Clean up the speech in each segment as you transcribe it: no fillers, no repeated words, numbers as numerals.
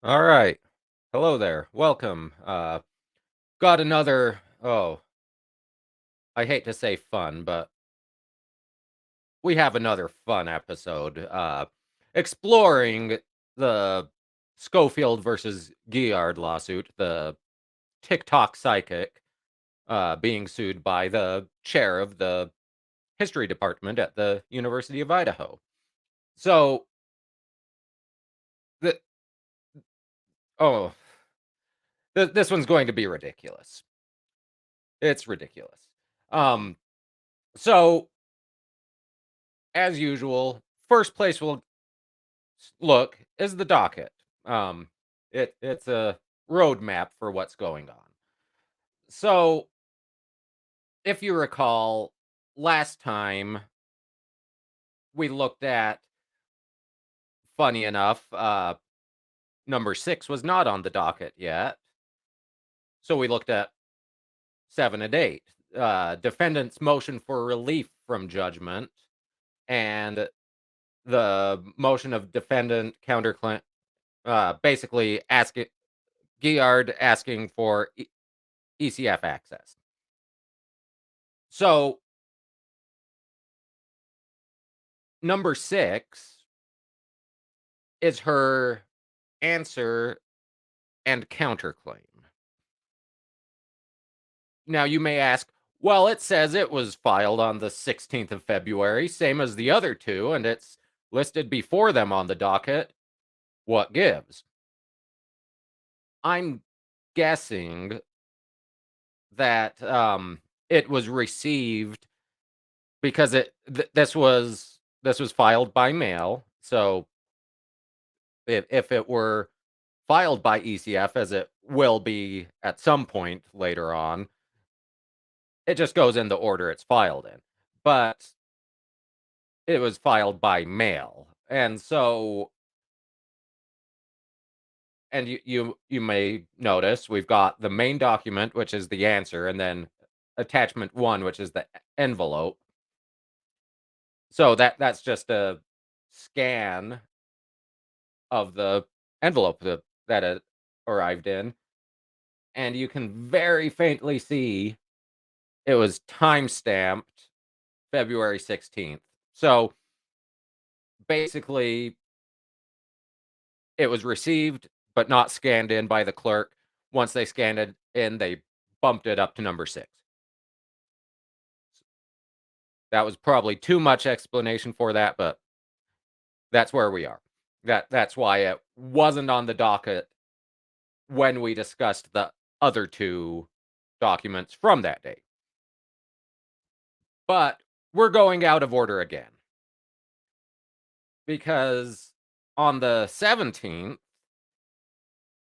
All right. Hello there. Welcome. Got another, I hate to say fun, but we have another fun episode exploring the Scofield versus Guillard lawsuit, the Tic Toc psychic being sued by the chair of the history department at the University of Idaho. So, the oh, this one's going to be ridiculous. It's ridiculous. Um, so as usual, first place we'll look is the docket. Um, it's a roadmap for what's going on. So, if you recall, last time we looked at, funny enough, number 6 was not on the docket yet. So we looked at 7 and 8. Defendant's motion for relief from judgment and the motion of defendant counterclaim, basically asking Guillard asking for ECF access. So, number 6 is her answer and counterclaim. Now, you may ask, well, it says it was filed on the 16th of February, same as the other two, and it's listed before them on the docket. What gives? I'm guessing that it was received because this was filed by mail. So if it were filed by ECF, as it will be at some point later on, it just goes in the order it's filed in. But it was filed by mail. And so, and you may notice we've got the main document, which is the answer, and then attachment 1, which is the envelope. So that's just a scan of the envelope that it arrived in, and you can very faintly see it was time-stamped February 16th. So, basically, it was received, but not scanned in by the clerk. Once they scanned it in, they bumped it up to number 6. That was probably too much explanation for that, but that's where we are. That's why it wasn't on the docket when we discussed the other 2 documents from that day. But we're going out of order again because on the 17th,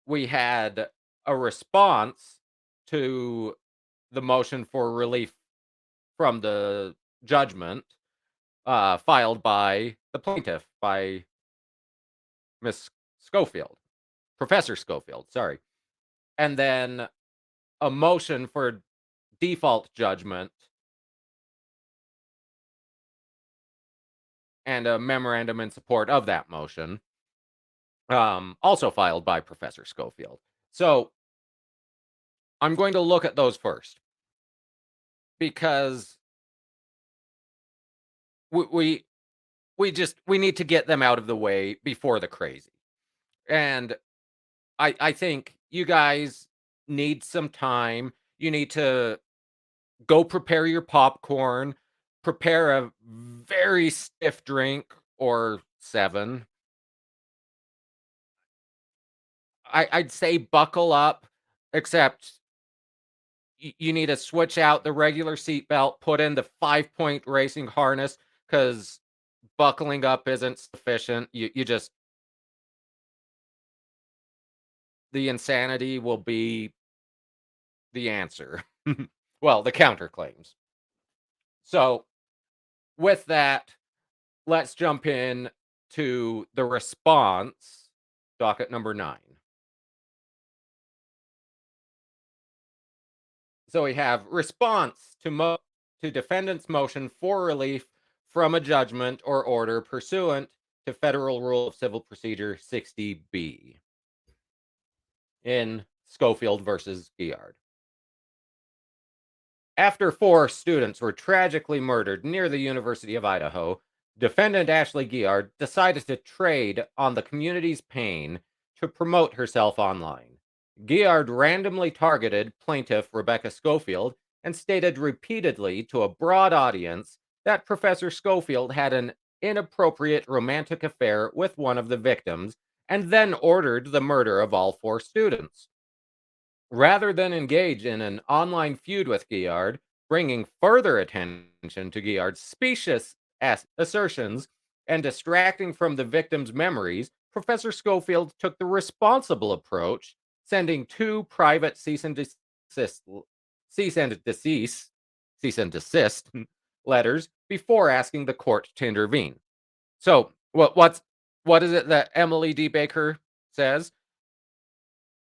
we had a response to the motion for relief from the judgment filed by the plaintiff, by Miss Scofield, Professor Scofield, sorry. And then a motion for default judgment and a memorandum in support of that motion, also filed by Professor Scofield. So I'm going to look at those first because we we, we need to get them out of the way before the crazy. And I think you guys need some time. You need to go prepare your popcorn, prepare a very stiff drink or 7. I'd say buckle up, except you need to switch out the regular seatbelt, put in the 5-point racing harness because buckling up isn't sufficient. You just, the insanity will be the answer. Well, the counterclaims. So, with that, let's jump in to the response, docket number 9. So we have response to defendant's motion for relief from a judgment or order pursuant to Federal Rule of Civil Procedure 60B. in Scofield versus Guillard. After four students were tragically murdered near the University of Idaho, defendant Ashley Guillard decided to trade on the community's pain to promote herself online. Guillard randomly targeted plaintiff Rebecca Scofield and stated repeatedly to a broad audience that Professor Scofield had an inappropriate romantic affair with one of the victims and then ordered the murder of all four students. Rather than engage in an online feud with Guillard, bringing further attention to Guillard's specious assertions and distracting from the victim's memories, Professor Schofield took the responsible approach, sending two private desist, cease and desist, cease and desist letters before asking the court to intervene. So, what is it that Emily D. Baker says?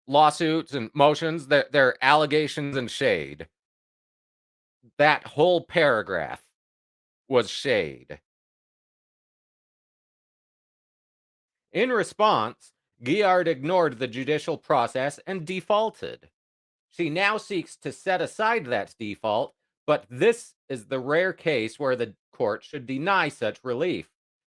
Lawsuits and motions, they're allegations and shade. That whole paragraph was shade. In response, Guillard ignored the judicial process and defaulted. She now seeks to set aside that default, but this is the rare case where the court should deny such relief.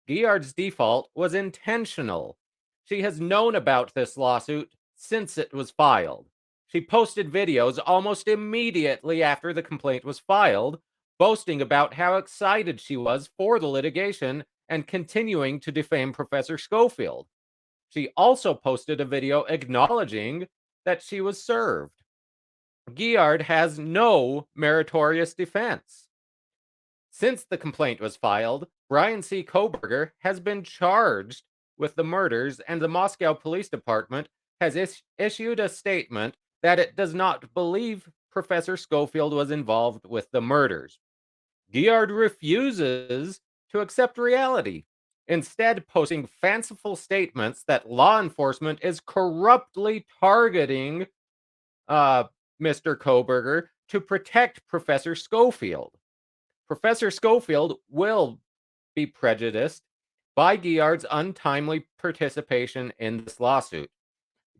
Guillard's default was intentional. She has known about this lawsuit since it was filed. She posted videos almost immediately after the complaint was filed, boasting about how excited she was for the litigation and continuing to defame Professor Schofield. She also posted a video acknowledging that she was served. Guillard has no meritorious defense. Since the complaint was filed, Brian C. Koberger has been charged with the murders, and the Moscow Police Department has issued a statement that it does not believe Professor Schofield was involved with the murders. Guillard refuses to accept reality, instead posting fanciful statements that law enforcement is corruptly targeting Mr. Koberger to protect Professor Schofield. Professor Schofield will be prejudiced by Guillard's untimely participation in this lawsuit.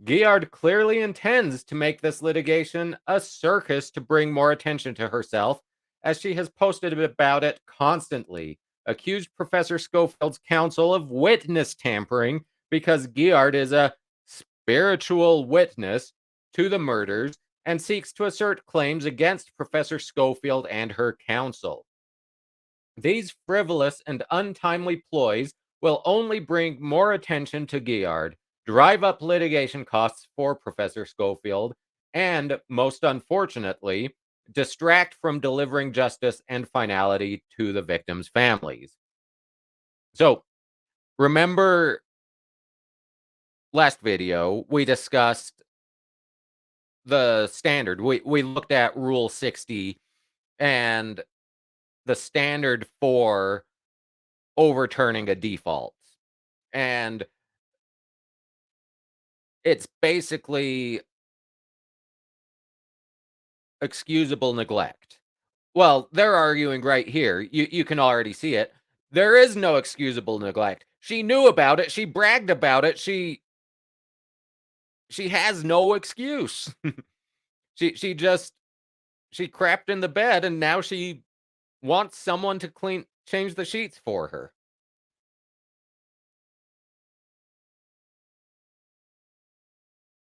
Guillard clearly intends to make this litigation a circus to bring more attention to herself, as she has posted about it constantly, accused Professor Schofield's counsel of witness tampering because Guillard is a spiritual witness to the murders and seeks to assert claims against Professor Schofield and her counsel. These frivolous and untimely ploys will only bring more attention to Guillard, drive up litigation costs for Professor Schofield, and, most unfortunately, distract from delivering justice and finality to the victims' families. So, remember last video, we discussed the standard. We looked at Rule 60 and the standard for overturning a default. And it's basically excusable neglect. Well, they're arguing right here. You can already see it. There is no excusable neglect. She knew about it. She bragged about it. She has no excuse. she just she crapped in the bed and now she wants someone to change the sheets for her.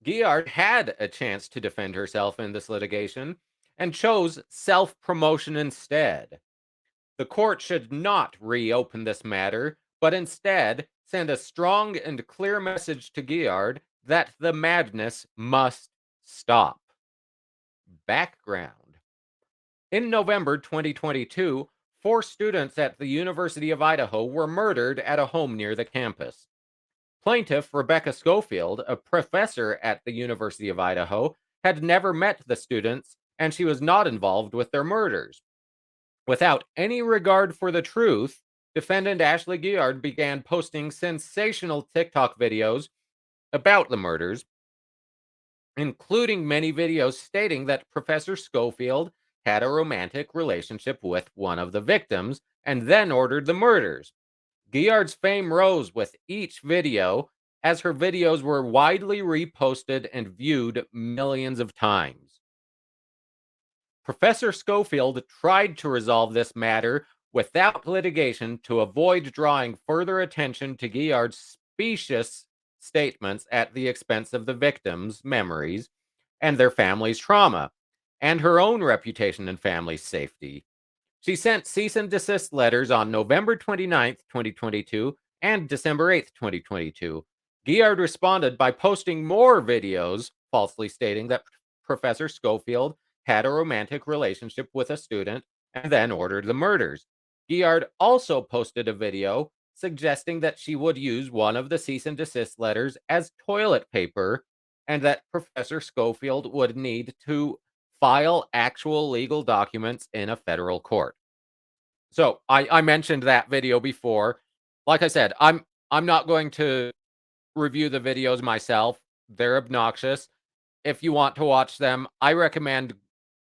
Guillard had a chance to defend herself in this litigation and chose self-promotion instead. The court should not reopen this matter, but instead send a strong and clear message to Guillard that the madness must stop. Background. In November 2022, four students at the University of Idaho were murdered at a home near the campus. Plaintiff Rebecca Scofield, a professor at the University of Idaho, had never met the students and she was not involved with their murders. Without any regard for the truth, defendant Ashley Guillard began posting sensational Tic Toc videos about the murders, including many videos stating that Professor Schofield had a romantic relationship with one of the victims and then ordered the murders. Guillard's fame rose with each video, as her videos were widely reposted and viewed millions of times. Professor Scofield tried to resolve this matter without litigation to avoid drawing further attention to Guillard's specious statements at the expense of the victims' memories and their families' trauma, and her own reputation and family's safety. She sent cease and desist letters on November 29th, 2022 and December 8th, 2022. Guillard responded by posting more videos, falsely stating that Professor Scofield had a romantic relationship with a student and then ordered the murders. Guillard also posted a video suggesting that she would use one of the cease and desist letters as toilet paper and that Professor Scofield would need to file actual legal documents in a federal court. So I mentioned that video before. Like I said, I'm not going to review the videos myself. They're obnoxious. If you want to watch them, I recommend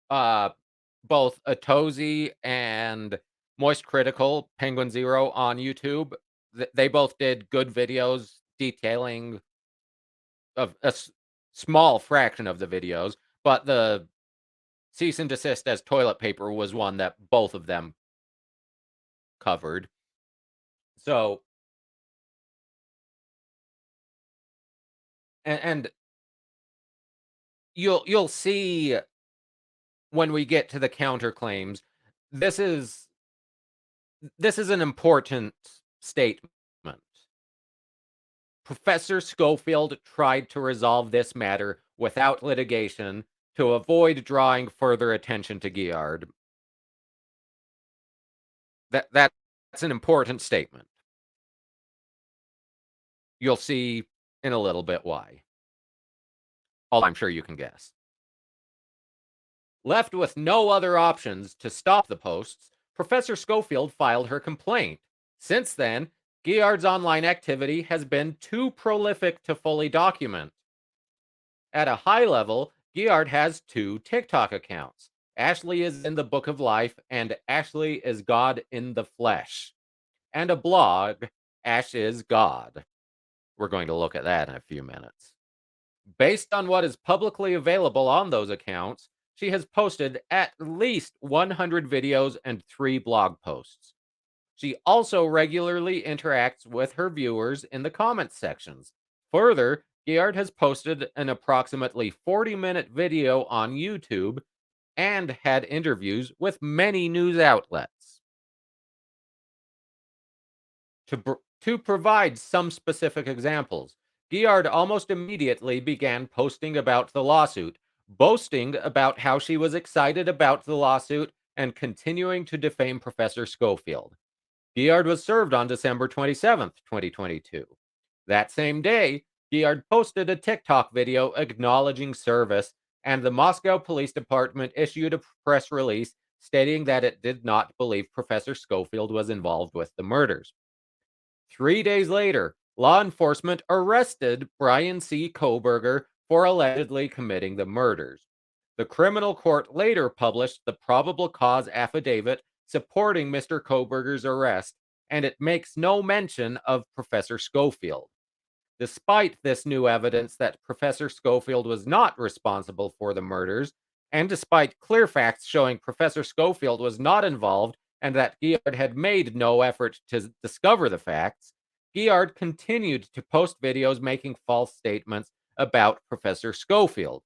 uh both Atozy and Moist Critical Penguin Zero on YouTube. They both did good videos detailing of small fraction of the videos, but the cease and desist as toilet paper was one that both of them covered. So, and you'll see when we get to the counterclaims, this is this is an important statement. Professor Scofield tried to resolve this matter without litigation to avoid drawing further attention to Guillard. That's an important statement. You'll see in a little bit why. Although I'm sure you can guess. Left with no other options to stop the posts, Professor Scofield filed her complaint. Since then, Guillard's online activity has been too prolific to fully document. At a high level, Guillard has two Tic Toc accounts. Ashley is in the Book of Life and Ashley is God in the Flesh. And a blog, Ash is God. We're going to look at that in a few minutes. Based on what is publicly available on those accounts, she has posted at least 100 videos and 3 blog posts. She also regularly interacts with her viewers in the comments sections. Further, Guillard has posted an approximately 40-minute video on YouTube and had interviews with many news outlets. To provide some specific examples, Guillard almost immediately began posting about the lawsuit, boasting about how she was excited about the lawsuit and continuing to defame Professor Scofield. Guillard was served on December 27th, 2022. That same day, Guillard posted a Tic Toc video acknowledging service, and the Moscow Police Department issued a press release stating that it did not believe Professor Scofield was involved with the murders. 3 days later, law enforcement arrested Brian C. Koberger for allegedly committing the murders. The criminal court later published the probable cause affidavit supporting Mr. Koberger's arrest, and it makes no mention of Professor Scofield. Despite this new evidence that Professor Scofield was not responsible for the murders, and despite clear facts showing Professor Scofield was not involved and that Guillard had made no effort to discover the facts, Guillard continued to post videos making false statements about Professor Scofield.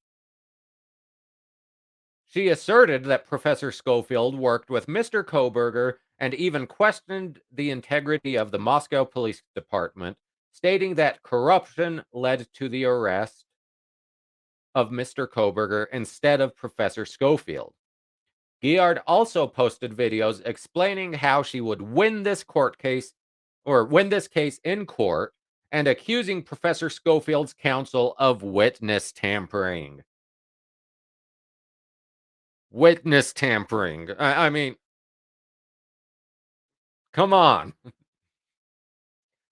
She asserted that Professor Scofield worked with Mr. Koberger and even questioned the integrity of the Moscow Police Department, stating that corruption led to the arrest of Mr. Koberger instead of Professor Scofield. Guillard also posted videos explaining how she would win this case in court and accusing Professor Scofield's counsel of witness tampering. Witness tampering. I mean, come on.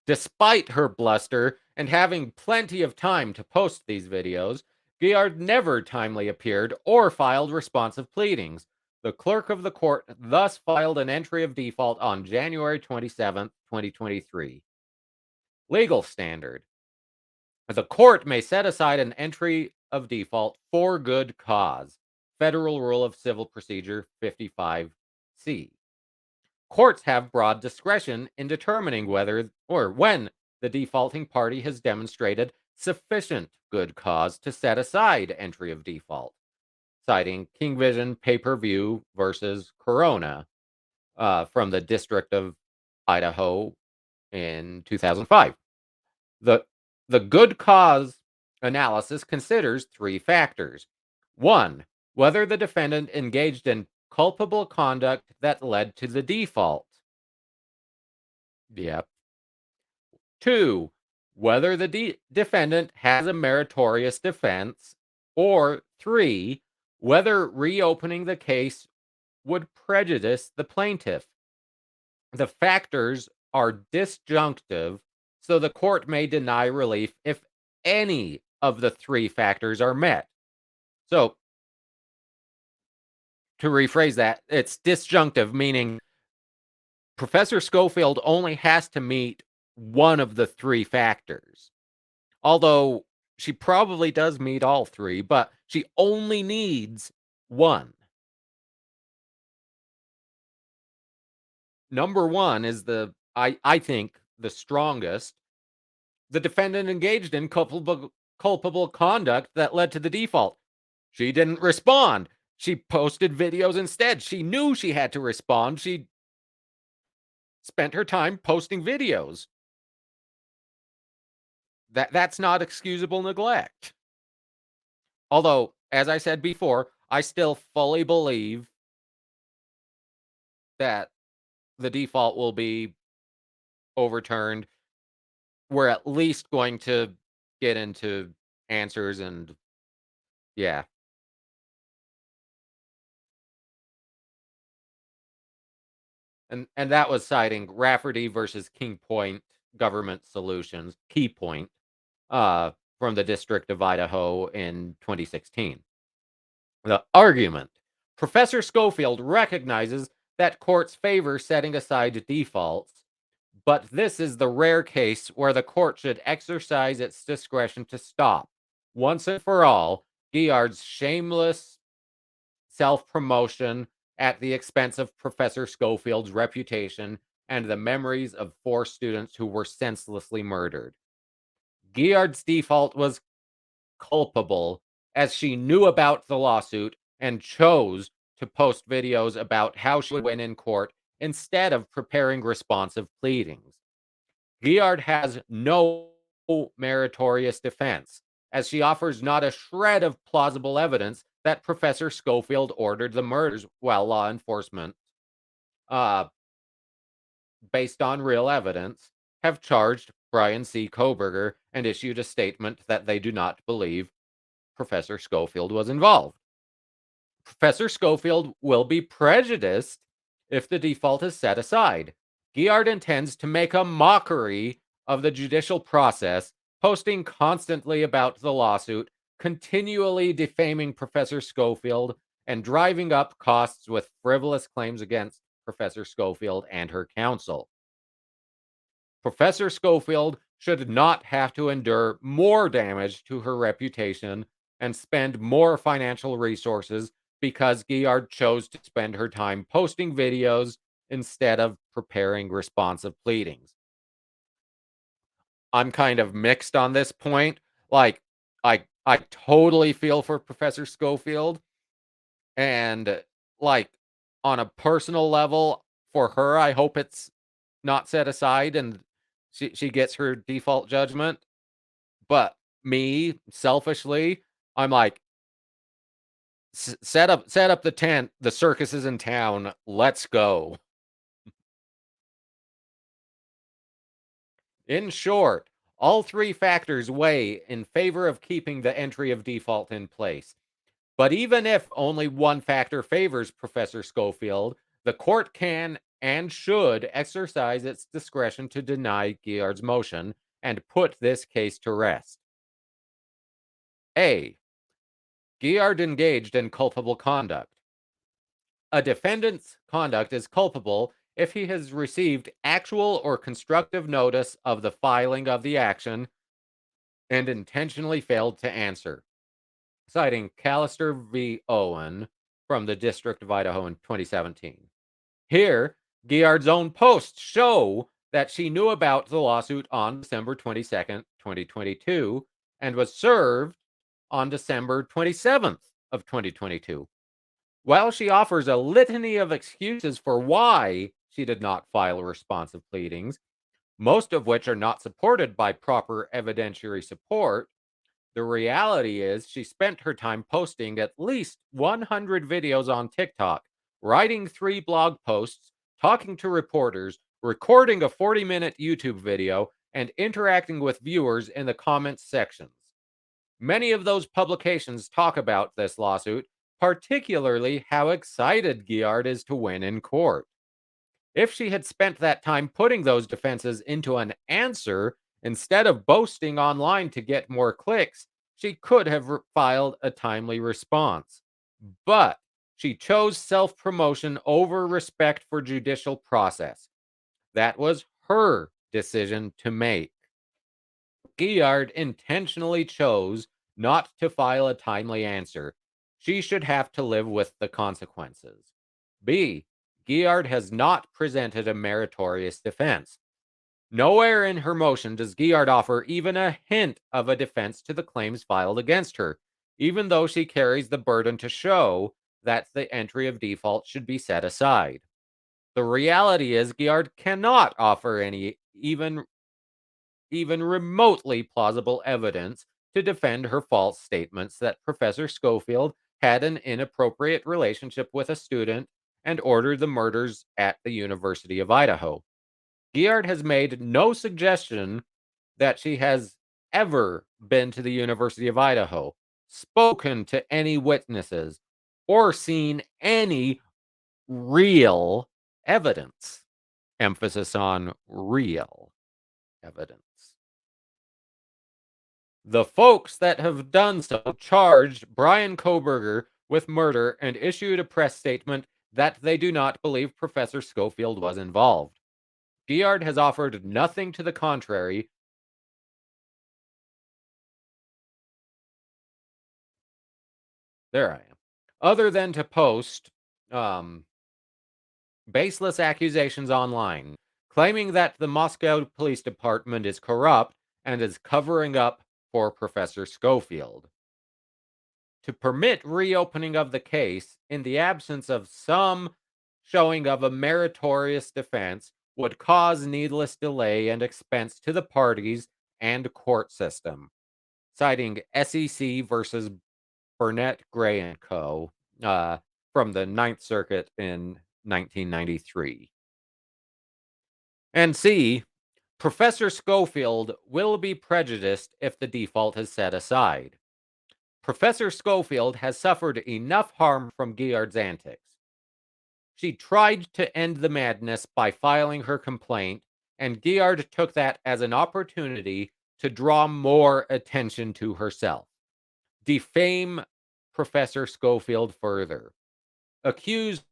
Despite her bluster and having plenty of time to post these videos, Guillard never timely appeared or filed responsive pleadings. The clerk of the court thus filed an entry of default on January 27th, 2023. Legal standard. The court may set aside an entry of default for good cause. Federal Rule of Civil Procedure 55C. Courts have broad discretion in determining whether or when the defaulting party has demonstrated sufficient good cause to set aside entry of default, citing King Vision pay-per-view versus Corona from the District of Idaho in 2005. The, the good cause analysis considers three factors. One, whether the defendant engaged in culpable conduct that led to the default. Yep. Two, whether the defendant has a meritorious defense. Or three, whether reopening the case would prejudice the plaintiff. The factors are disjunctive, so the court may deny relief if any of the three factors are met. So, to rephrase that, it's disjunctive, meaning Professor Scofield only has to meet one of the three factors. Although she probably does meet all three, but she only needs one. Number one is I think the strongest. The defendant engaged in culpable conduct that led to the default. She didn't respond. She posted videos instead. She knew she had to respond. She spent her time posting videos. That's not excusable neglect. Although, as I said before, I still fully believe that the default will be overturned. We're at least going to get into answers and yeah. And that was citing Rafferty versus King Point Government Solutions, Key Point, from the District of Idaho in 2016. The argument. Professor Scofield recognizes that courts favor setting aside defaults, but this is the rare case where the court should exercise its discretion to stop, once and for all, Guillard's shameless self promotion at the expense of Professor Scofield's reputation and the memories of four students who were senselessly murdered. Guillard's default was culpable as she knew about the lawsuit and chose to post videos about how she would win in court instead of preparing responsive pleadings. Guillard has no meritorious defense, as she offers not a shred of plausible evidence that Professor Scofield ordered the murders while law enforcement, uh, based on real evidence, have charged Brian C. Koberger and issued a statement that they do not believe Professor Scofield was involved. Professor Scofield will be prejudiced if the default is set aside. Guillard intends to make a mockery of the judicial process, posting constantly about the lawsuit, continually defaming Professor Scofield, and driving up costs with frivolous claims against Professor Scofield and her counsel. Professor Scofield should not have to endure more damage to her reputation and spend more financial resources because Guillard chose to spend her time posting videos instead of preparing responsive pleadings. I'm kind of mixed on this point. Like, I totally feel for Professor Scofield, and like on a personal level, for her, I hope it's not set aside and she gets her default judgment. But me, selfishly, I'm like, set up the tent. The circus is in town. Let's go. In short, all three factors weigh in favor of keeping the entry of default in place. But even if only one factor favors Professor Scofield, the court can and should exercise its discretion to deny Guillard's motion and put this case to rest. A. Guillard engaged in culpable conduct. A defendant's conduct is culpable if he has received actual or constructive notice of the filing of the action and intentionally failed to answer, citing Callister v. Owen from the District of Idaho in 2017. Here, Guillard's own posts show that she knew about the lawsuit on December 22nd, 2022, and was served on December 27th, 2022. While she offers a litany of excuses for why she did not file responsive pleadings, most of which are not supported by proper evidentiary support, the reality is she spent her time posting at least 100 videos on Tic Toc, writing 3 blog posts, talking to reporters, recording a 40-minute YouTube video, and interacting with viewers in the comments sections. Many of those publications talk about this lawsuit, particularly how excited Guillard is to win in court. If she had spent that time putting those defenses into an answer instead of boasting online to get more clicks, she could have filed a timely response. But she chose self promotion over respect for judicial process. That was her decision to make. Guillard intentionally chose not to file a timely answer. She should have to live with the consequences. B. Guillard has not presented a meritorious defense. Nowhere in her motion does Guillard offer even a hint of a defense to the claims filed against her, even though she carries the burden to show that the entry of default should be set aside. The reality is, Guillard cannot offer any even remotely plausible evidence to defend her false statements that Professor Scofield had an inappropriate relationship with a student and ordered the murders at the University of Idaho. Guillard has made no suggestion that she has ever been to the University of Idaho, spoken to any witnesses, or seen any real evidence. Emphasis on real evidence. The folks that have done so charged Brian Koberger with murder and issued a press statement that they do not believe Professor Scofield was involved. Guillard has offered nothing to the contrary. There I am. Other than to post um, baseless accusations online, claiming that the Moscow Police Department is corrupt and is covering up for Professor Scofield. To permit reopening of the case in the absence of some showing of a meritorious defense would cause needless delay and expense to the parties and court system, citing SEC versus Burnett Gray and Co. From the Ninth Circuit in 1993. And C. Professor Scofield will be prejudiced if the default is set aside. Professor Scofield has suffered enough harm from Guillard's antics. She tried to end the madness by filing her complaint, and Guillard took that as an opportunity to draw more attention to herself, defame Professor Scofield further, accuse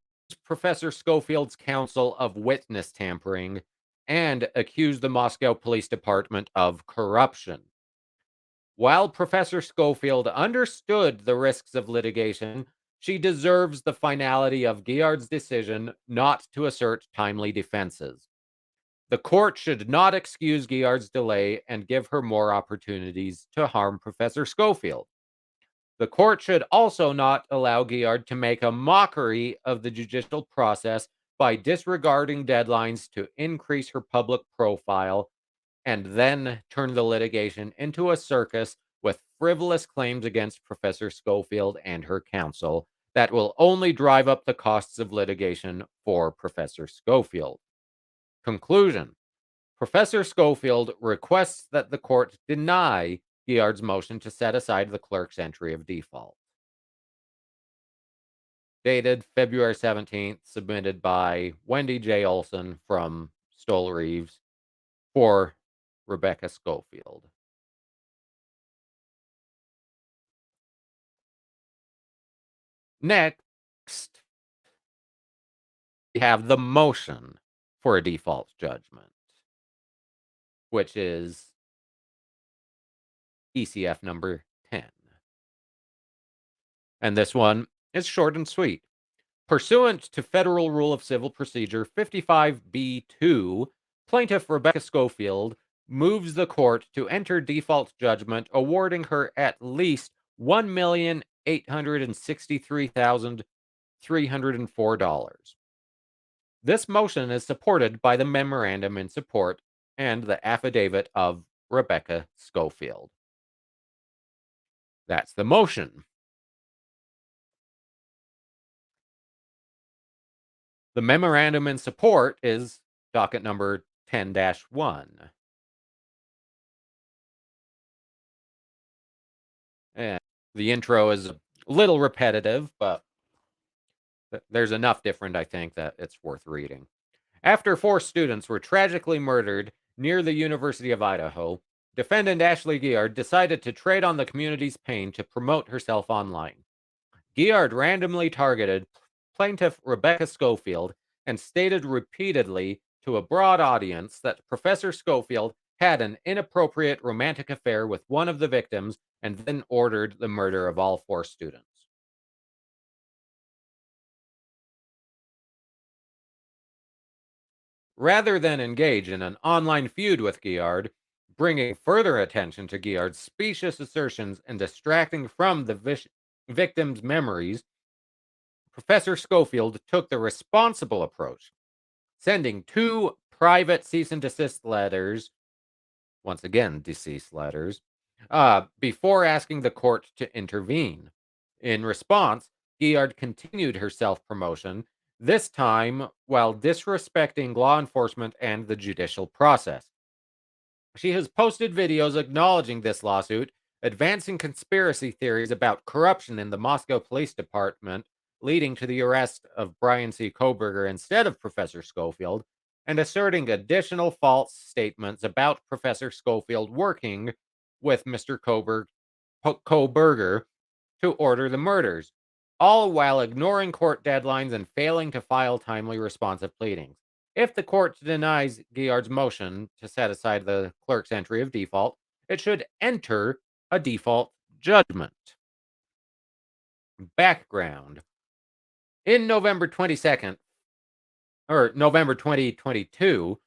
Professor Scofield's counsel of witness tampering, and accuse the Moscow Police Department of corruption. While Professor Scofield understood the risks of litigation, she deserves the finality of Guillard's decision not to assert timely defenses. The court should not excuse Guillard's delay and give her more opportunities to harm Professor Scofield. The court should also not allow Guillard to make a mockery of the judicial process by disregarding deadlines to increase her public profile and then turn the litigation into a circus with frivolous claims against Professor Scofield and her counsel that will only drive up the costs of litigation for Professor Scofield. Conclusion: Professor Scofield requests that the court deny Guillard's motion to set aside the clerk's entry of default. Dated February 17th, submitted by Wendy J. Olson from Stoll Reeves for Rebecca Scofield. Next, we have the motion for a default judgment, which is ECF number 10. And this one is short and sweet. Pursuant to Federal Rule of Civil Procedure 55B2, plaintiff Rebecca Scofield moves the court to enter default judgment awarding her at least $1,863,304. This motion is supported by the memorandum in support and the affidavit of Rebecca Scofield. That's the motion. The memorandum in support is docket number 10-1. And the intro is a little repetitive, but there's enough different, I think, that it's worth reading. After 4 students were tragically murdered near the University of Idaho, defendant Ashley Guillard decided to trade on the community's pain to promote herself online. Guillard randomly targeted plaintiff Rebecca Scofield and stated repeatedly to a broad audience that Professor Scofield had an inappropriate romantic affair with one of the victims and then ordered the murder of all 4 students. Rather than engage in an online feud with Guillard, bringing further attention to Guillard's specious assertions and distracting from the victim's memories, Professor Scofield took the responsible approach, sending 2 private cease and desist letters, once again, deceased letters, before asking the court to intervene. In response, Guillard continued her self promotion, this time while disrespecting law enforcement and the judicial process. She has posted videos acknowledging this lawsuit, advancing conspiracy theories about corruption in the Moscow Police Department, leading to the arrest of Brian C. Koberger instead of Professor Scofield, and asserting additional false statements about Professor Scofield working with Mr. Koberger to order the murders, all while ignoring court deadlines and failing to file timely responsive pleadings. If the court denies Guillard's motion to set aside the clerk's entry of default, it should enter a default judgment. Background. In November 2022,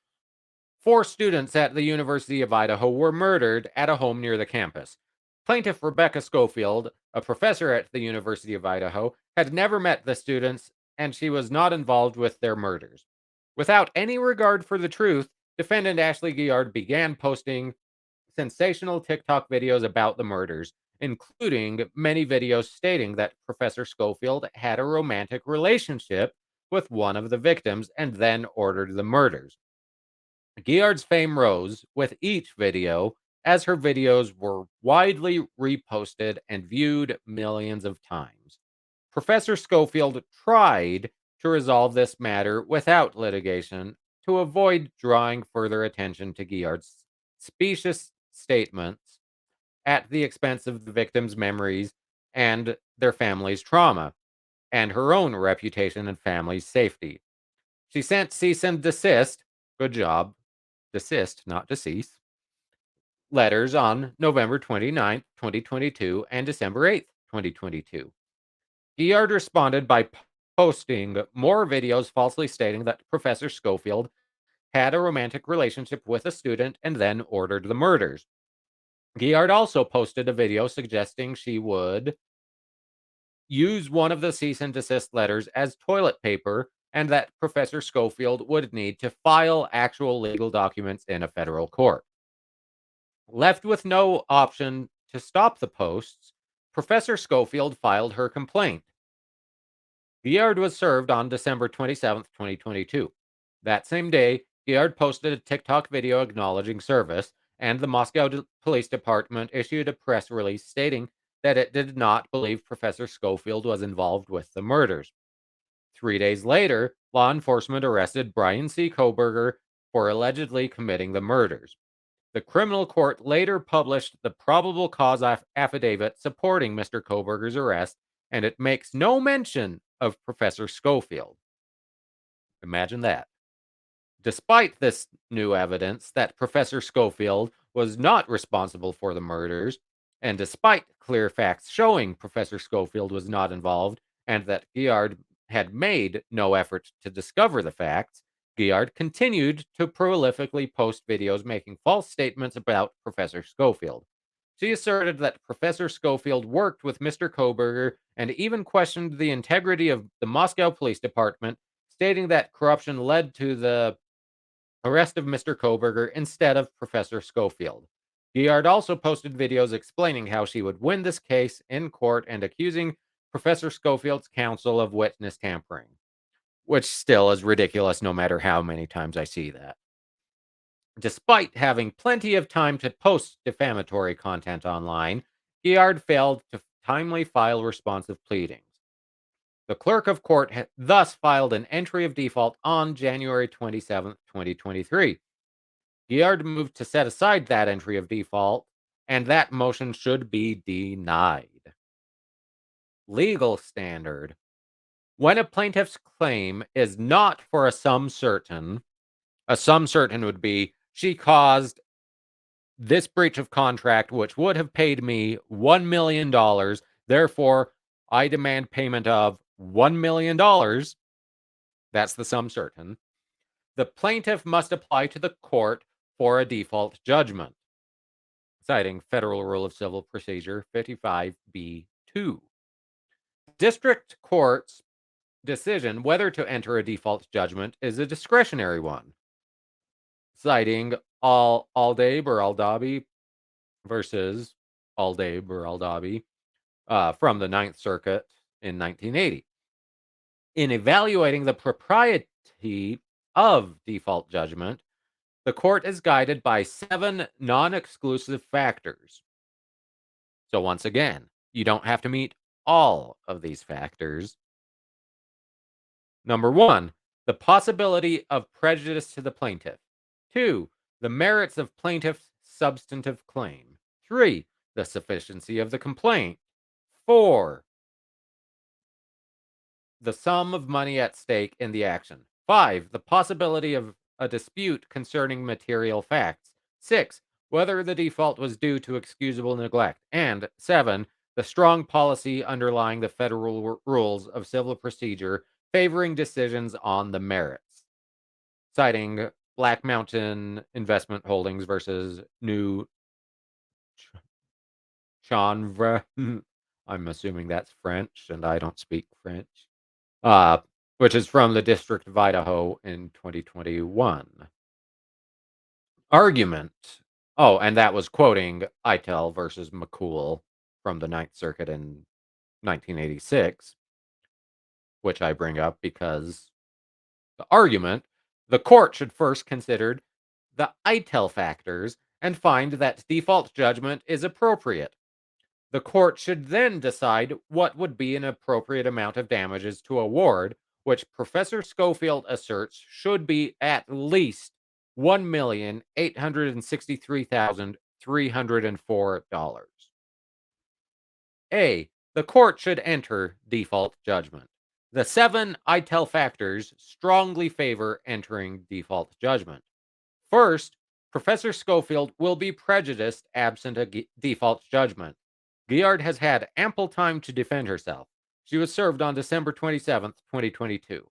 4 students at the University of Idaho were murdered at a home near the campus. Plaintiff Rebecca Scofield, a professor at the University of Idaho, had never met the students and she was not involved with their murders. Without any regard for the truth, defendant Ashley Guillard began posting sensational Tic Toc videos about the murders, including many videos stating that Professor Scofield had a romantic relationship with one of the victims and then ordered the murders. Guillard's fame rose with each video as her videos were widely reposted and viewed millions of times. Professor Scofield tried to resolve this matter without litigation to avoid drawing further attention to Guillard's specious statements at the expense of the victims' memories and their family's trauma, and her own reputation and family's safety. She sent cease and desist, good job, desist, not decease, letters on November 29th, 2022 and December 8th, 2022. Guillard responded by posting more videos falsely stating that Professor Scofield had a romantic relationship with a student and then ordered the murders. Guillard also posted a video suggesting she would use one of the cease and desist letters as toilet paper and that Professor Scofield would need to file actual legal documents in a federal court. Left with no option to stop the posts, Professor Scofield filed her complaint. Guillard was served on December 27th, 2022. That same day, Guillard posted a Tic Toc video acknowledging service, and the Moscow Police Department issued a press release stating that it did not believe Professor Scofield was involved with the murders. 3 days later, law enforcement arrested Brian C. Koberger for allegedly committing the murders. The criminal court later published the probable cause affidavit supporting Mr. Koberger's arrest, and it makes no mention of Professor Scofield. Imagine that. Despite this new evidence that Professor Scofield was not responsible for the murders, And despite clear facts showing Professor Scofield was not involved and that Guillard had made no effort to discover the facts, Guillard continued to prolifically post videos making false statements about Professor Scofield. She asserted that Professor Scofield worked with Mr. Koberger and even questioned the integrity of the Moscow Police Department, stating that corruption led to the arrest of Mr. Koberger instead of Professor Scofield. Guillard also posted videos explaining how she would win this case in court and accusing Professor Scofield's counsel of witness tampering, which still is ridiculous no matter how many times I see that. Despite having plenty of time to post defamatory content online, Guillard failed to timely file responsive pleadings. The clerk of court thus filed an entry of default on January 27, 2023. Guillard moved to set aside that entry of default, and that motion should be denied. Legal standard. When a plaintiff's claim is not for a sum certain would be she caused this breach of contract, which would have paid me $1 million. Therefore, I demand payment of $1 million. That's the sum certain. The plaintiff must apply to the court for a default judgment, citing Federal Rule of Civil Procedure 55B2. District court's decision whether to enter a default judgment is a discretionary one, citing Aldabe or Aldabi versus Aldabe or Aldabi from the Ninth Circuit in 1980. In evaluating the propriety of default judgment, the court is guided by 7 non-exclusive factors. So once again, you don't have to meet all of these factors. Number 1, the possibility of prejudice to the plaintiff. 2, the merits of plaintiff's substantive claim. 3, the sufficiency of the complaint. 4, the sum of money at stake in the action. 5, the possibility of a dispute concerning material facts. 6, whether the default was due to excusable neglect. And 7, the strong policy underlying the federal rules of civil procedure favoring decisions on the merits. Citing Black Mountain Investment Holdings versus New Chanvre. I'm assuming that's French, and I don't speak French. Which is from the District of Idaho in 2021. Argument. Oh, and that was quoting Itel versus McCool from the Ninth Circuit in 1986, which I bring up because the argument, the court should first consider the Itel factors and find that default judgment is appropriate. The court should then decide what would be an appropriate amount of damages to award, which Professor Scofield asserts should be at least $1,863,304. A. The court should enter default judgment. The 7 ITEL factors strongly favor entering default judgment. First, Professor Scofield will be prejudiced absent a default judgment. Guillard has had ample time to defend herself. She was served on December 27th, 2022.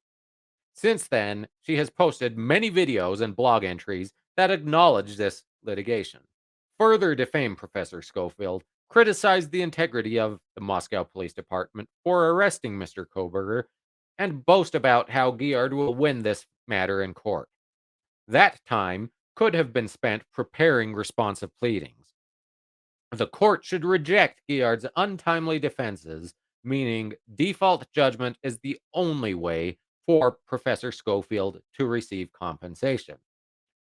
Since then, she has posted many videos and blog entries that acknowledge this litigation, further defame Professor Scofield, criticize the integrity of the Moscow Police Department for arresting Mr. Koberger, and boast about how Guillard will win this matter in court. That time could have been spent preparing responsive pleadings. The court should reject Guillard's untimely defenses, meaning default judgment is the only way for Professor Scofield to receive compensation.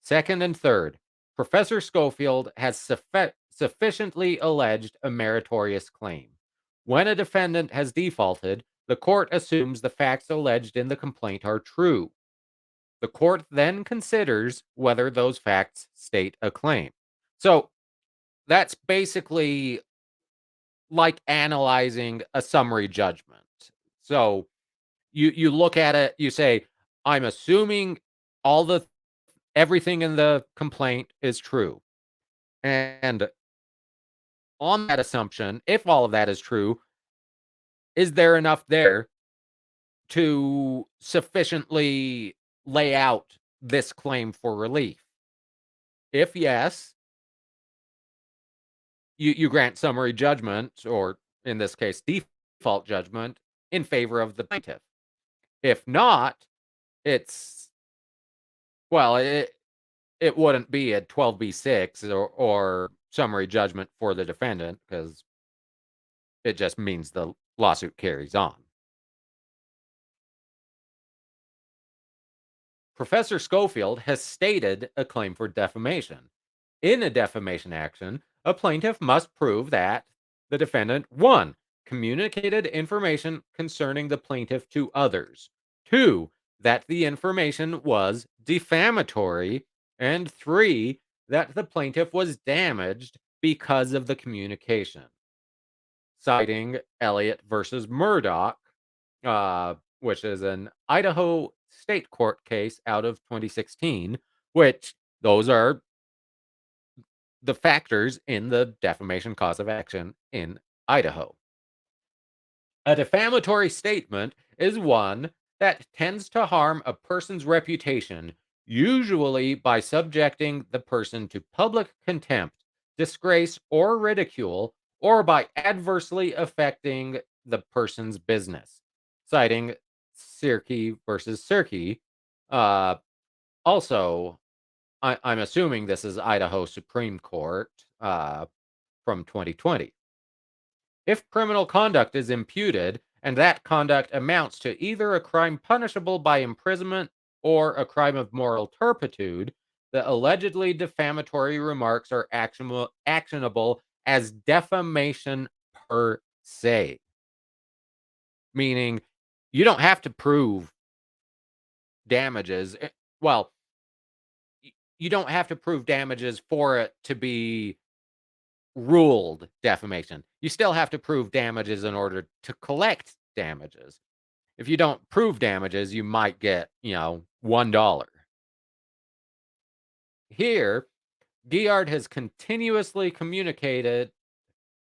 Second and third, Professor Scofield has sufficiently alleged a meritorious claim. When a defendant has defaulted, the court assumes the facts alleged in the complaint are true. The court then considers whether those facts state a claim. So that's basically like analyzing a summary judgment. So you look at it, you say, I'm assuming everything in the complaint is true. And On that assumption, if all of that is true, is there enough there to sufficiently lay out this claim for relief? If yes, you grant summary judgment, or in this case, default judgment, in favor of the plaintiff. If not, it's well, it wouldn't be a 12b6 or summary judgment for the defendant because it just means the lawsuit carries on. Professor Scofield has stated a claim for defamation. In a defamation action, a plaintiff must prove that the defendant, 1, communicated information concerning the plaintiff to others, 2, that the information was defamatory, and 3, that the plaintiff was damaged because of the communication. Citing Elliott versus Murdoch, which is an Idaho state court case out of 2016, which those are the factors in the defamation cause of action in Idaho. A defamatory statement is one that tends to harm a person's reputation, usually by subjecting the person to public contempt, disgrace, or ridicule, or by adversely affecting the person's business. Citing Sirkey versus Sirkey. Uh, Also, I'm assuming this is Idaho Supreme Court from 2020. If criminal conduct is imputed and that conduct amounts to either a crime punishable by imprisonment or a crime of moral turpitude, the allegedly defamatory remarks are actionable as defamation per se. Meaning, you don't have to prove damages. Well, you don't have to prove damages for it to be ruled defamation. You still have to prove damages in order to collect damages. If you don't prove damages, you might get, $1. Here, Guillard has continuously communicated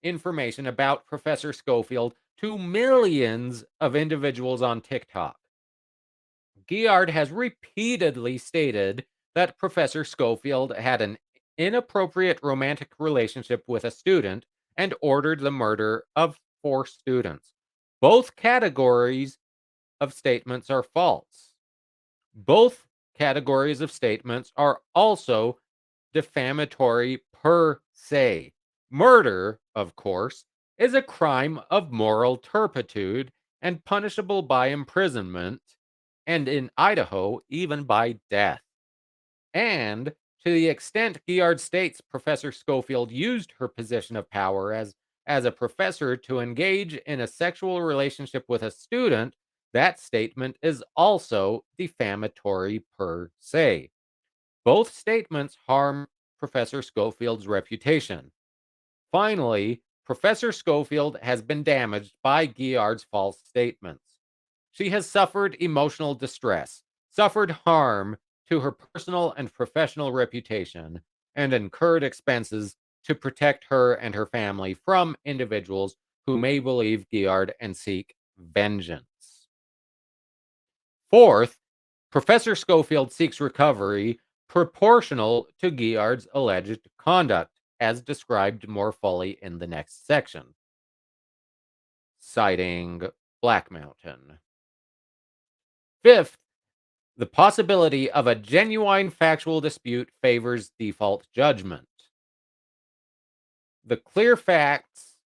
information about Professor Scofield to millions of individuals on Tic Toc. Guillard has repeatedly stated that Professor Scofield had an inappropriate romantic relationship with a student and ordered the murder of 4 students. Both categories of statements are false. Both categories of statements are also defamatory per se. Murder, of course, is a crime of moral turpitude and punishable by imprisonment, and in Idaho, even by death. And to the extent Guillard states Professor Scofield used her position of power as a professor to engage in a sexual relationship with a student, that statement is also defamatory per se. Both statements harm Professor Scofield's reputation. Finally, Professor Scofield has been damaged by Guillard's false statements. She has suffered emotional distress, suffered harm to her personal and professional reputation, and incurred expenses to protect her and her family from individuals who may believe Guillard and seek vengeance. Fourth, Professor Scofield seeks recovery proportional to Guillard's alleged conduct, as described more fully in the next section. Citing Black Mountain. Fifth, the possibility of a genuine factual dispute favors default judgment. The clear facts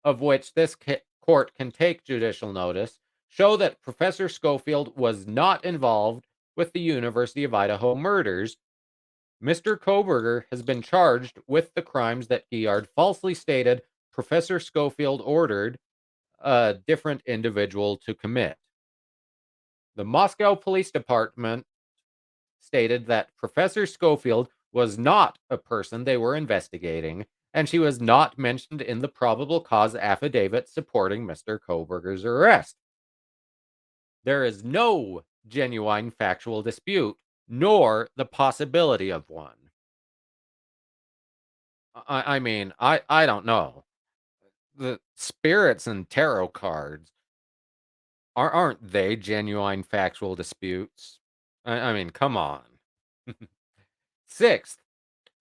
of which this court can take judicial notice show that Professor Scofield was not involved with the University of Idaho murders. Mr. Koberger has been charged with the crimes that Guillard falsely stated Professor Scofield ordered a different individual to commit. The Moscow Police Department stated that Professor Scofield was not a person they were investigating, and she was not mentioned in the probable cause affidavit supporting Mr. Koberger's arrest. There is no genuine factual dispute, nor the possibility of one. I mean, I don't know. The spirits and tarot cards, aren't they genuine factual disputes? I mean, come on. Sixth,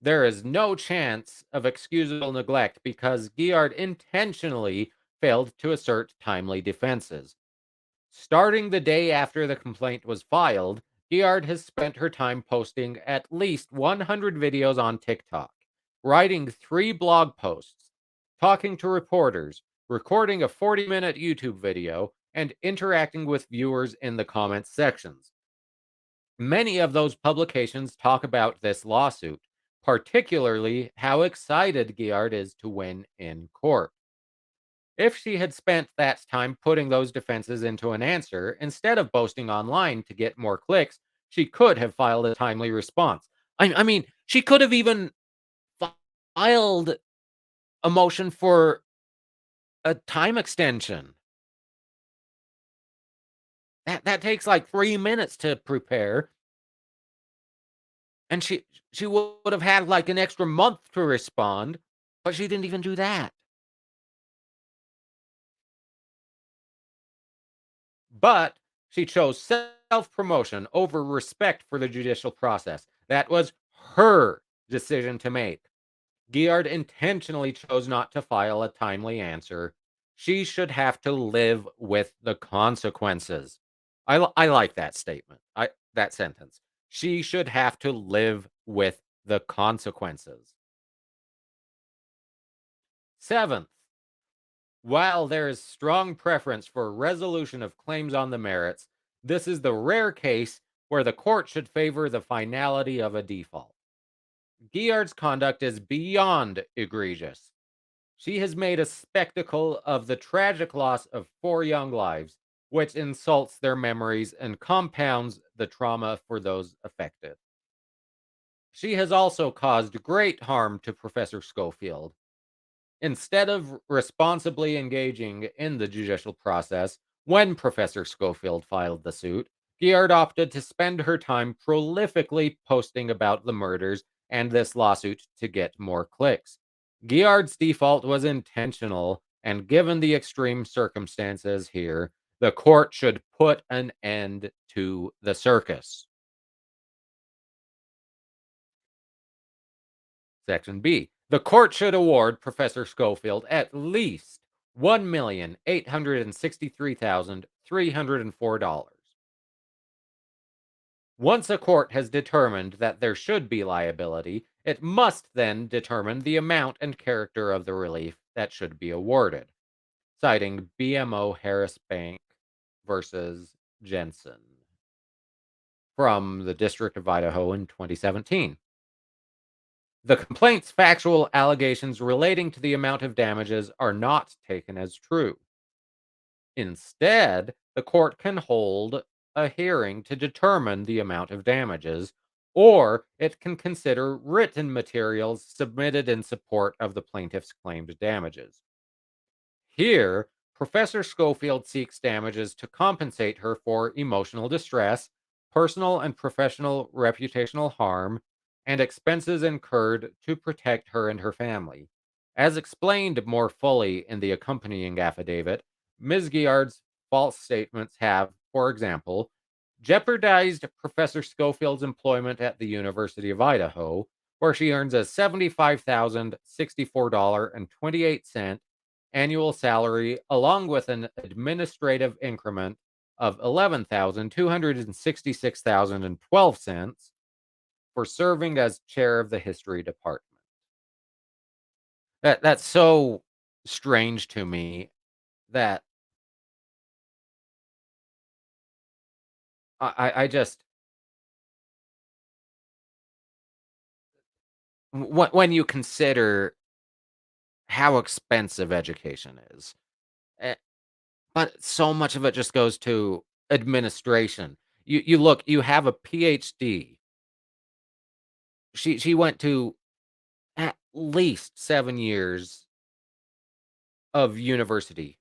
there is no chance of excusable neglect because Guillard intentionally failed to assert timely defenses. Starting the day after the complaint was filed, Guillard has spent her time posting at least 100 videos on TikTok, writing 3 blog posts, talking to reporters, recording a 40-minute YouTube video, and interacting with viewers in the comments sections. Many of those publications talk about this lawsuit, particularly how excited Guillard is to win in court. If she had spent that time putting those defenses into an answer instead of boasting online to get more clicks, she could have filed a timely response. I mean, she could have even filed a motion for a time extension. That takes like 3 minutes to prepare, and she would have had like an extra month to respond, but she didn't even do that. But she chose self promotion over respect for the judicial process. That was her decision to make. Guillard intentionally chose not to file a timely answer. She should have to live with the consequences. I like that statement. That sentence. She should have to live with the consequences. Seventh, while there is strong preference for resolution of claims on the merits, this is the rare case where the court should favor the finality of a default. Guillard's conduct is beyond egregious. She has made a spectacle of the tragic loss of 4 young lives, which insults their memories and compounds the trauma for those affected. She has also caused great harm to Professor Scofield. Instead of responsibly engaging in the judicial process when Professor Scofield filed the suit, Guillard opted to spend her time prolifically posting about the murders and this lawsuit to get more clicks. Guillard's default was intentional, and given the extreme circumstances here, the court should put an end to the circus. Section B. The court should award Professor Schofield at least $1,863,304. Once a court has determined that there should be liability, it must then determine the amount and character of the relief that should be awarded, citing BMO Harris Bank versus Jensen from the District of Idaho in 2017. The complaint's factual allegations relating to the amount of damages are not taken as true. Instead, the court can hold a hearing to determine the amount of damages, or it can consider written materials submitted in support of the plaintiff's claimed damages. Here, Professor Schofield seeks damages to compensate her for emotional distress, personal and professional reputational harm, and expenses incurred to protect her and her family. As explained more fully in the accompanying affidavit, Ms. Guillard's false statements have, for example, jeopardized Professor Schofield's employment at the University of Idaho, where she earns a $75,064.28 annual salary, along with an administrative increment of $11,266.12 for serving as chair of the history department. That's so strange to me that I just when you consider how expensive education is, eh, but so much of it just goes to administration. You look, you have a PhD. She went to at least 7 years of university,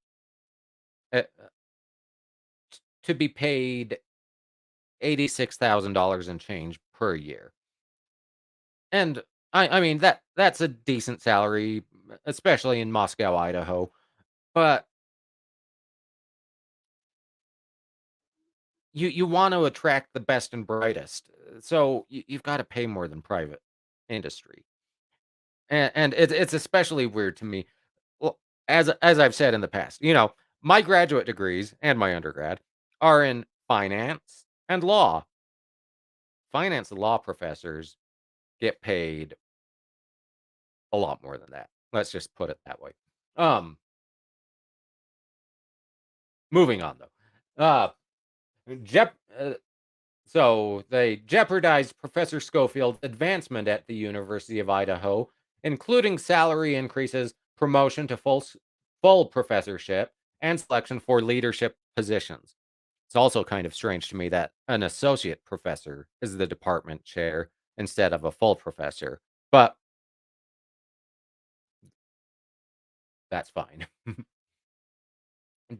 to be paid $86,000 and change per year. And I mean, that's a decent salary, especially in Moscow, Idaho, but you want to attract the best and brightest, so you've gotta pay more than private industry, and it's especially weird to me. Well, as I've said in the past, my graduate degrees and my undergrad are in finance and law. Finance and law professors get paid a lot more than that. Let's just put it that way. Um, Moving on though. Jep So they jeopardized Professor Scofield's advancement at the University of Idaho, including salary increases, promotion to full professorship, and selection for leadership positions. It's also kind of strange to me that an associate professor is the department chair instead of a full professor, but that's fine.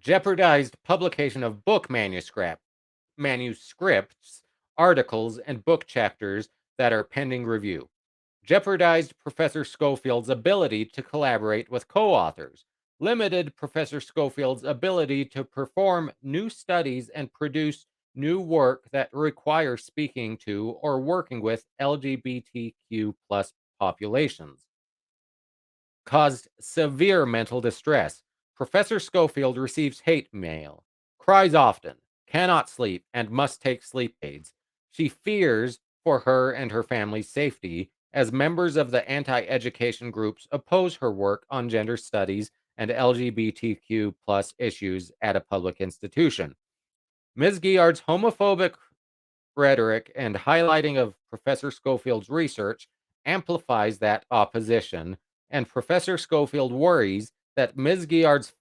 Jeopardized publication of book manuscripts, articles, and book chapters that are pending review. Jeopardized Professor Scofield's ability to collaborate with co authors, limited Professor Scofield's ability to perform new studies and produce new work that require speaking to or working with LGBTQ plus populations, caused severe mental distress. Professor Schofield receives hate mail, cries often, cannot sleep, and must take sleep aids. She fears for her and her family's safety as members of the anti education groups oppose her work on gender studies and LGBTQ plus issues at a public institution. Ms. Guillard's homophobic rhetoric and highlighting of Professor Schofield's research amplifies that opposition, and Professor Schofield worries that Ms. Guillard's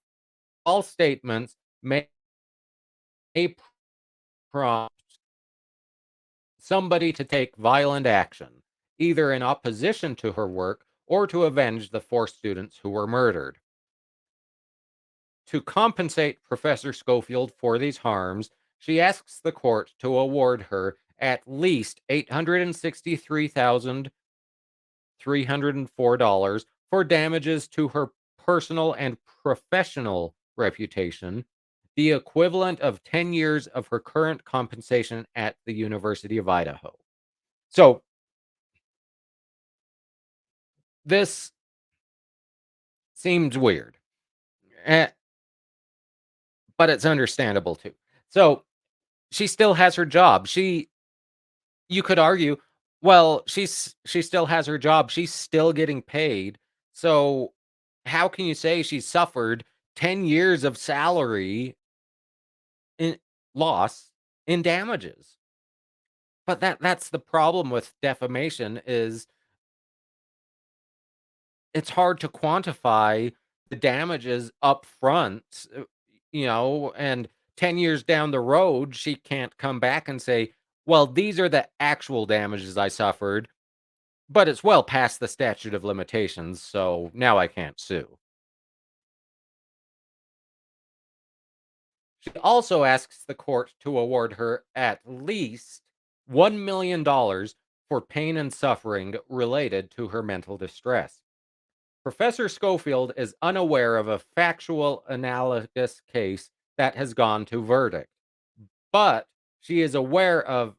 false statements may prompt somebody to take violent action, either in opposition to her work or to avenge the 4 students who were murdered. To compensate Professor Schofield for these harms, she asks the court to award her at least $863,304 for damages to her personal and professional reputation, the equivalent of 10 years of her current compensation at the University of Idaho. So, this seems weird, eh, but it's understandable too. So, she still has her job. You could argue, well, she still has her job, she's still getting paid, so how can you say she suffered 10 years of salary in loss in damages? But that's the problem with defamation is it's hard to quantify the damages up front, and 10 years down the road, she can't come back and say, "Well, these are the actual damages I suffered." But it's well past the statute of limitations, so now I can't sue. She also asks the court to award her at least $1 million for pain and suffering related to her mental distress. Professor Schofield is unaware of a factual analogous case that has gone to verdict, but she is aware of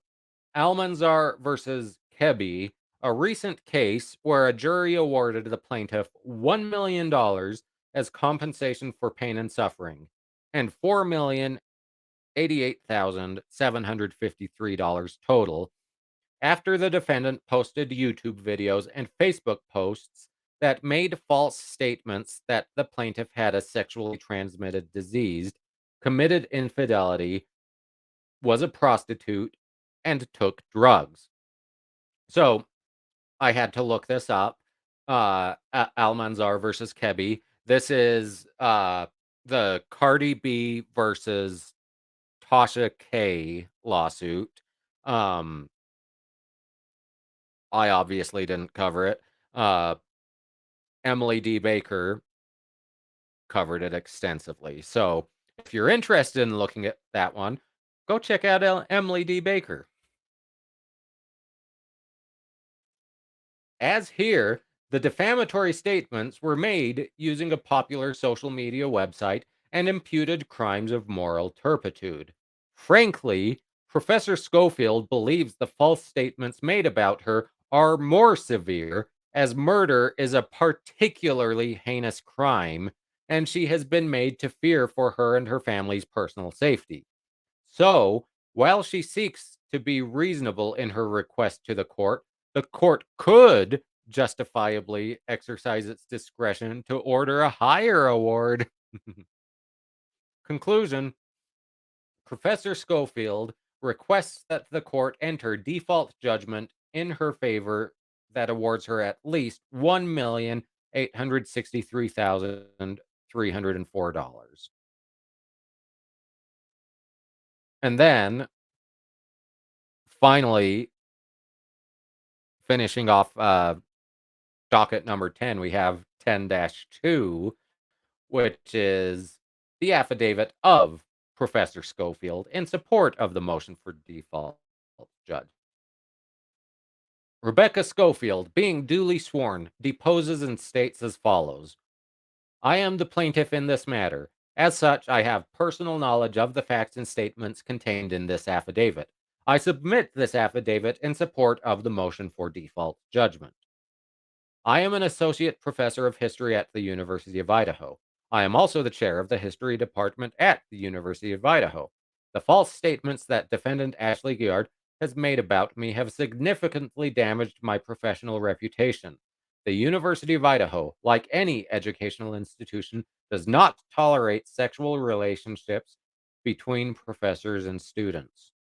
Almanzar versus Kebby, a recent case where a jury awarded the plaintiff $1 million as compensation for pain and suffering, and $4,088,753 total after the defendant posted YouTube videos and Facebook posts that made false statements that the plaintiff had a sexually transmitted disease, committed infidelity, was a prostitute, and took drugs. So I had to look this up. Almanzar versus Kebby. This is the Cardi B versus Tasha K lawsuit. Um, I obviously didn't cover it. Uh, Emily D. Baker covered it extensively. So if you're interested in looking at that one, go check out Emily D. Baker. As here, the defamatory statements were made using a popular social media website and imputed crimes of moral turpitude. Frankly, Professor Scofield believes the false statements made about her are more severe, as murder is a particularly heinous crime, and she has been made to fear for her and her family's personal safety. So, while she seeks to be reasonable in her request to the court could justifiably exercise its discretion to order a higher award. Conclusion: Professor Schofield requests that the court enter default judgment in her favor that awards her at least $1,863,304. And then finally, finishing off docket number 10, we have 10-2, which is the affidavit of Professor Schofield in support of the motion for default judge. Rebecca Schofield, being duly sworn, deposes and states as follows: I am the plaintiff in this matter. As such, I have personal knowledge of the facts and statements contained in this affidavit. I submit this affidavit in support of the motion for default judgment. I am an associate professor of history at the University of Idaho. I am also the chair of the history department at the University of Idaho. The false statements that defendant Ashley Guillard has made about me have significantly damaged my professional reputation. The University of Idaho, like any educational institution, does not tolerate sexual relationships between professors and students.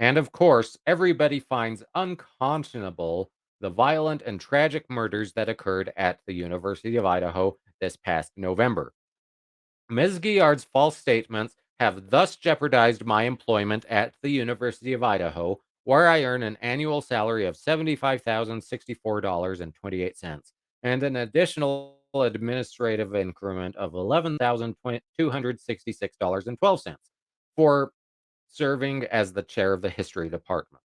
And of course, everybody finds unconscionable the violent and tragic murders that occurred at the University of Idaho this past November. Ms. Guillard's false statements have thus jeopardized my employment at the University of Idaho, where I earn an annual salary of $75,064.28 and an additional administrative increment of $11,266.12 for serving as the chair of the history department.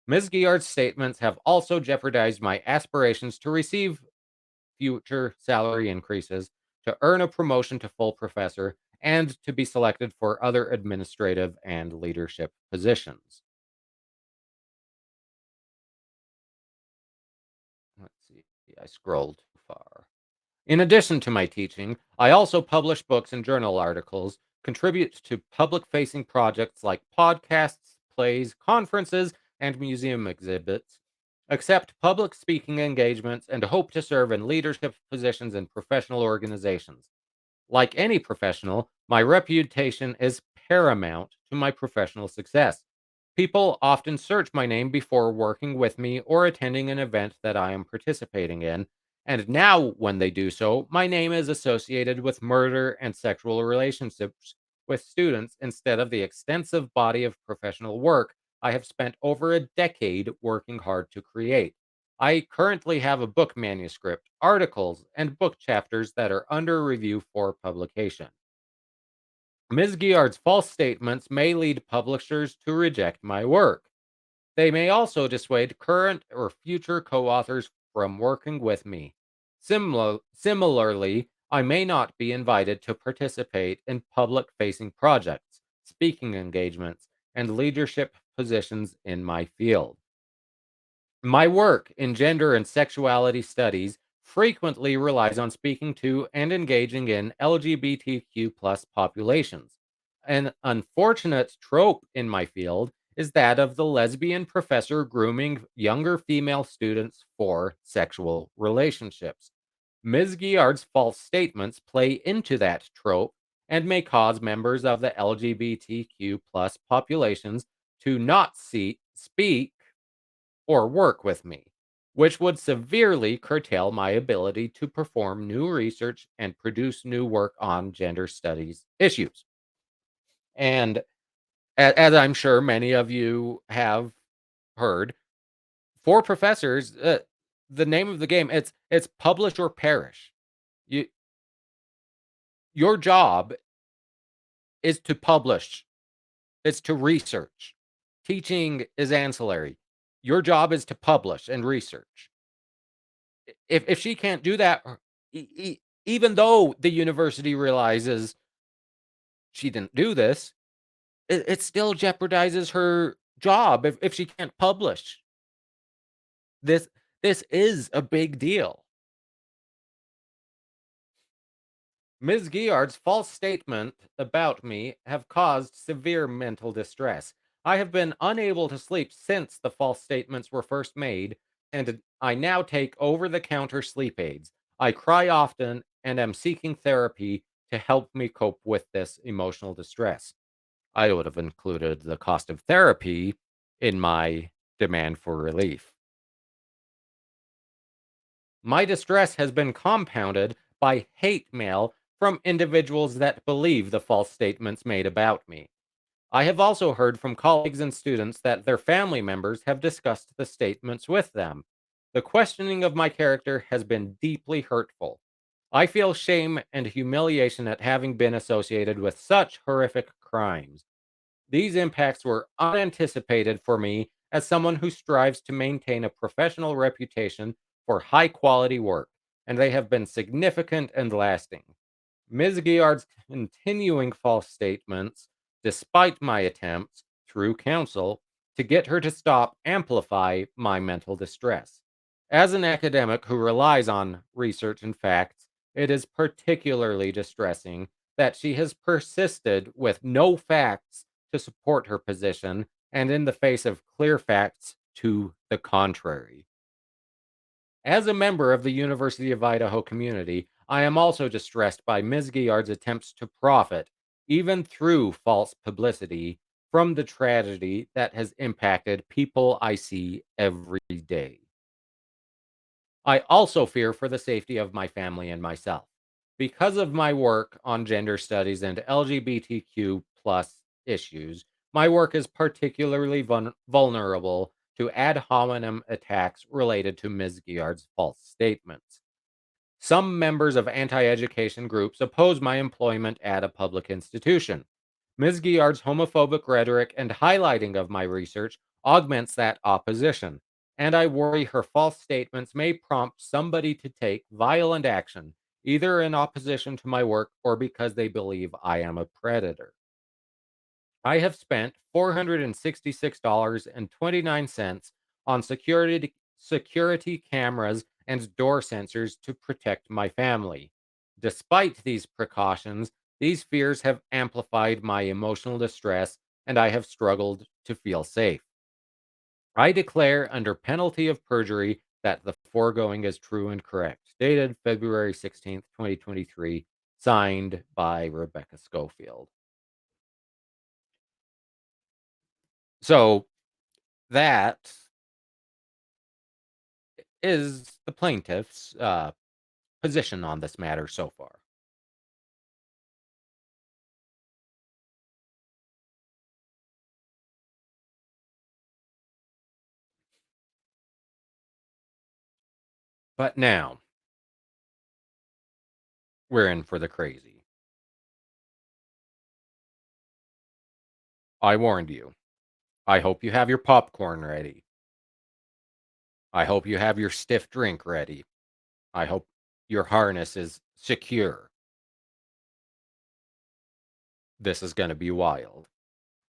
Ms. Guillard's statements have also jeopardized my aspirations to receive future salary increases, to earn a promotion to full professor, and to be selected for other administrative and leadership positions. Let's see, I scrolled too far. In addition to my teaching, I also publish books and journal articles, contribute to public facing projects like podcasts, plays, conferences, and museum exhibits, accept public speaking engagements, and hope to serve in leadership positions in professional organizations. Like any professional, my reputation is paramount to my professional success. People often search my name before working with me or attending an event that I am participating in. And now, when they do so, my name is associated with murder and sexual relationships with students instead of the extensive body of professional work I have spent over a decade working hard to create. I currently have a book manuscript, articles, and book chapters that are under review for publication. Ms. Guillard's false statements may lead publishers to reject my work. They may also dissuade current or future co authors from working with me. Similarly, I may not be invited to participate in public facing projects, speaking engagements, and leadership positions in my field. My work in gender and sexuality studies frequently relies on speaking to and engaging in LGBTQ plus populations. An unfortunate trope in my field is that of the lesbian professor grooming younger female students for sexual relationships. Ms. Guillard's false statements play into that trope and may cause members of the LGBTQ plus populations to not speak or work with me, which would severely curtail my ability to perform new research and produce new work on gender studies issues. And as I'm sure many of you have heard, for professors, the name of the game it's publish or perish. You, your job is to publish. It's to research. Teaching is ancillary. Your job is to publish and research. If she can't do that, even though the university realizes she didn't do this, it still jeopardizes her job if she can't publish. This this is a big deal. Ms. Guillard's false statement about me have caused severe mental distress. I have been unable to sleep since the false statements were first made, and I now take over the counter sleep aids. I cry often and am seeking therapy to help me cope with this emotional distress. I would have included the cost of therapy in my demand for relief. My distress has been compounded by hate mail from individuals that believe the false statements made about me. I have also heard from colleagues and students that their family members have discussed the statements with them. The questioning of my character has been deeply hurtful. I feel shame and humiliation at having been associated with such horrific crimes. These impacts were unanticipated for me as someone who strives to maintain a professional reputation for high quality work, and they have been significant and lasting. Ms. Guillard's continuing false statements, despite my attempts through counsel to get her to stop, amplify my mental distress. As an academic who relies on research and facts, it is particularly distressing that she has persisted with no facts to support her position and in the face of clear facts to the contrary. As a member of the University of Idaho community, I am also distressed by Ms. Guillard's attempts to profit, even through false publicity, from the tragedy that has impacted people I see every day. I also fear for the safety of my family and myself. Because of my work on gender studies and LGBTQ plus issues, my work is particularly vulnerable to ad hominem attacks related to Ms. Guillard's false statements. Some members of anti education groups oppose my employment at a public institution. Ms. Guillard's homophobic rhetoric and highlighting of my research augments that opposition, and I worry her false statements may prompt somebody to take violent action, either in opposition to my work or because they believe I am a predator. I have spent $466.29 on security cameras and door sensors to protect my family. Despite these precautions, these fears have amplified my emotional distress and I have struggled to feel safe. I declare under penalty of perjury that the foregoing is true and correct. Dated February 16th, 2023, signed by Rebecca Scofield. So that is the plaintiff's position on this matter so far. But now we're in for the crazy. I warned you. I hope you have your popcorn ready. I hope you have your stiff drink ready. I hope your harness is secure. This is going to be wild.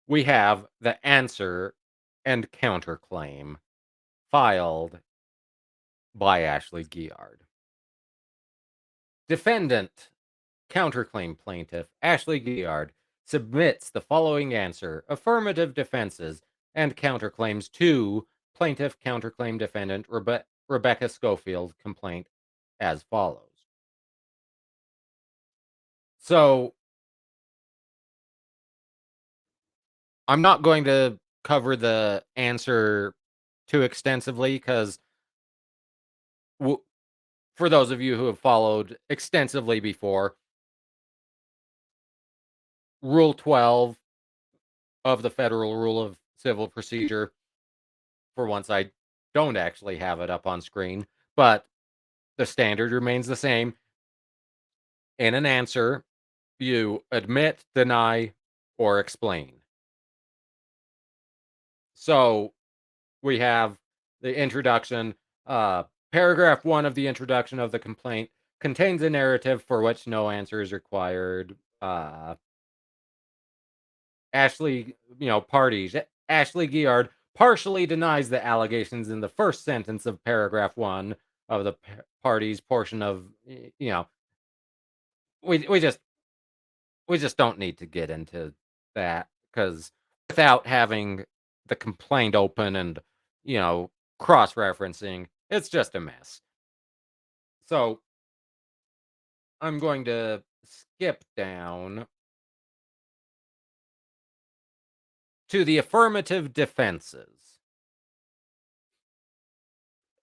We have the answer and counterclaim filed by Ashley Guillard. Defendant counterclaim plaintiff Ashley Guillard submits the following answer, affirmative defenses, and counterclaims to plaintiff counterclaim defendant Rebecca Scofield complaint as follows. So I'm not going to cover the answer too extensively because w- for those of you who have followed extensively before, Rule 12 of the Federal Rule of Civil Procedure, for once I don't actually have it up on screen, but the standard remains the same. In an answer, you admit, deny, or explain. So we have the introduction. Paragraph 1 of the introduction of the complaint contains a narrative for which no answer is required. Ashley, parties. Ashley Guillard partially denies the allegations in the first sentence of paragraph 1 of the parties portion of, we just don't need to get into that because without having the complaint open and, you know, cross referencing, it's just a mess. So I'm going to skip down to the affirmative defenses.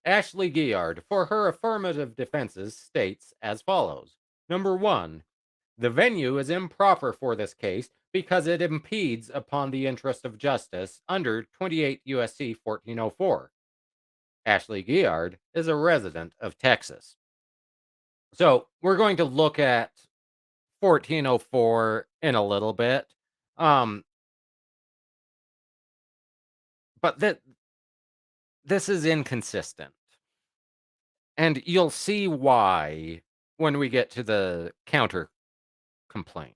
Ashley Guillard, for her affirmative defenses, states as follows. Number one, the venue is improper for this case because it impedes upon the interest of justice under 28 USC 1404. Ashley Guillard is a resident of Texas. So we're going to look at 1404 in a little bit. But this is inconsistent. And you'll see why when we get to the counter complaint.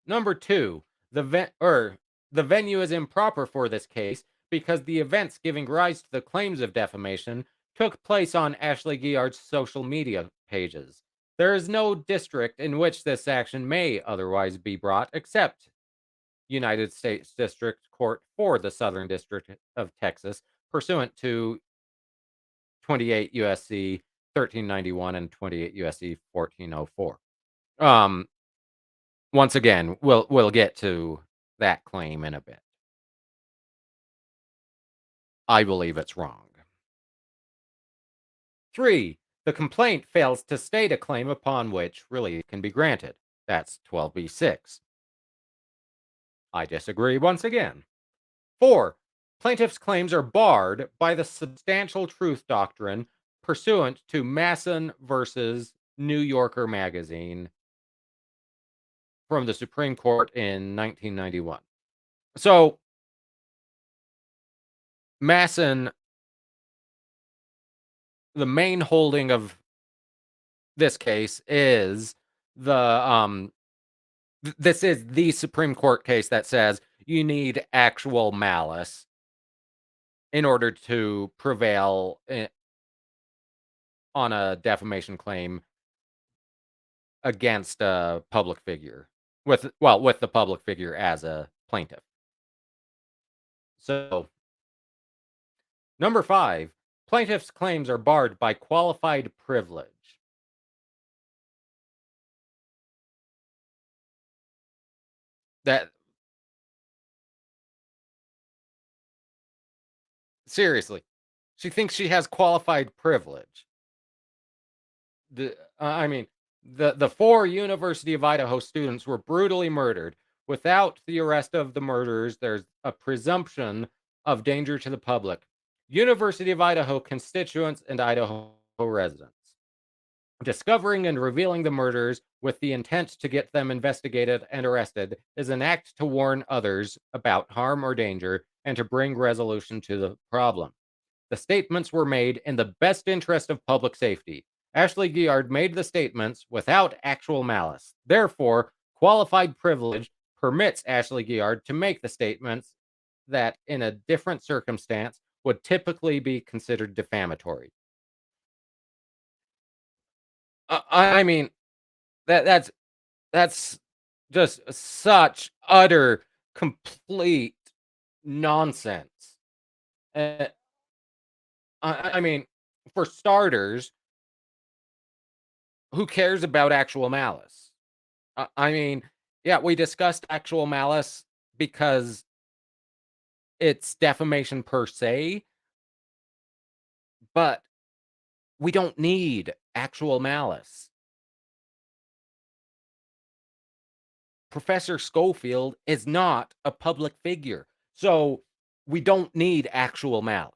Number two, the venue is improper for this case because the events giving rise to the claims of defamation took place on Ashley Guillard's social media pages. There is no district in which this action may otherwise be brought except United States District Court for the Southern District of Texas, pursuant to 28 USC 1391 and 28 USC 1404. Once again, we'll get to that claim in a bit. I believe it's wrong. 3. The complaint fails to state a claim upon which relief can be granted. That's 12b6. I disagree once again. 4. Plaintiff's claims are barred by the substantial truth doctrine pursuant to Masson versus New Yorker magazine from the Supreme Court in 1991. So, Masson, the main holding of this case is this is the Supreme Court case that says you need actual malice in order to prevail on a defamation claim against a public figure with the public figure as a plaintiff. So, number 5, plaintiff's claims are barred by qualified privilege. That seriously, she thinks she has qualified privilege. The 4 University of Idaho students were brutally murdered. Without the arrest of the murderers, there's a presumption of danger to the public. University of Idaho constituents and Idaho residents. Discovering and revealing the murders with the intent to get them investigated and arrested is an act to warn others about harm or danger and to bring resolution to the problem. The statements were made in the best interest of public safety. Ashley Guillard made the statements without actual malice. Therefore, qualified privilege permits Ashley Guillard to make the statements that, in a different circumstance, would typically be considered defamatory. I mean, that's just such utter, complete nonsense. Uh, I mean, for starters, who cares about actual malice? I mean, yeah, we discussed actual malice because it's defamation per se, but we don't need actual malice. Professor Scofield is not a public figure, so we don't need actual malice.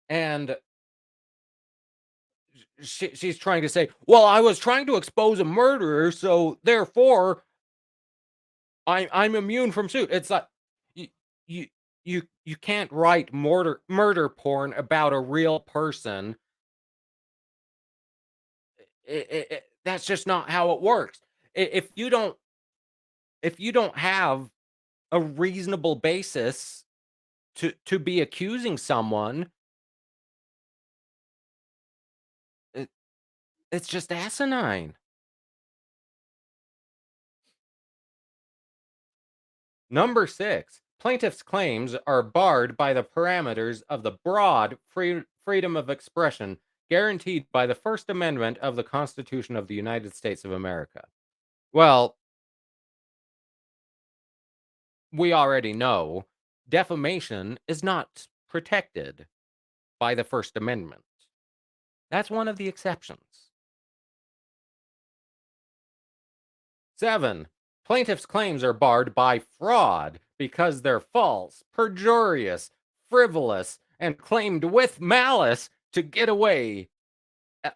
And she's trying to say, well, I was trying to expose a murderer, so therefore I'm immune from suit. It's like you you You can't write murder porn about a real person. That's just not how it works. If you don't have a reasonable basis to be accusing someone, it, it's just asinine. Number 6, plaintiff's claims are barred by the parameters of the broad freedom of expression guaranteed by the First Amendment of the Constitution of the United States of America. Well, we already know defamation is not protected by the First Amendment. That's one of the exceptions. 7, plaintiff's claims are barred by fraud because they're false, perjurious, frivolous, and claimed with malice to get away,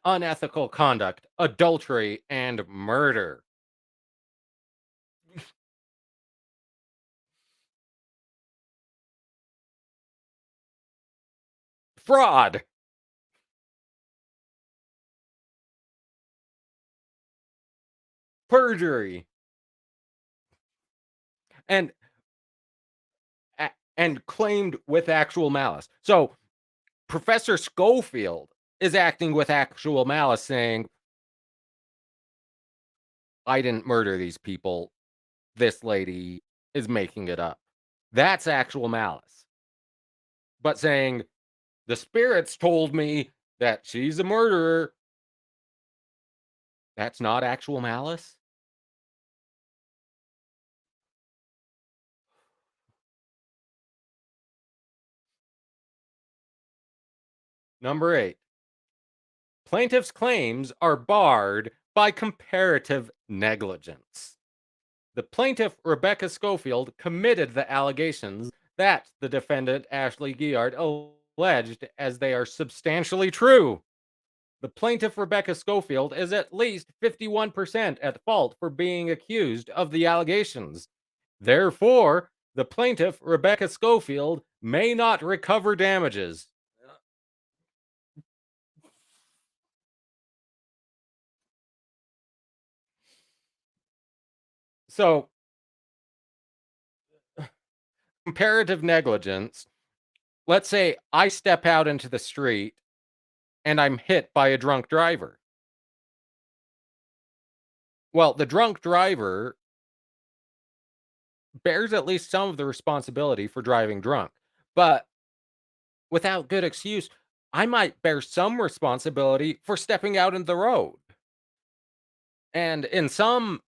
unethical conduct, adultery, and murder. Fraud, perjury, and and claimed with actual malice. So Professor Scofield is acting with actual malice, saying, "I didn't murder these people. This lady is making it up." That's actual malice. But saying, "The spirits told me that she's a murderer," that's not actual malice. Number 8, plaintiff's claims are barred by comparative negligence. The plaintiff, Rebecca Scofield, committed the allegations that the defendant, Ashley Guillard, alleged as they are substantially true. The plaintiff, Rebecca Scofield, is at least 51% at fault for being accused of the allegations. Therefore, the plaintiff, Rebecca Scofield, may not recover damages. So, comparative negligence, let's say I step out into the street and I'm hit by a drunk driver. Well, the drunk driver bears at least some of the responsibility for driving drunk. But without good excuse, I might bear some responsibility for stepping out in the road. And in some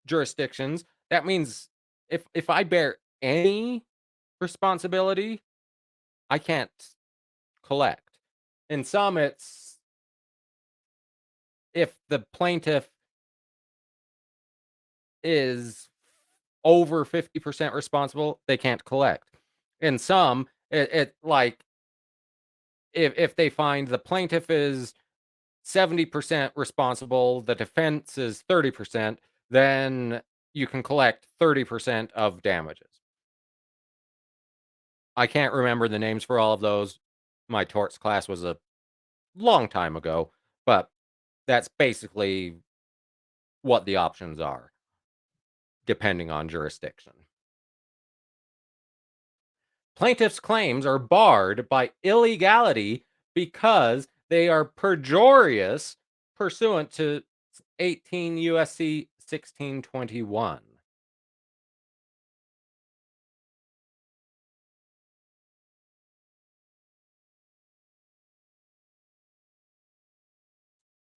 jurisdictions, that means if I bear any responsibility, I can't collect. In some, it's if the plaintiff is over 50% responsible, they can't collect. In some, it like if they find the plaintiff is 70% responsible, the defense is 30%, then you can collect 30% of damages. I can't remember the names for all of those. My torts class was a long time ago, but that's basically what the options are, depending on jurisdiction. Plaintiff's claims are barred by illegality because they are perjurious pursuant to 18 USC 1621.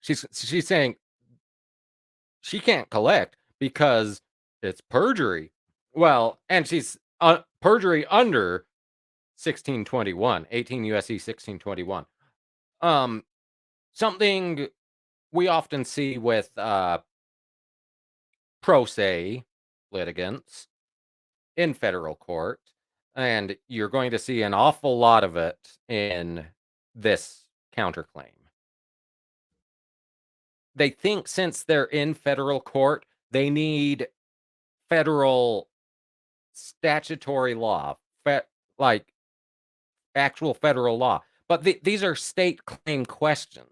She's saying she can't collect because it's perjury. Well, and she's perjury under 1621, 18 USC 1621. Um, something we often see with pro se litigants in federal court, and you're going to see an awful lot of it in this counterclaim. They think since they're in federal court, they need federal statutory law, like actual federal law. But these are state claim questions.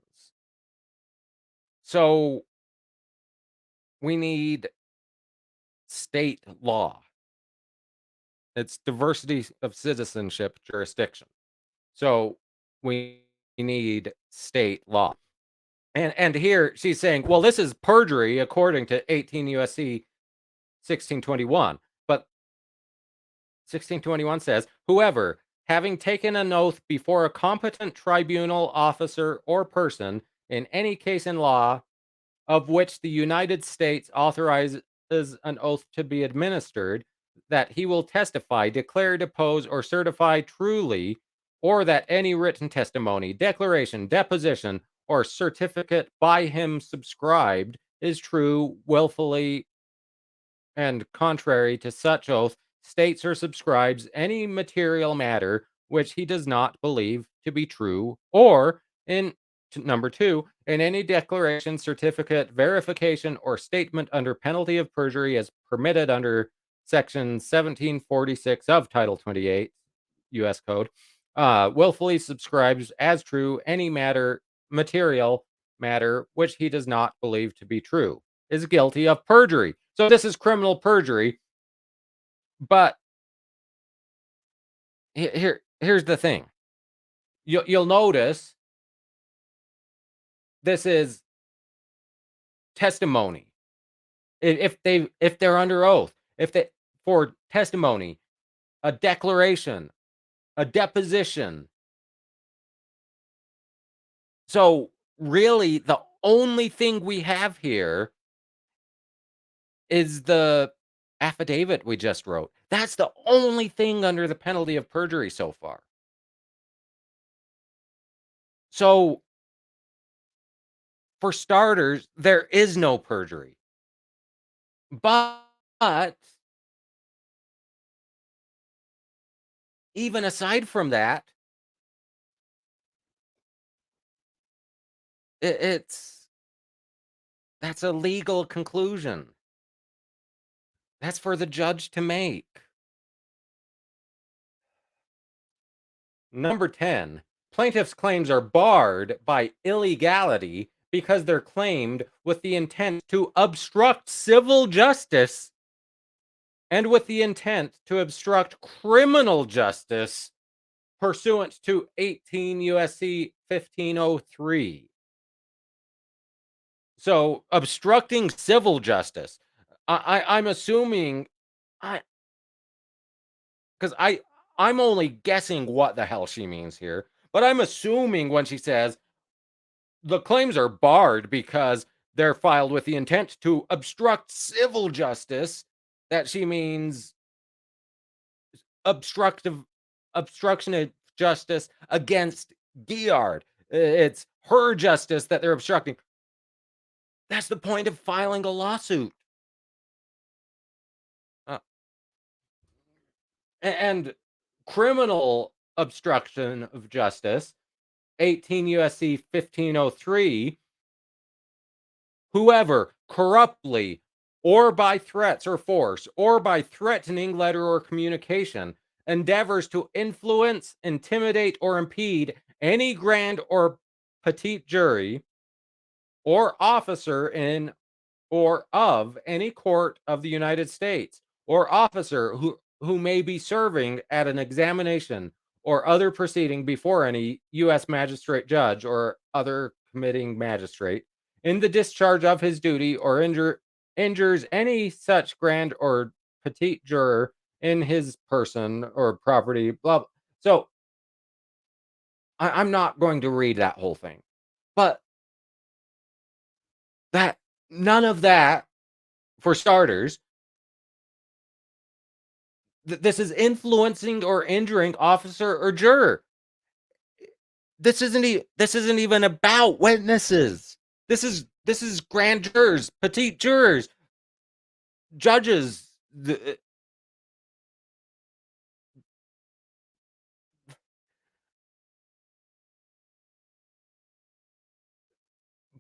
So we need state law. It's diversity of citizenship jurisdiction. So we need state law. And here she's saying, well, this is perjury according to 18 USC 1621. But 1621 says, whoever, having taken an oath before a competent tribunal, officer, or person in any case in law of which the United States authorizes an oath to be administered, that he will testify, declare, depose, or certify truly, or that any written testimony, declaration, deposition, or certificate by him subscribed is true, willfully, and contrary to such oath, states or subscribes any material matter which he does not believe to be true, or in number two, in any declaration, certificate, verification, or statement under penalty of perjury as permitted under section 1746 of Title 28 U.S. Code, willfully subscribes as true any material matter which he does not believe to be true, is guilty of perjury. So this is criminal perjury. But here's the thing. You'll notice this is testimony. If they're under oath, if they for testimony, a declaration, a deposition. So really the only thing we have here is the affidavit we just wrote. That's the only thing under the penalty of perjury so far. So for starters, there is no perjury. But even aside from that, it's that's a legal conclusion. That's for the judge to make. Number 10, plaintiff's claims are barred by illegality because they're claimed with the intent to obstruct civil justice and with the intent to obstruct criminal justice pursuant to 18 USC 1503. So obstructing civil justice. I'm assuming I because I'm only guessing what the hell she means here, but I'm assuming when she says the claims are barred because they're filed with the intent to obstruct civil justice, that she means obstructive obstruction of justice against Guillard. It's her justice that they're obstructing. That's the point of filing a lawsuit. Uh, and criminal obstruction of justice, 18 USC 1503, whoever corruptly or by threats or force or by threatening letter or communication endeavors to influence, intimidate, or impede any grand or petite jury or officer in or of any court of the United States, or officer who may be serving at an examination or other proceeding before any U.S. magistrate judge or other committing magistrate in the discharge of his duty or injures any such grand or petite juror in his person or property, blah, blah. So I'm not going to read that whole thing, but that none of that, for starters, this is influencing or injuring officer or juror. This isn't even about witnesses. This is grand jurors, petite jurors, judges.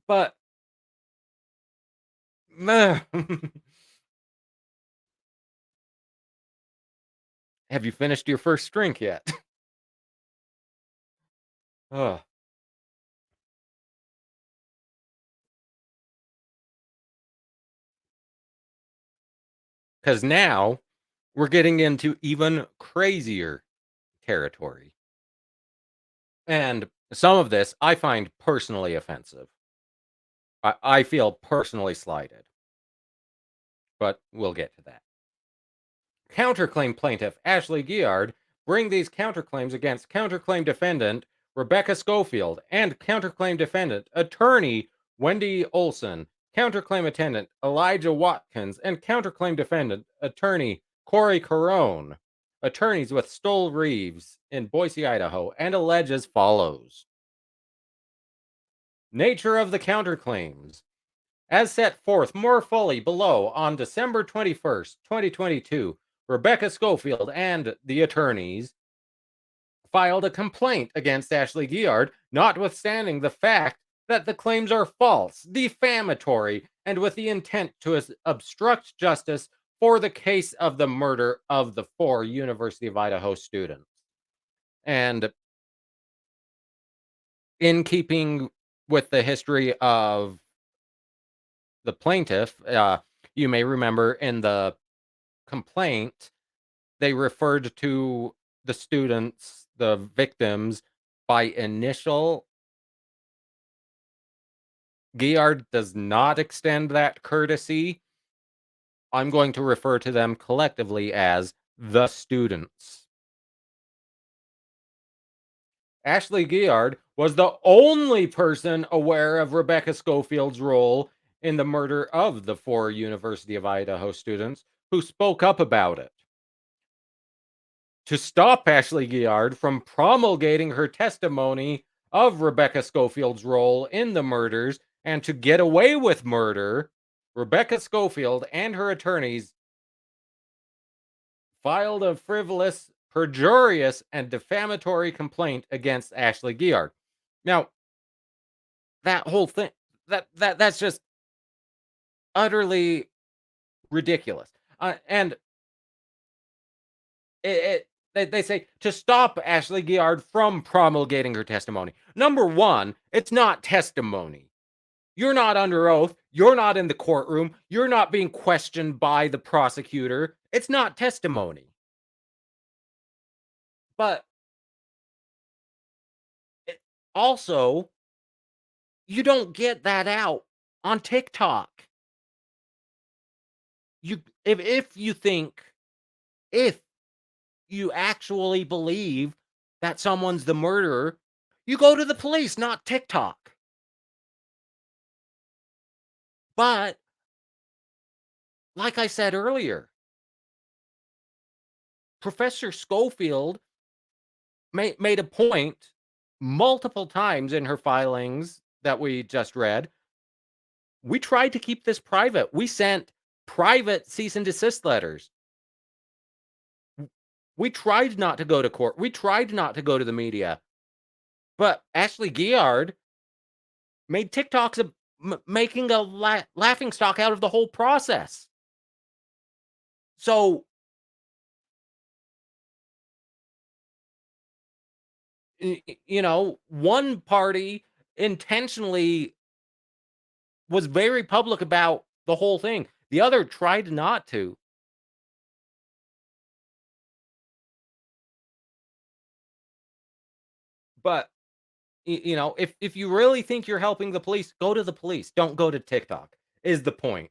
But have you finished your first drink yet? Because now we're getting into even crazier territory. And some of this I find personally offensive. I feel personally slighted, but we'll get to that. Counterclaim plaintiff Ashley Guillard bring these counterclaims against counterclaim defendant Rebecca Scofield and counterclaim defendant attorney Wendy Olson, counterclaim attendant Elijah Watkins, and counterclaim defendant attorney Corey Carone, attorneys with Stoll Reeves in Boise, Idaho, and allege as follows. Nature of the counterclaims. As set forth more fully below on December 21st, 2022, Rebecca Scofield and the attorneys filed a complaint against Ashley Guillard, notwithstanding the fact that the claims are false, defamatory, and with the intent to obstruct justice for the case of the murder of the 4 University of Idaho students. And in keeping with the history of the plaintiff, you may remember in the complaint, they referred to the students, the victims, by initial. Guillard does not extend that courtesy. I'm going to refer to them collectively as the students. Ashley Guillard was the only person aware of Rebecca Scofield's role in the murder of the 4 University of Idaho students who spoke up about it. To stop Ashley Guillard from promulgating her testimony of Rebecca Scofield's role in the murders and to get away with murder, Rebecca Scofield and her attorneys filed a frivolous, perjurious, and defamatory complaint against Ashley Guillard. Now, that whole thing, that's just utterly ridiculous. And they say to stop Ashley Guillard from promulgating her testimony. Number one, it's not testimony. You're not under oath. You're not in the courtroom. You're not being questioned by the prosecutor. It's not testimony. But also, you don't get that out on TikTok. If you think, if you actually believe that someone's the murderer, you go to the police, not TikTok. But like I said earlier, Professor Scofield made a point multiple times in her filings that we just read. We tried to keep this private. We sent private cease and desist letters. We tried not to go to court. We tried not to go to the media. But Ashley Guillard made TikToks making a laughing stock out of the whole process. So, one party intentionally was very public about the whole thing. The other tried not to. But if you really think you're helping the police, go to the police. Don't go to TikTok. Is the point.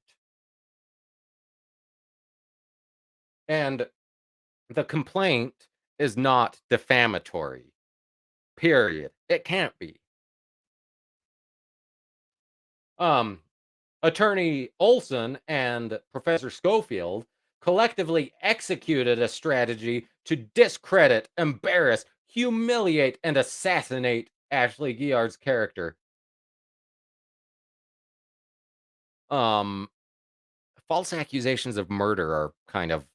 And the complaint is not defamatory. Period. It can't be. Attorney Olson and Professor Scofield collectively executed a strategy to discredit, embarrass, humiliate, and assassinate Ashley Guillard's character. False accusations of murder are kind of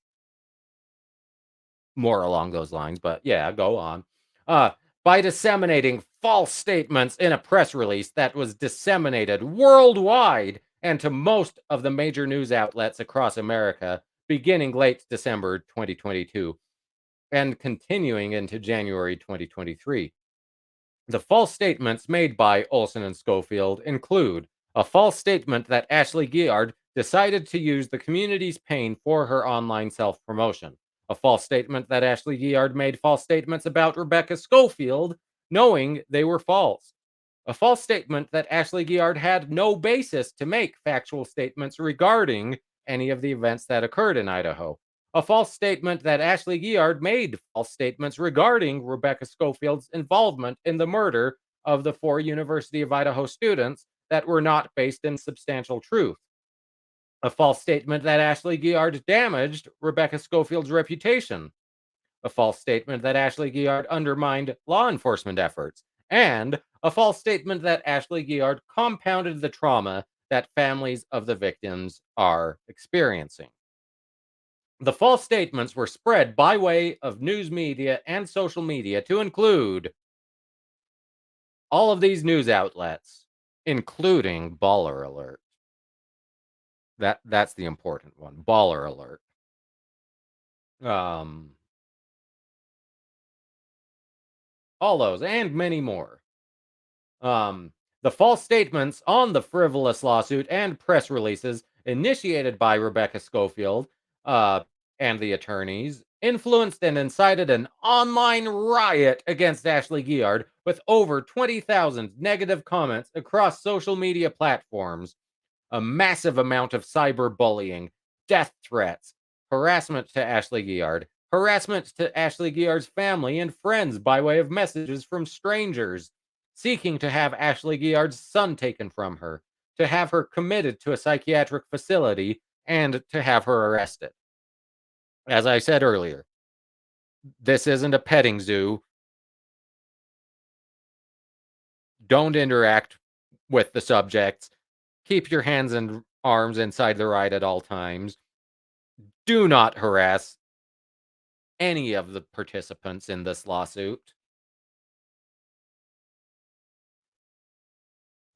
more along those lines, but yeah, go on. By disseminating false statements in a press release that was disseminated worldwide and to most of the major news outlets across America beginning late December 2022 and continuing into January 2023. The false statements made by Olson and Scofield include a false statement that Ashley Guillard decided to use the community's pain for her online self promotion, a false statement that Ashley Guillard made false statements about Rebecca Scofield, knowing they were false, a false statement that Ashley Guillard had no basis to make factual statements regarding any of the events that occurred in Idaho, a false statement that Ashley Guillard made false statements regarding Rebecca Scofield's involvement in the murder of the four University of Idaho students that were not based in substantial truth, a false statement that Ashley Guillard damaged Rebecca Scofield's reputation, a false statement that Ashley Guillard undermined law enforcement efforts, and a false statement that Ashley Guillard compounded the trauma that families of the victims are experiencing. The false statements were spread by way of news media and social media to include all of these news outlets, including Baller Alert. That's the important one. Baller Alert. Um, all those and many more. Um, the false statements on the frivolous lawsuit and press releases initiated by Rebecca Scofield uh, and the attorneys influenced and incited an online riot against Ashley Guillard with over 20,000 negative comments across social media platforms, a massive amount of cyberbullying, death threats, harassment to Ashley Guillard, harassment to Ashley Guillard's family and friends by way of messages from strangers seeking to have Ashley Guillard's son taken from her, to have her committed to a psychiatric facility, and to have her arrested. As I said earlier, this isn't a petting zoo. Don't interact with the subjects. Keep your hands and arms inside the ride at all times. Do not harass any of the participants in this lawsuit.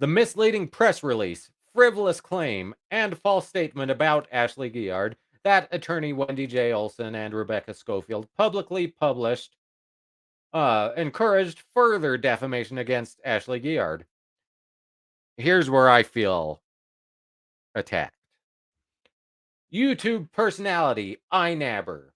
The misleading press release, frivolous claim, and false statement about Ashley Guillard that attorney Wendy J. Olson and Rebecca Scofield publicly published encouraged further defamation against Ashley Guillard. Here's where I feel attacked. YouTube personality iNabber,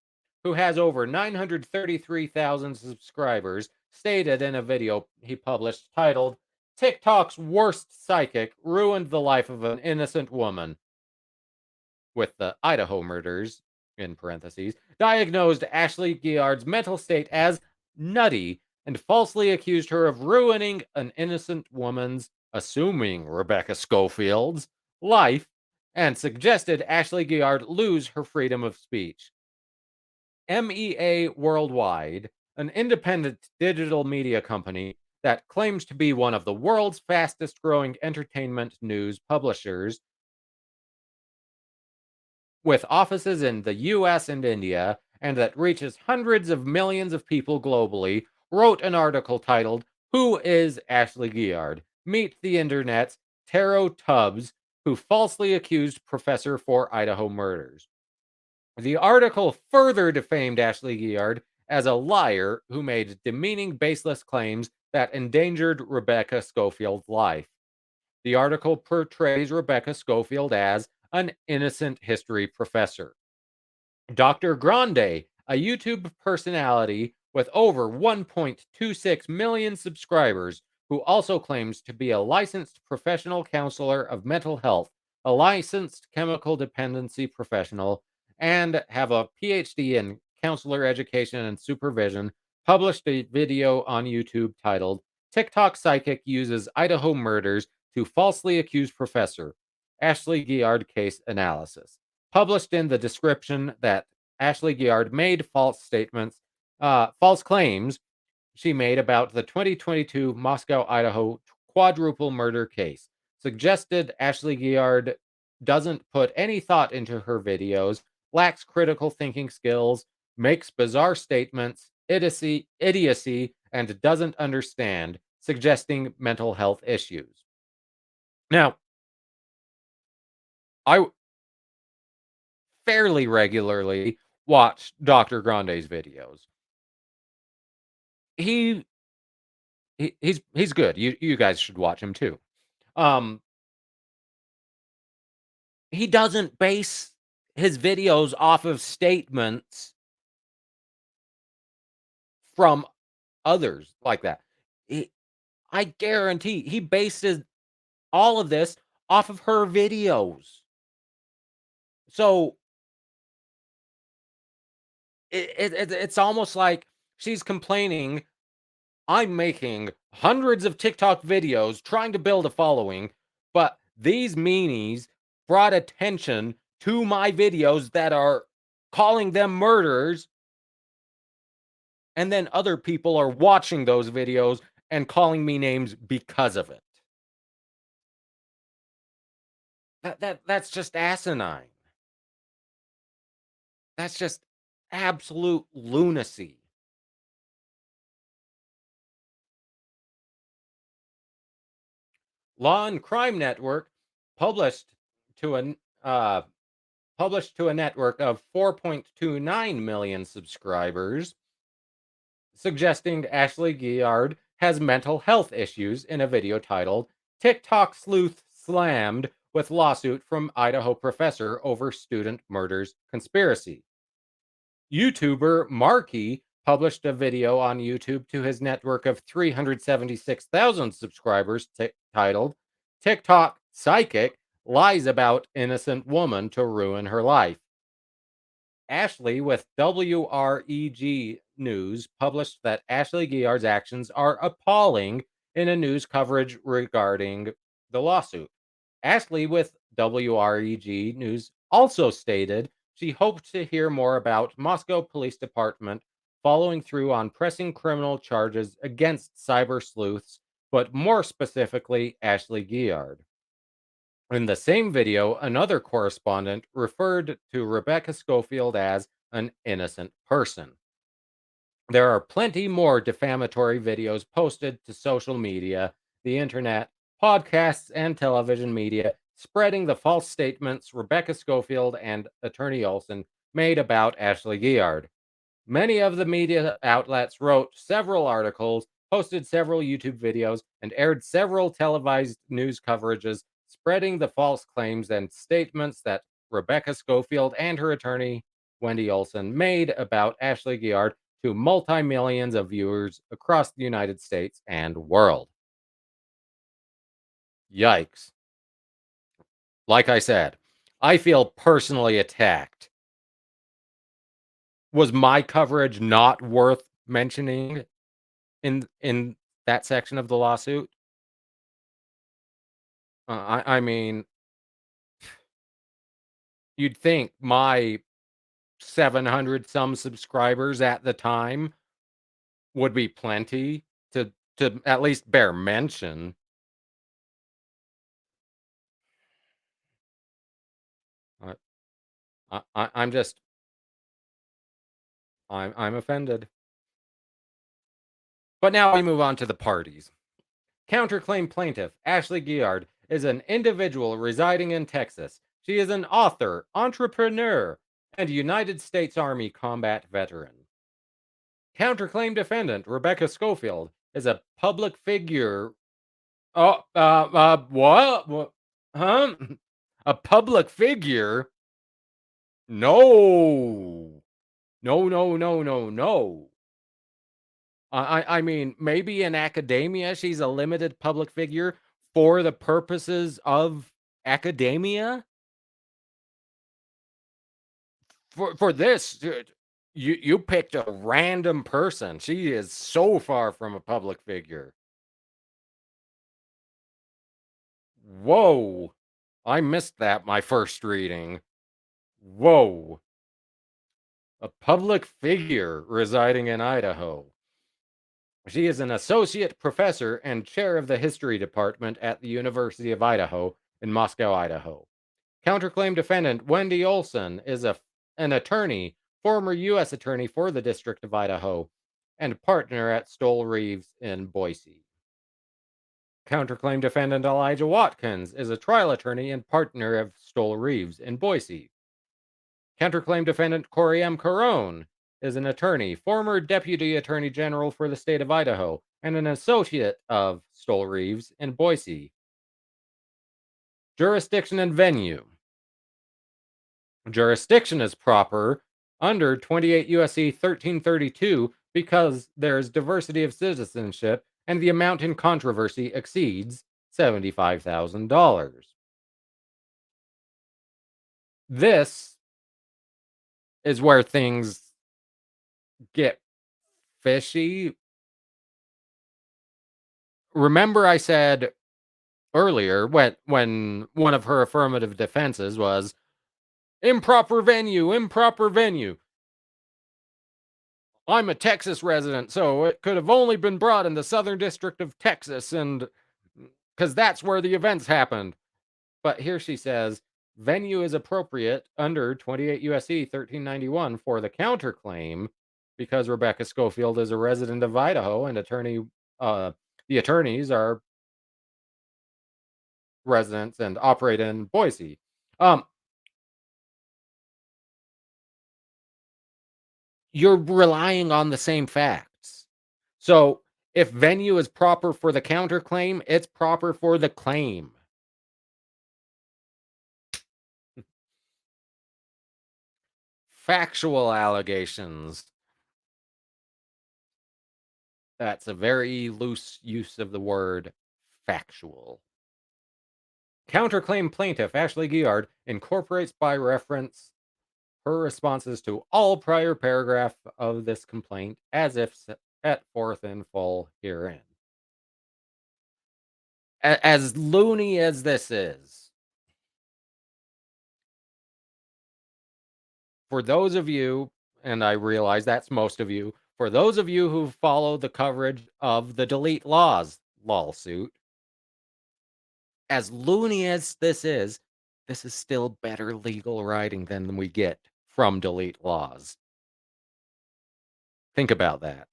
who has over 933,000 subscribers, stated in a video he published titled Tic Toc's worst psychic ruined the life of an innocent woman, with the Idaho murders, in parentheses, diagnosed Ashley Guillard's mental state as nutty and falsely accused her of ruining an innocent woman's, assuming Rebecca Scofield's, life and suggested Ashley Guillard lose her freedom of speech. MEA Worldwide, an independent digital media company that claims to be one of the world's fastest growing entertainment news publishers, with offices in the US and India, and that reaches hundreds of millions of people globally, wrote an article titled, Who is Ashley Guillard? Meet the Internet's Taro Tubbs, who falsely accused Professor for Idaho murders. The article further defamed Ashley Guillard as a liar who made demeaning, baseless claims that endangered Rebecca Scofield's life. The article portrays Rebecca Scofield as an innocent history professor. Dr. Grande, a YouTube personality with over 1.26 million subscribers, who also claims to be a licensed professional counselor of mental health, a licensed chemical dependency professional, and have a PhD in counselor education and supervision, published a video on YouTube titled Tic Toc Psychic Uses Idaho Murders to Falsely Accuse Professor. Ashley Guillard Case Analysis. Published in the description that Ashley Guillard made false claims she made about the 2022 Moscow, Idaho quadruple murder case. Suggested Ashley Guillard doesn't put any thought into her videos, lacks critical thinking skills, makes bizarre statements, idiocy, and doesn't understand, suggesting mental health issues. Now, I fairly regularly watch Dr. Grande's videos. He he's good. You guys should watch him too. Um, he doesn't base his videos off of statements from others like that. He I guarantee he bases all of this off of her videos. So it's almost like she's complaining, "I'm making hundreds of TikTok videos trying to build a following, but these meanies brought attention to my videos that are calling them murderers, and then other people are watching those videos and calling me names because of it." That's just asinine. That's just absolute lunacy. Law and Crime Network published to an published to a network of 4.29 million subscribers, suggesting Ashley Guillard has mental health issues in a video titled "Tic Toc Sleuth Slammed with Lawsuit from Idaho Professor Over Student Murders Conspiracy." YouTuber Marky published a video on YouTube to his network of 376,000 subscribers titled "TikTok Psychic Lies About Innocent Woman to Ruin Her Life." Ashley with WREG News published that Ashley Guillard's actions are appalling in a news coverage regarding the lawsuit. Ashley with WREG News also stated she hoped to hear more about Moscow Police Department following through on pressing criminal charges against cyber sleuths, but more specifically, Ashley Guillard. In the same video, another correspondent referred to Rebecca Scofield as an innocent person. There are plenty more defamatory videos posted to social media, the internet, podcasts, and television media spreading the false statements Rebecca Scofield and Attorney Olson made about Ashley Guillard. Many of the media outlets wrote several articles, posted several YouTube videos, and aired several televised news coverages spreading the false claims and statements that Rebecca Scofield and her attorney, Wendy Olson, made about Ashley Guillard to multi-millions of viewers across the United States and world. Yikes. Like I said, I feel personally attacked. Was my coverage not worth mentioning in that section of the lawsuit? I mean, you'd think my 700 some subscribers at the time would be plenty to at least bear mention. I I'm just I'm offended. But now we move on to the parties. Counterclaim plaintiff Ashley Guillard is an individual residing in Texas. She is an author, entrepreneur, and United States Army combat veteran. Counterclaim defendant Rebecca Schofield is a public figure. What? Huh? A public figure? No. No, no, no, no, no. I mean, maybe in academia, she's a limited public figure for the purposes of academia. For this, you picked a random person. She is so far from a public figure. Whoa. I missed that my first reading. Whoa. A public figure residing in Idaho. She is an associate professor and chair of the history department at the University of Idaho in Moscow, Idaho. Counterclaim defendant Wendy Olson is an attorney, former U.S. attorney for the District of Idaho, and partner at Stoll Reeves in Boise. Counterclaim defendant Elijah Watkins is a trial attorney and partner of Stoll Reeves in Boise. Counterclaim defendant Corey M. Carone is an attorney, former deputy attorney general for the state of Idaho, and an associate of Stoll Reeves in Boise. Jurisdiction and venue. Jurisdiction is proper under 28 USC 1332 because there's diversity of citizenship and the amount in controversy exceeds $75,000. This is where things get fishy. Remember I said earlier when one of her affirmative defenses was improper venue, improper venue. I'm a Texas resident, so it could have only been brought in the Southern District of Texas, and because that's where the events happened. But here she says venue is appropriate under 28 USC 1391 for the counterclaim because Rebecca Scofield is a resident of Idaho and the attorneys are residents and operate in Boise. Um, you're relying on the same facts. So if venue is proper for the counterclaim, it's proper for the claim. Factual allegations. That's a very loose use of the word factual. Counterclaim plaintiff Ashley Guillard incorporates by reference her responses to all prior paragraph of this complaint as if set forth in full herein. As loony as this is, for those of you, and I realize that's most of you, for those of you who follow the coverage of the Delete Laws lawsuit, as loony as this is still better legal writing than we get from Delete Laws. Think about that.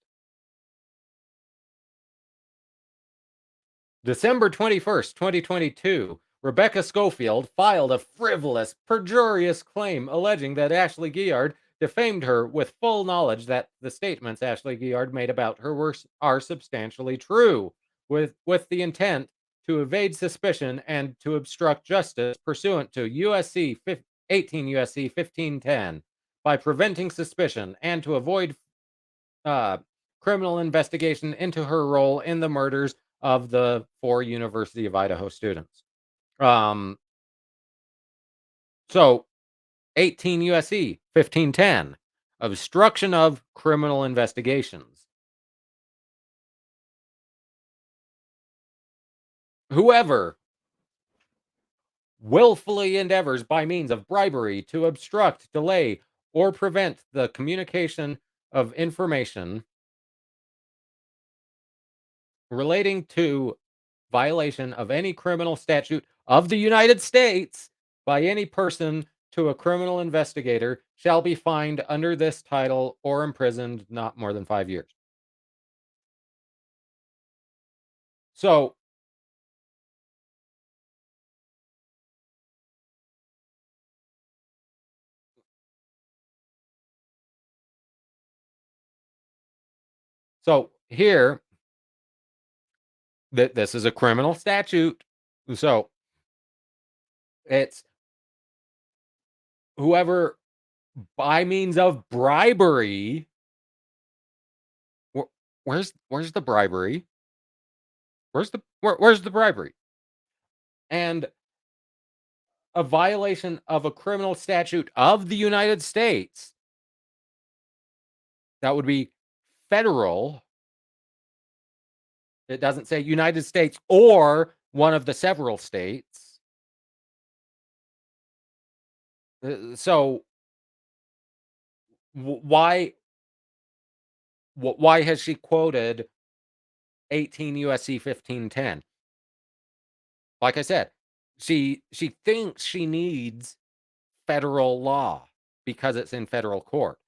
December 21st, 2022, Rebecca Scofield filed a frivolous, perjurious claim alleging that Ashley Guillard defamed her with full knowledge that the statements Ashley Guillard made about her are substantially true, with the intent to evade suspicion and to obstruct justice pursuant to 18 USC 1510 by preventing suspicion and to avoid uh, criminal investigation into her role in the murders of the 4 University of Idaho students. Um, so 18 USC 1510, obstruction of criminal investigations. Whoever willfully endeavors by means of bribery to obstruct, delay, or prevent the communication of information relating to violation of any criminal statute of the United States by any person to a criminal investigator shall be fined under this title or imprisoned not more than 5 years. So, here that this is a criminal statute. So, it's whoever by means of bribery. Where's the bribery? Where's the bribery? And a violation of a criminal statute of the United States. That would be federal. It doesn't say United States or one of the several states. So why has she quoted 18 USC 1510? Like I said, she thinks she needs federal law because it's in federal court.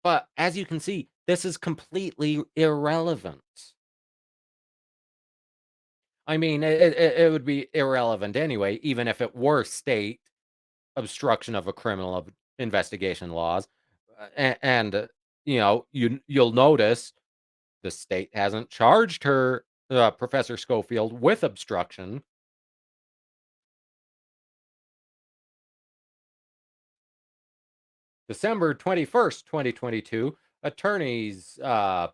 But as you can see, this is completely irrelevant. I mean, it would be irrelevant anyway, even if it were state obstruction of a criminal investigation laws. And you'll notice the state hasn't charged her, Professor Scofield, with obstruction. December 21st, 2022, attorneys, the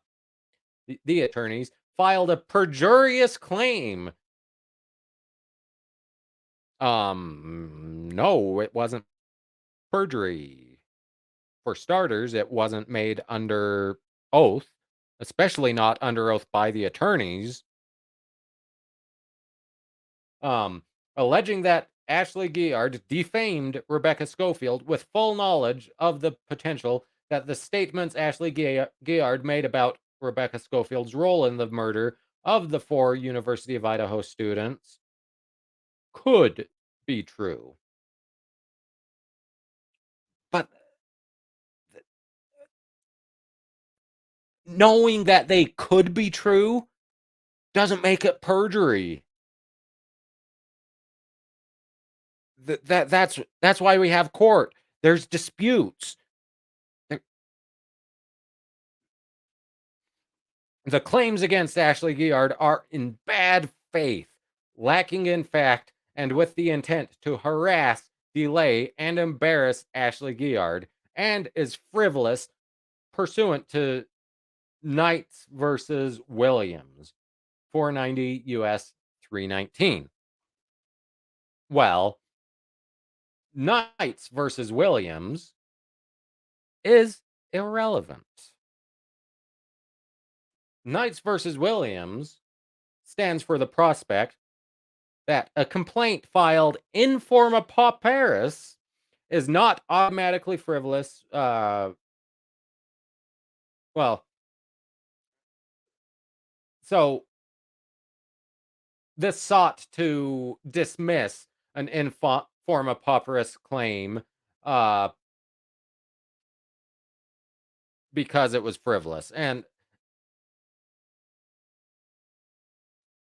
attorneys filed a perjurious claim. No, it wasn't perjury. For starters, it wasn't made under oath, especially not under oath by the attorneys. um, Alleging that Ashley Guillard defamed Rebecca Schofield with full knowledge of the potential that the statements Ashley Guillard made about Rebecca Schofield's role in the murder of the four University of Idaho students could be true. But knowing that they could be true doesn't make it perjury. That's why we have court. There's disputes. The claims against Ashley Guillard are in bad faith, lacking in fact, and with the intent to harass, delay, and embarrass Ashley Guillard, and is frivolous pursuant to Knights versus Williams, 490 US 319. Well, Knights versus Williams is irrelevant. Knights versus Williams stands for the prospect that a complaint filed in forma pauperis is not automatically frivolous. Well, so this sought to dismiss an forma pauperis claim uh, because it was frivolous, and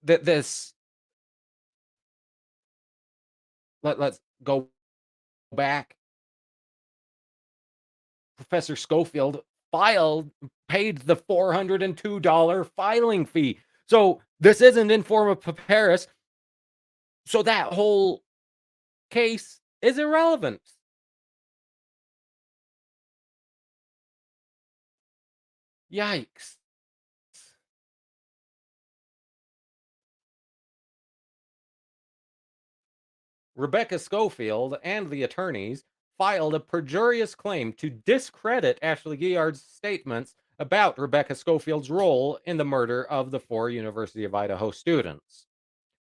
this let's go back. Professor Schofield filed paid the $402 filing fee. So this isn't in forma pauperis. So that whole case is irrelevant. Yikes. Rebecca Schofield and the attorneys filed a perjurious claim to discredit Ashley Guillard's statements about Rebecca Schofield's role in the murder of the four University of Idaho students.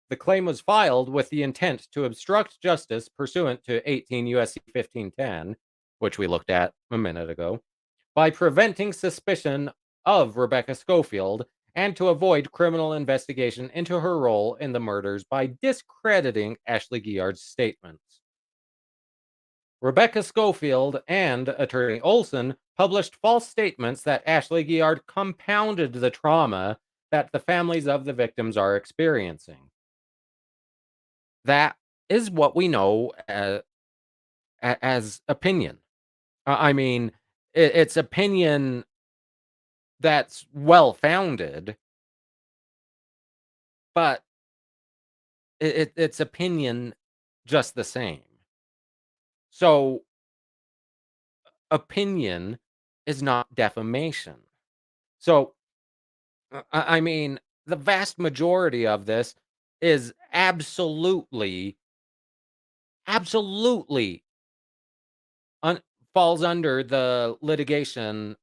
The claim was filed with the intent to obstruct justice pursuant to 18 U.S.C. 1510, which we looked at a minute ago, by preventing suspicion of Rebecca Schofield and to avoid criminal investigation into her role in the murders by discrediting Ashley Guillard's statements. Rebecca Schofield and attorney Olson published false statements that Ashley Guillard compounded the trauma that the families of the victims are experiencing. That is what we know as opinion. I mean, it's opinion that's well founded, but it's opinion just the same. So, opinion is not defamation. So, I mean, the vast majority of this is absolutely un- falls under the litigation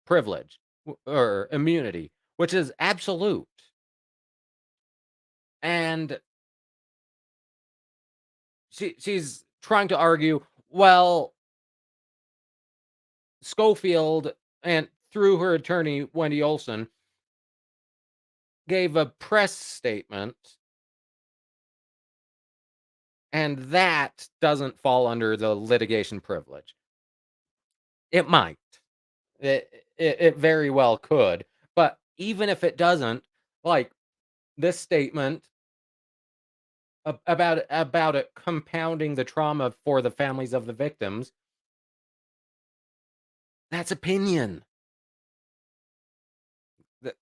privilege or immunity, which is absolute. And she's trying to argue, well, Schofield and through her attorney Wendy Olson gave a press statement, and that doesn't fall under the litigation privilege. It might. It very well could. But even if it doesn't, like this statement about it compounding the trauma for the families of the victims, That's opinion. The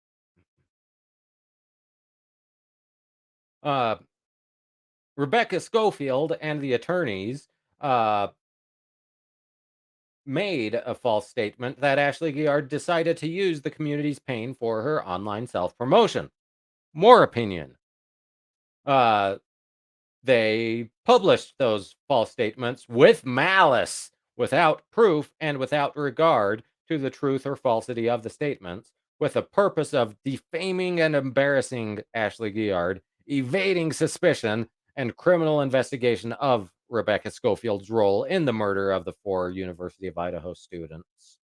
uh, Rebecca Scofield and the attorneys, uh, made a false statement that Ashley Guillard decided to use the community's pain for her online self-promotion. More opinion. Uh, They published those false statements with malice, without proof, and without regard to the truth or falsity of the statements, with the purpose of defaming and embarrassing Ashley Guillard, evading suspicion and criminal investigation of Rebecca Schofield's role in the murder of the four University of Idaho students.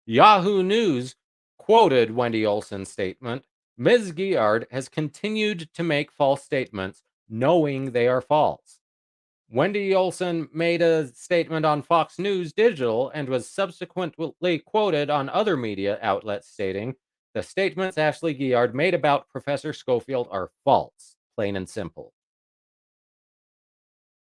Yahoo News quoted Wendy Olson's statement. Ms. Guillard has continued to make false statements knowing they are false. Wendy Olson made a statement on Fox News Digital and was subsequently quoted on other media outlets stating, the statements Ashley Guillard made about Professor Schofield are false, plain and simple.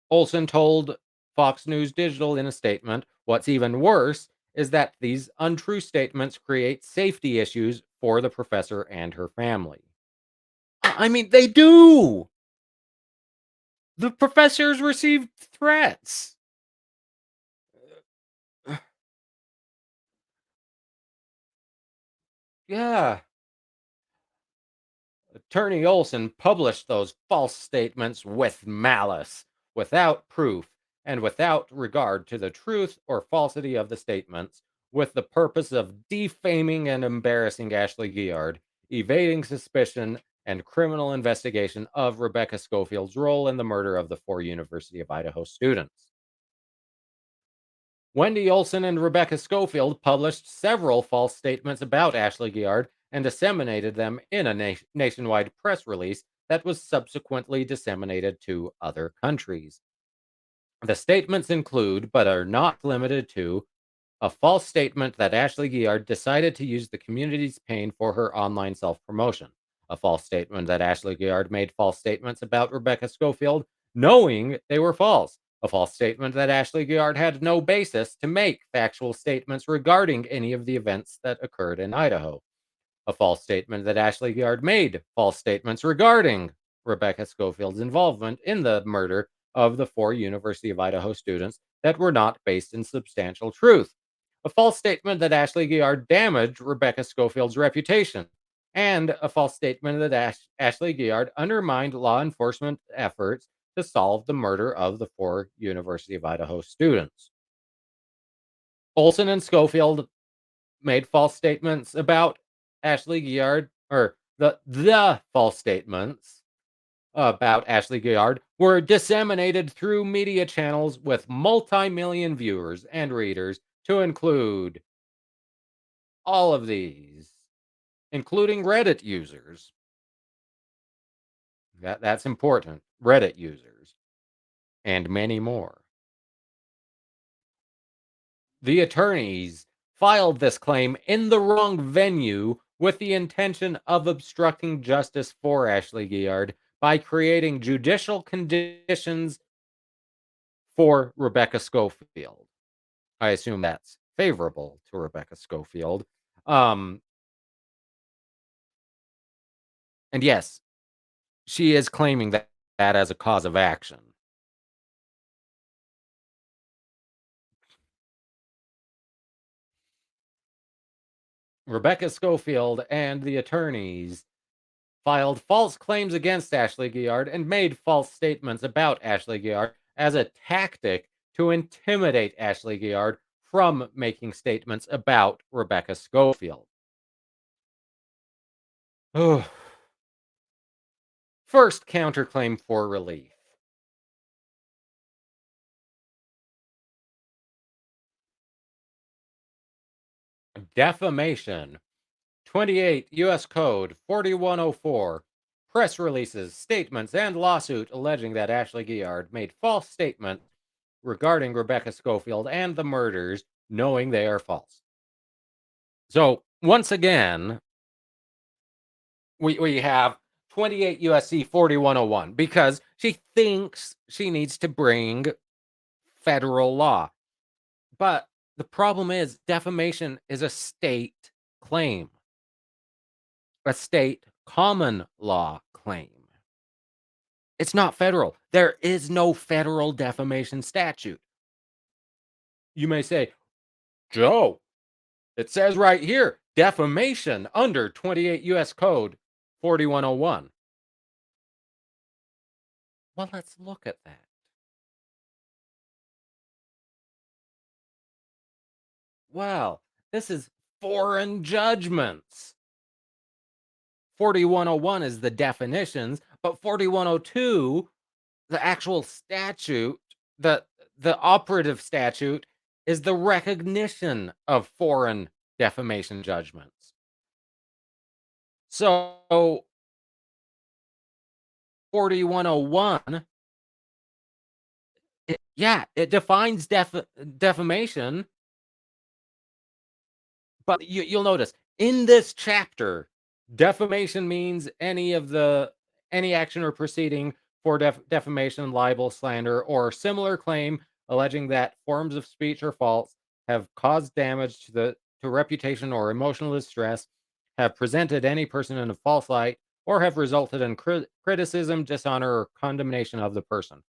Olson told Fox News Digital in a statement, what's even worse is that these untrue statements create safety issues for the professor and her family. I mean, they do. The professors received threats. Yeah. Attorney Olson published those false statements with malice, without proof, and without regard to the truth or falsity of the statements, with the purpose of defaming and embarrassing Ashley Guillard, evading suspicion and criminal investigation of Rebecca Schofield's role in the murder of the four University of Idaho students. Wendy Olson and Rebecca Schofield published several false statements about Ashley Guillard and disseminated them in a nationwide press release that was subsequently disseminated to other countries. The statements include, but are not limited to, a false statement that Ashley Guillard decided to use the community's pain for her online self promotion. A false statement that Ashley Guillard made false statements about Rebecca Schofield, knowing they were false. A false statement that Ashley Guillard had no basis to make factual statements regarding any of the events that occurred in Idaho. A false statement that Ashley Guillard made false statements regarding Rebecca Schofield's involvement in the murder of the four University of Idaho students that were not based in substantial truth. A false statement that Ashley Guillard damaged Rebecca Schofield's reputation, and a false statement that Ashley Guillard undermined law enforcement efforts to solve the murder of the four University of Idaho students. Olson and Schofield made false statements about Ashley Guillard, or the false statements about Ashley Guillard were disseminated through media channels with multi-million viewers and readers, to include all of these, including Reddit users. That's important. Reddit users and many more. The attorneys filed this claim in the wrong venue with the intention of obstructing justice for Ashley Guillard by creating judicial conditions for Rebecca Schofield. I assume that's favorable to Rebecca Schofield. Um, and yes, she is claiming that as a cause of action. Rebecca Schofield and the attorneys filed false claims against Ashley Guillard and made false statements about Ashley Guillard as a tactic to intimidate Ashley Guillard from making statements about Rebecca Schofield. First counterclaim for relief. Defamation. 28 U.S. Code 4104. Press releases, statements, and lawsuit alleging that Ashley Guillard made false statements regarding Rebecca Schofield and the murders, knowing they are false. So, once again, we have 28 USC 4101 because she thinks she needs to bring federal law. But The problem is defamation is a state claim, a state common law claim. It's not federal. There is no federal defamation statute. You may say, Joe, it says right here, defamation under 28 US Code 4101. Well, let's look at that. Well, this is foreign judgments. 4101 is the definitions, but 4102, the actual statute, the the operative statute is the recognition of foreign defamation judgments. So 4101, it defines defamation. But you'll notice in this chapter, defamation means any action or proceeding for defamation, libel, slander, or similar claim alleging that forms of speech or faults have caused damage to reputation or emotional distress, have presented any person in a false light, or have resulted in criticism, dishonor, or condemnation of the person.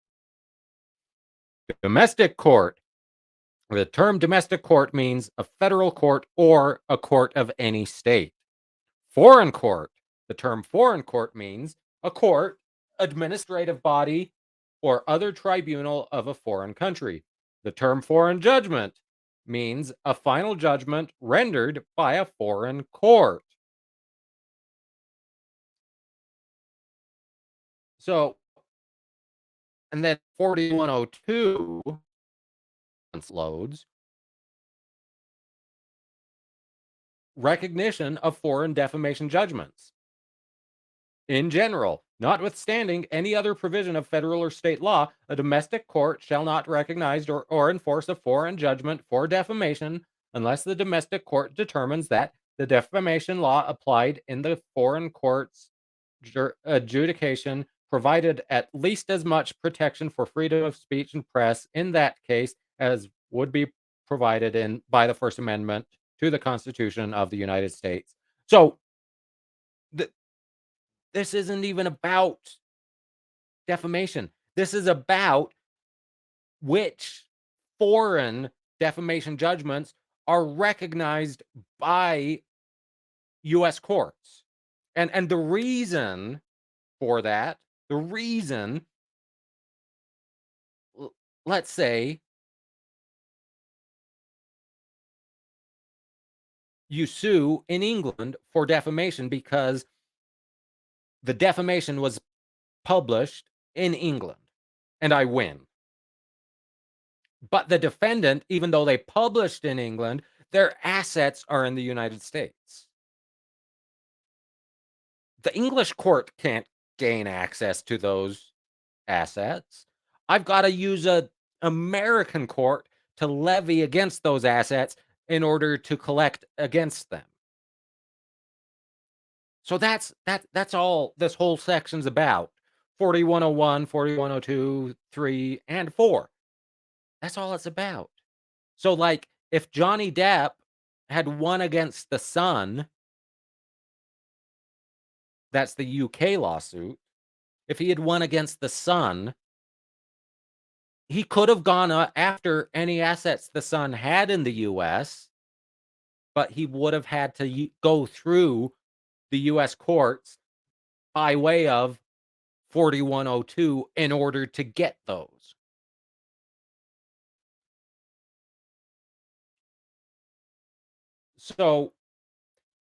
Domestic court. The term domestic court means a federal court or a court of any state. Foreign court. The term foreign court means a court, administrative body, or other tribunal of a foreign country. The term foreign judgment means a final judgment rendered by a foreign court. So, and then 4102 loads recognition of foreign defamation judgments. In general, notwithstanding any other provision of federal or state law, a domestic court shall not recognize or enforce a foreign judgment for defamation unless the domestic court determines that the defamation law applied in the foreign court's adjudication provided at least as much protection for freedom of speech and press in that case as would be provided in by the First Amendment to the Constitution of the United States. So th- this isn't even about defamation. This is about which foreign defamation judgments are recognized by US courts. And the reason for that, the reason let's say you sue in England for defamation because the defamation was published in England and I win. But the defendant, even though they published in England, their assets are in the United States. The English court can't gain access to those assets. I've got to use a American court to levy against those assets in order to collect against them. So that's all this whole section's about. 4101, 4102, 3, and 4. That's all it's about. So, like, if Johnny Depp had won against The Sun, that's the UK lawsuit. If he had won against The Sun, he could have gone after any assets The Sun had in the US, but he would have had to go through the US courts by way of 4102 in order to get those. So,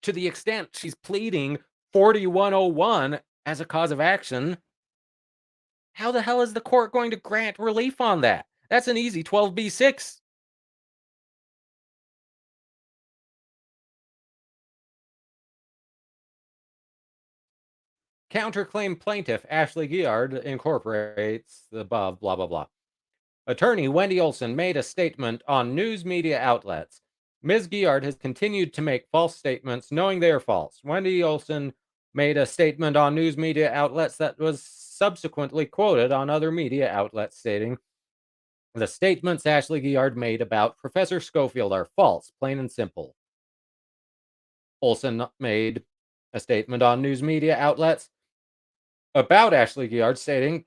to the extent she's pleading 4101 as a cause of action, how the hell is the court going to grant relief on that? That's an easy 12b6. Counterclaim plaintiff Ashley Guillard incorporates the above, blah, blah, blah. Attorney Wendy Olson made a statement on news media outlets. Ms. Guillard has continued to make false statements knowing they are false. Wendy Olson made a statement on news media outlets that was subsequently quoted on other media outlets stating, The statements Ashley Guillard made about Professor Scofield are false, plain and simple. Olson made a statement on news media outlets about Ashley Guillard stating,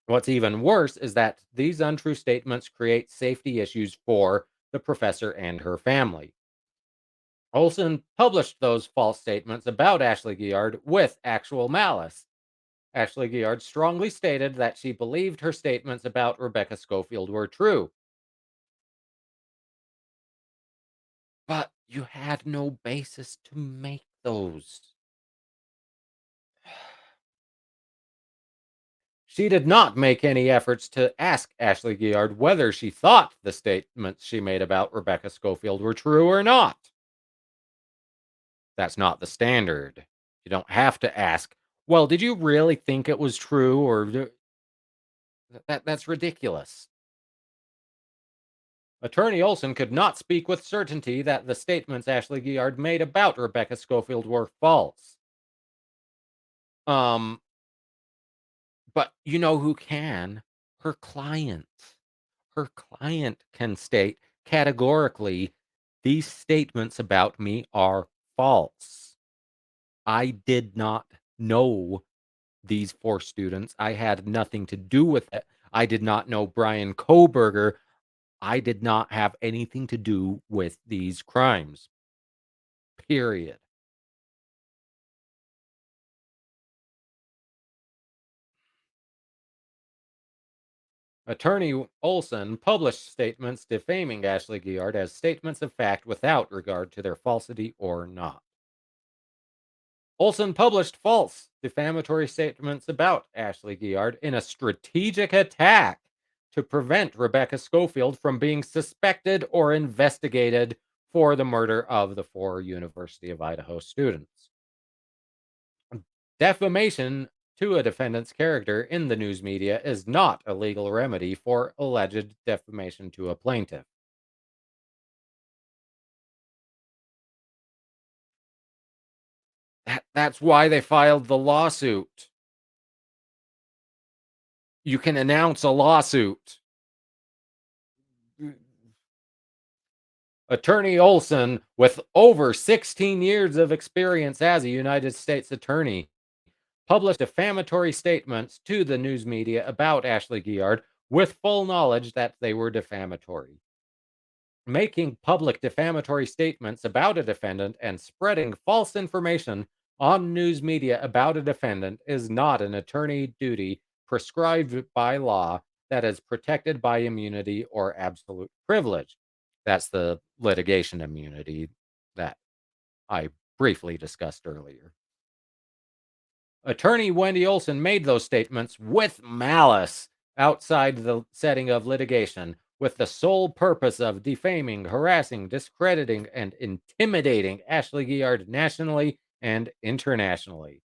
what's even worse is that these untrue statements create safety issues for the professor and her family. Olson published those false statements about Ashley Guillard with actual malice. Ashley Guillard strongly stated that she believed her statements about Rebecca Schofield were true, but you had no basis to make those. She did not make any efforts to ask Ashley Guillard whether she thought the statements she made about Rebecca Schofield were true or not. That's not the standard. You don't have to ask, well, did you really think it was true? That's ridiculous. Attorney Olson could not speak with certainty that the statements Ashley Guillard made about Rebecca Schofield were false. Um, but you know who can? Her client. Her client can state categorically, these statements about me are false. I did not know these 4 students. I had nothing to do with it. I did not know Brian Koberger. I did not have anything to do with these crimes. Period. Attorney Olson published statements defaming Ashley Guillard as statements of fact without regard to their falsity or not. Olson published false defamatory statements about Ashley Guillard in a strategic attack to prevent Rebecca Schofield from being suspected or investigated for the murder of the 4 University of Idaho students. Defamation to a defendant's character in the news media is not a legal remedy for alleged defamation to a plaintiff. That's why they filed the lawsuit. You can announce a lawsuit. Attorney Olson, with over 16 years of experience as a United States attorney, published defamatory statements to the news media about Ashley Guillard with full knowledge that they were defamatory. Making public defamatory statements about a defendant and spreading false information on news media about a defendant is not an attorney duty prescribed by law that is protected by immunity or absolute privilege. That's the litigation immunity that I briefly discussed earlier. Attorney Wendy Olson made those statements with malice outside the setting of litigation, with the sole purpose of defaming, harassing, discrediting, and intimidating Ashley Guillard nationally and internationally.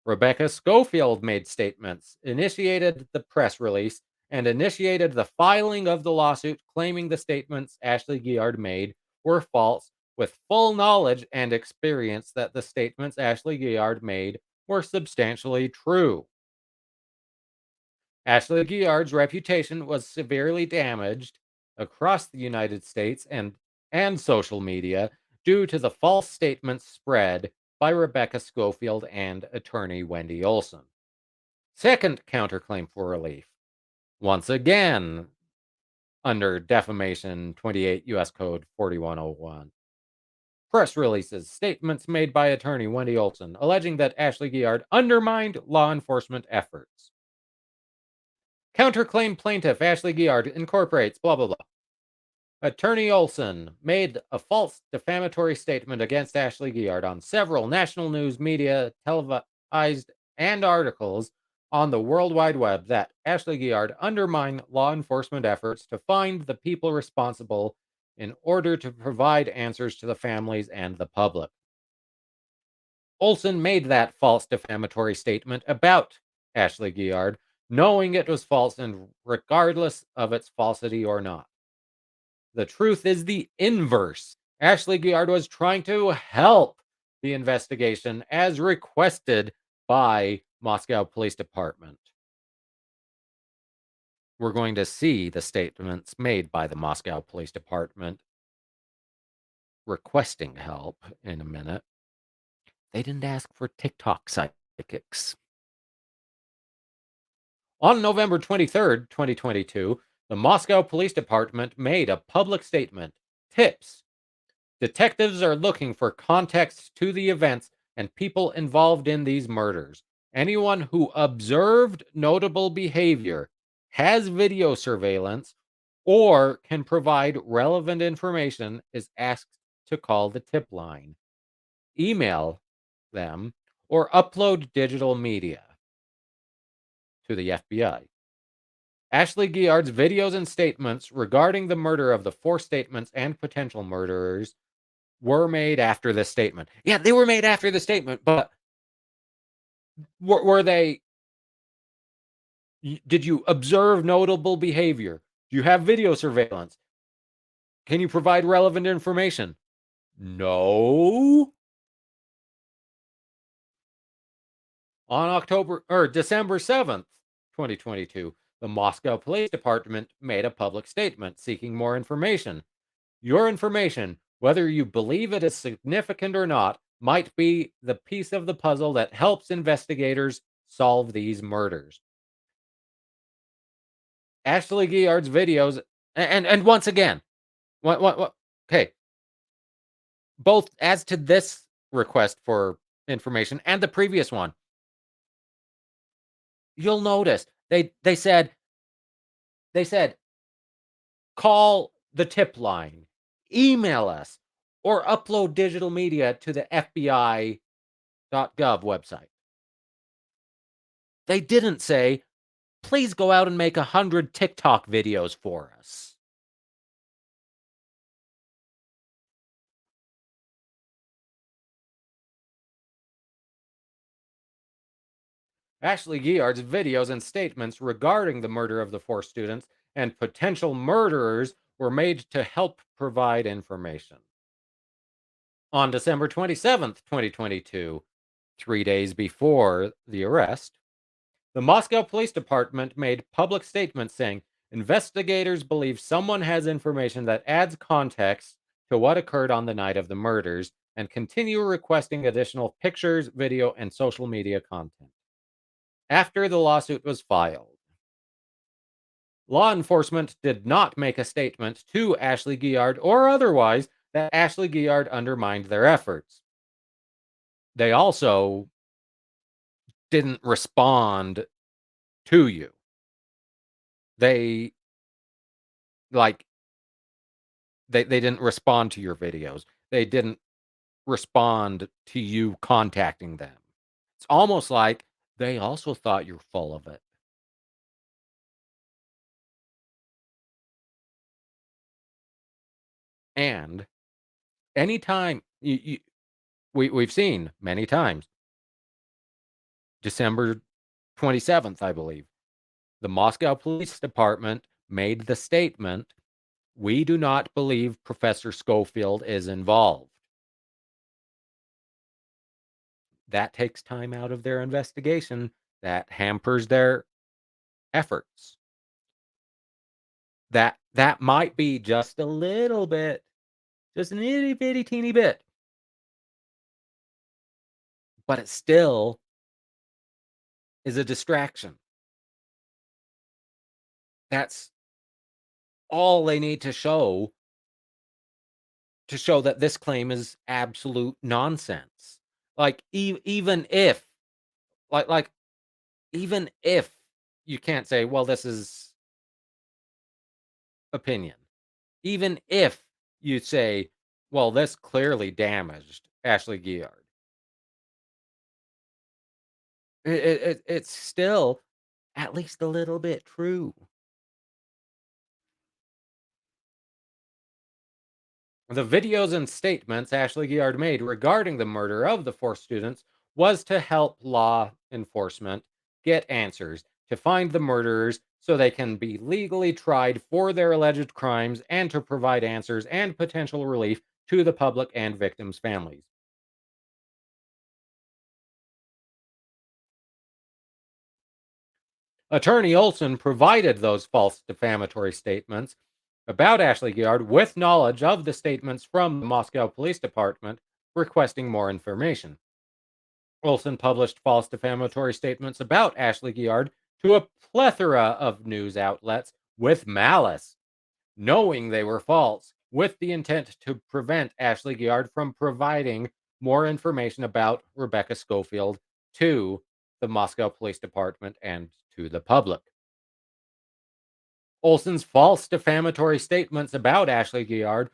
Rebecca Schofield made statements, initiated the press release, and initiated the filing of the lawsuit claiming the statements Ashley Guillard made were false, with full knowledge and experience that the statements Ashley Guillard made were substantially true. Ashley Guillard's reputation was severely damaged across the United States and social media due to the false statements spread by Rebecca Schofield and attorney Wendy Olson. Second counterclaim for relief. Once again, under defamation 28 U.S. Code 4101. Press releases, statements made by attorney Wendy Olson alleging that Ashley Guillard undermined law enforcement efforts. Counterclaim plaintiff Ashley Guillard incorporates blah blah blah. Attorney Olson made a false defamatory statement against Ashley Guillard on several national news media, televised, and articles on the World Wide Web that Ashley Guillard undermined law enforcement efforts to find the people responsible in order to provide answers to the families and the public. Olson made that false defamatory statement about Ashley Guillard, knowing it was false and regardless of its falsity or not. The truth is the inverse. Ashley Guillard was trying to help the investigation as requested by Moscow Police Department. We're going to see the statements made by the Moscow Police Department requesting help in a minute. They didn't ask for Tic Toc psychics. On November 23rd, 2022, the Moscow Police Department made a public statement. Tips: detectives are looking for context to the events and people involved in these murders. Anyone who observed notable behavior, has video surveillance, or can provide relevant information is asked to call the tip line, email them, or upload digital media to the FBI. Ashley Guillard's videos and statements regarding the murder of the four statements and potential murderers were made after this statement. Yeah, they were made after the statement, but were they? Did you observe notable behavior? Do you have video surveillance? Can you provide relevant information? No. On December 7th, 2022, the Moscow Police Department made a public statement seeking more information. Your information, whether you believe it is significant or not, might be the piece of the puzzle that helps investigators solve these murders. Ashley Guillard's videos, and once again, what? Okay, both as to this request for information and the previous one, you'll notice they said call the tip line, email us, or upload digital media to the FBI.gov website. They didn't say, please go out and make 100 Tic Toc videos for us. Ashley Guillard's videos and statements regarding the murder of the four students and potential murderers were made to help provide information. On December 27th, 2022, 3 days before the arrest, the Moscow Police Department made public statements saying investigators believe someone has information that adds context to what occurred on the night of the murders and continue requesting additional pictures, video, and social media content. After the lawsuit was filed, law enforcement did not make a statement to Ashley Guillard or otherwise that Ashley Guillard undermined their efforts. They also didn't respond to you. They like they didn't respond to your videos. They didn't respond to you contacting them. It's almost like they also thought you're full of it. And anytime we've seen many times, December 27th, I believe, the Moscow Police Department made the statement, we do not believe Professor Scofield is involved. That takes time out of their investigation. That hampers their efforts. That might be just a little bit, just an itty bitty teeny bit, but it still is a distraction. That's all they need to show that this claim is absolute nonsense. Like even if like even if you can't say, well, this is opinion. Even if you say, well, this clearly damaged Ashley Guillard, it's still at least a little bit true. The videos and statements Ashley Guillard made regarding the murder of the four students was to help law enforcement get answers, to find the murderers so they can be legally tried for their alleged crimes, and to provide answers and potential relief to the public and victims' families. Attorney Olson provided those false defamatory statements about Ashley Guillard with knowledge of the statements from the Moscow Police Department requesting more information. Olson published false defamatory statements about Ashley Guillard to a plethora of news outlets with malice, knowing they were false, with the intent to prevent Ashley Guillard from providing more information about Rebecca Scofield to the Moscow Police Department and to the public. Olson's false defamatory statements about Ashley Guillard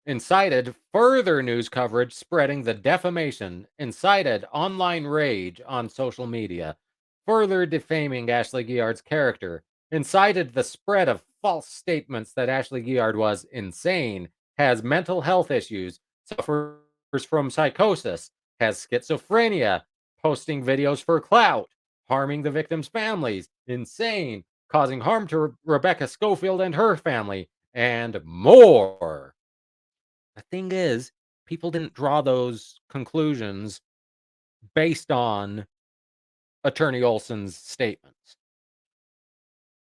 incited further news coverage, spreading the defamation, incited online rage on social media, further defaming Ashley Guillard's character, incited the spread of false statements that Ashley Guillard was insane, has mental health issues, suffers from psychosis, has schizophrenia, posting videos for clout, harming the victims' families, insane, causing harm to Rebecca Scofield and her family, and more. The thing is, people didn't draw those conclusions based on Attorney Olson's statements.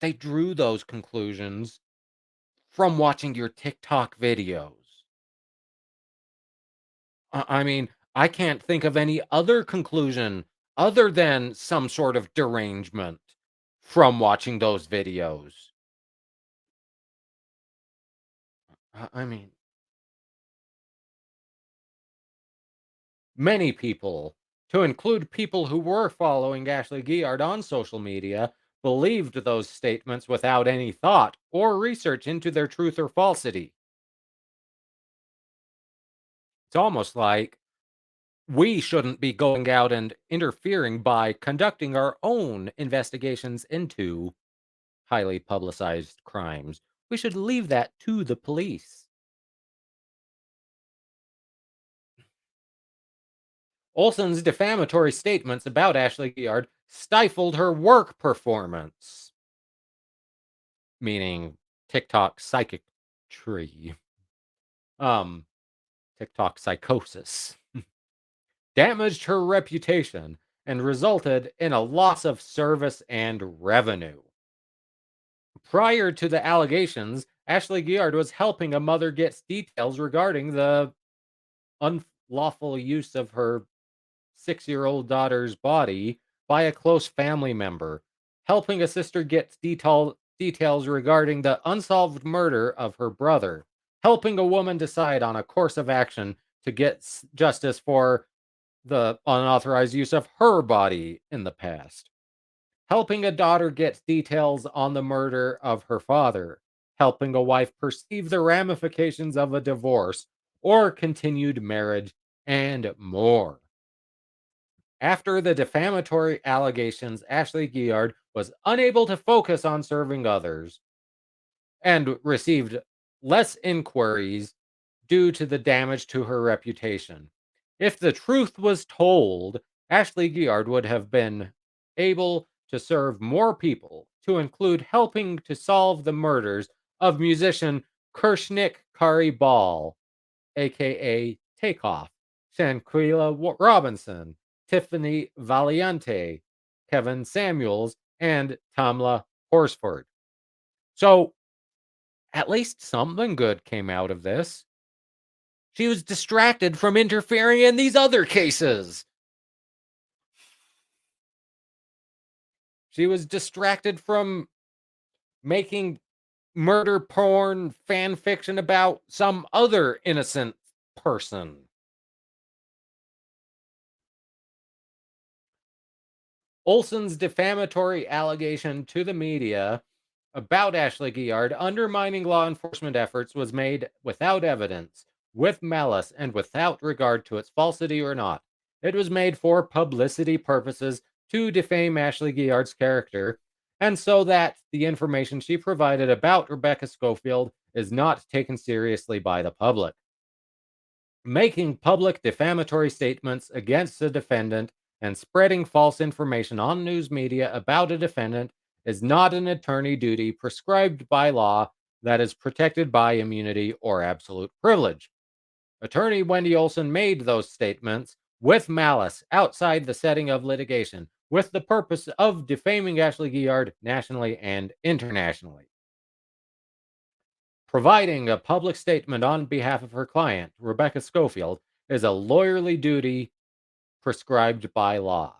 They drew those conclusions from watching your TikTok videos. I mean, I can't think of any other conclusion other than some sort of derangement from watching those videos. I mean, many people, to include people who were following Ashley Guillard on social media, believed those statements without any thought or research into their truth or falsity. It's almost like we shouldn't be going out and interfering by conducting our own investigations into highly publicized crimes. We should leave that to the police. Olson's defamatory statements about Ashley Guillard stifled her work performance, meaning TikTok psychiatry, um, TikTok psychosis, damaged her reputation and resulted in a loss of service and revenue. Prior to the allegations, Ashley Guillard was helping a mother get details regarding the unlawful use of her 6-year-old daughter's body by a close family member, helping a sister get details regarding the unsolved murder of her brother, helping a woman decide on a course of action to get justice for the unauthorized use of her body in the past, helping a daughter get details on the murder of her father, helping a wife perceive the ramifications of a divorce or continued marriage, and more. After the defamatory allegations, Ashley Guillard was unable to focus on serving others and received less inquiries due to the damage to her reputation. If the truth was told, Ashley Guillard would have been able to serve more people, to include helping to solve the murders of musician Kershnik Kari Ball, aka Takeoff, Shanquilla Robinson, Tiffany Valiante, Kevin Samuels, and Tamla Horsford. So, at least something good came out of this. She was distracted from interfering in these other cases. She was distracted from making murder porn fan fiction about some other innocent person. Olson's defamatory allegation to the media about Ashley Guillard undermining law enforcement efforts was made without evidence, with malice, and without regard to its falsity or not. It was made for publicity purposes to defame Ashley Guillard's character, and so that the information she provided about Rebecca Scofield is not taken seriously by the public. Making public defamatory statements against a defendant and spreading false information on news media about a defendant is not an attorney duty prescribed by law that is protected by immunity or absolute privilege. Attorney Wendy Olson made those statements with malice outside the setting of litigation, with the purpose of defaming Ashley Guillard nationally and internationally. Providing a public statement on behalf of her client, Rebecca Scofield, is a lawyerly duty prescribed by law.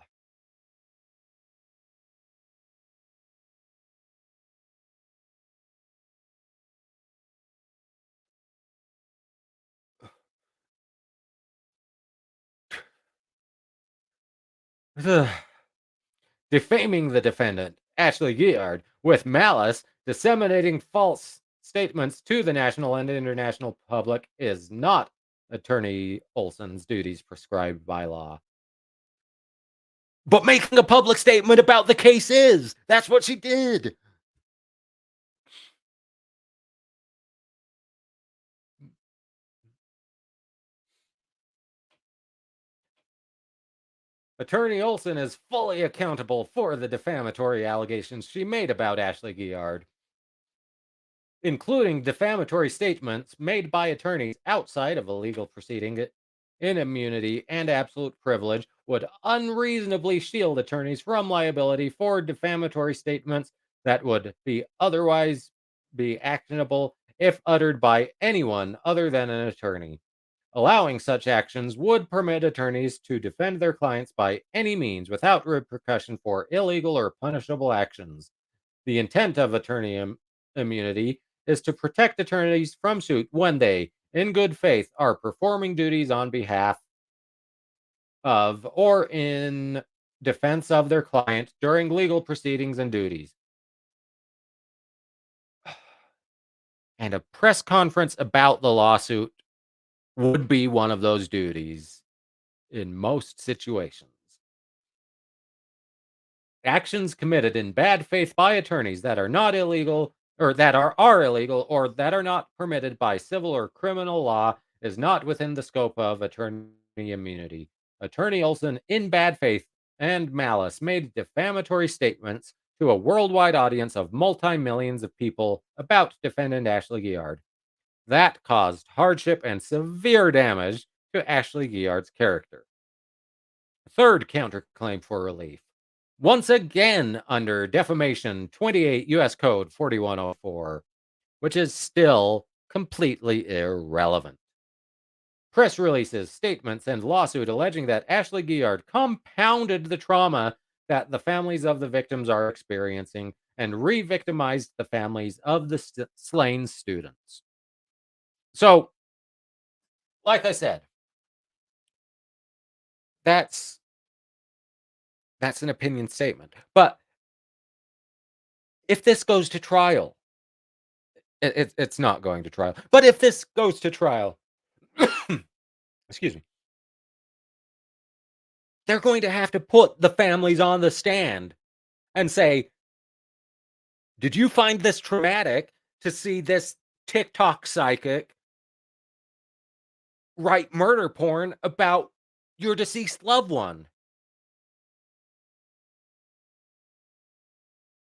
Defaming the defendant, Ashley Guillard, with malice, disseminating false statements to the national and international public is not Attorney Olson's duties prescribed by law. But making a public statement about the case is. That's what she did. Attorney Olson is fully accountable for the defamatory allegations she made about Ashley Guillard, including defamatory statements made by attorneys outside of a legal proceeding in immunity and absolute privilege would unreasonably shield attorneys from liability for defamatory statements that would be otherwise be actionable if uttered by anyone other than an attorney. Allowing such actions would permit attorneys to defend their clients by any means without repercussion for illegal or punishable actions. The intent of immunity is to protect attorneys from suit when they, in good faith, are performing duties on behalf of or in defense of their client during legal proceedings and duties. And a press conference about the lawsuit would be one of those duties in most situations. Actions committed in bad faith by attorneys that are not illegal or that are illegal or that are not permitted by civil or criminal law is not within the scope of attorney immunity. Attorney Olson, in bad faith and malice, made defamatory statements to a worldwide audience of multi-millions of people about defendant Ashley Guillard. That caused hardship and severe damage to Ashley Guillard's character. Third counterclaim for relief. Once again under defamation 28 U.S. Code 4104, which is still completely irrelevant. Press releases, statements, and lawsuit alleging that Ashley Guillard compounded the trauma that the families of the victims are experiencing and re-victimized the families of the slain students. So, like I said, that's an opinion statement. But if this goes to trial, it's not going to trial. But if this goes to trial, excuse me, they're going to have to put the families on the stand and say, did you find this traumatic to see this Tic Toc psychic write murder porn about your deceased loved one?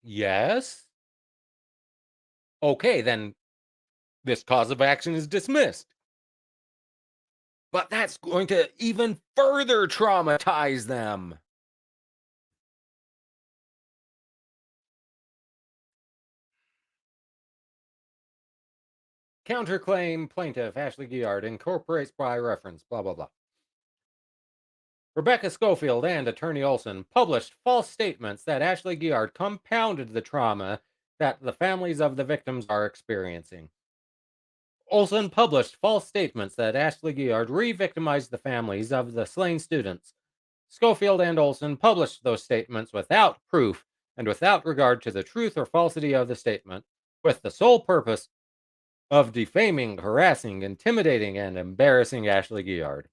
Yes. Okay, then this cause of action is dismissed. But that's going to even further traumatize them. Counterclaim plaintiff Ashley Guillard incorporates by reference, blah, blah, blah. Rebecca Scofield and attorney Olson published false statements that Ashley Guillard compounded the trauma that the families of the victims are experiencing. Olson published false statements that Ashley Guillard re-victimized the families of the slain students. Scofield and Olson published those statements without proof and without regard to the truth or falsity of the statement, with the sole purpose of defaming, harassing, intimidating, and embarrassing Ashley Guillard.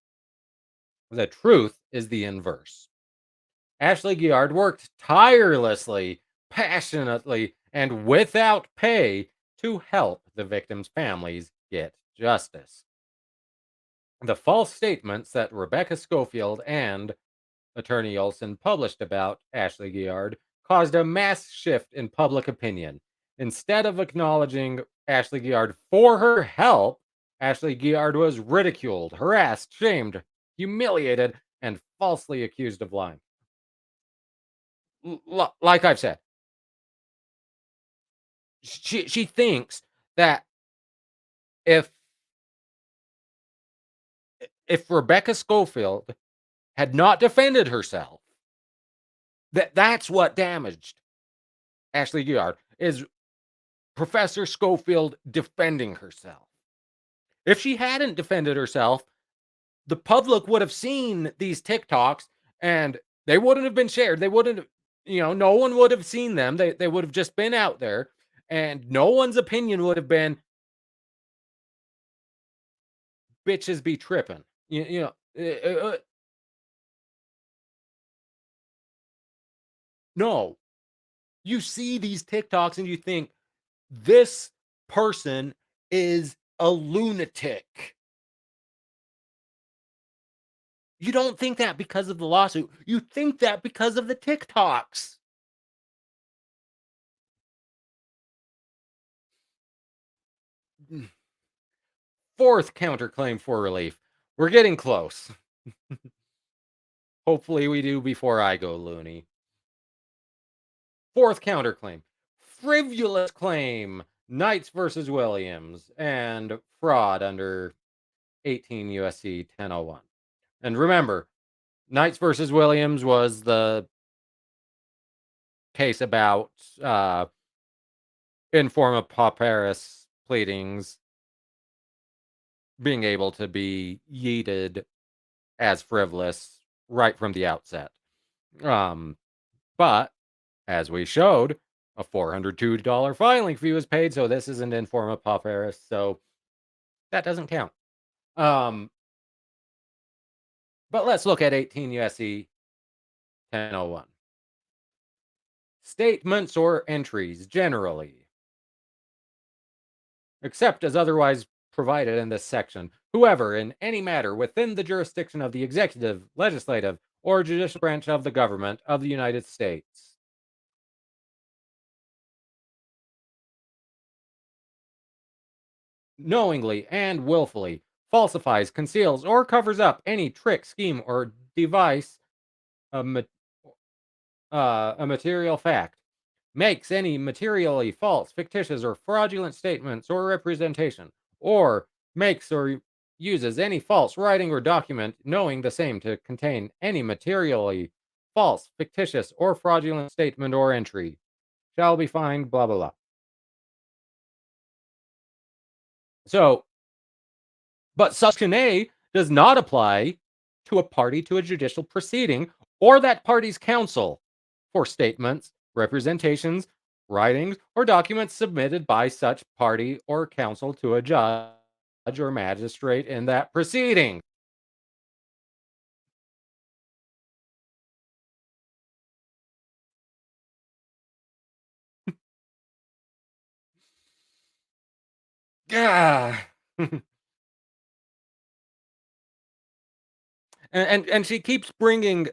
The truth is the inverse. Ashley Guillard worked tirelessly, passionately, and without pay to help the victims' families get justice. The false statements that Rebecca Scofield and attorney Olson published about Ashley Guillard caused a mass shift in public opinion. Instead of acknowledging Ashley Guillard for her help, Ashley Guillard was ridiculed, harassed, shamed, humiliated, and falsely accused of lying. Like I've said, she thinks that if Rebecca Scofield had not defended herself, that's what damaged Ashley Guillard, is Professor Scofield defending herself. If she hadn't defended herself, the public would have seen these TikToks and they wouldn't have been shared. They wouldn't have, no one would have seen them. They would have just been out there and no one's opinion would have been bitches be tripping. No, you see these TikToks and you think this person is a lunatic. You don't think that because of the lawsuit. You think that because of the TikToks. Fourth counterclaim for relief. We're getting close. Hopefully we do before I go loony. Fourth counterclaim. Frivolous claim. Knights versus Williams and fraud under 18 USC 1001. And remember, Knights versus Williams was the case about informa pauperis pleadings being able to be yeeted as frivolous right from the outset. But as we showed, a $402 filing fee was paid, so this isn't informa pauperis, so that doesn't count. But let's look at 18 USC 1001. Statements or entries generally, except as otherwise provided in this section, whoever in any matter within the jurisdiction of the executive, legislative, or judicial branch of the government of the United States knowingly and willfully falsifies, conceals, or covers up any trick, scheme, or device, a, a material fact, makes any materially false, fictitious, or fraudulent statements or representation, or makes or uses any false writing or document knowing the same to contain any materially false, fictitious, or fraudulent statement or entry, shall be fined, blah, blah, blah. So, but Section A does not apply to a party to a judicial proceeding or that party's counsel for statements, representations, writings, or documents submitted by such party or counsel to a judge or magistrate in that proceeding. Yeah. And she keeps bringing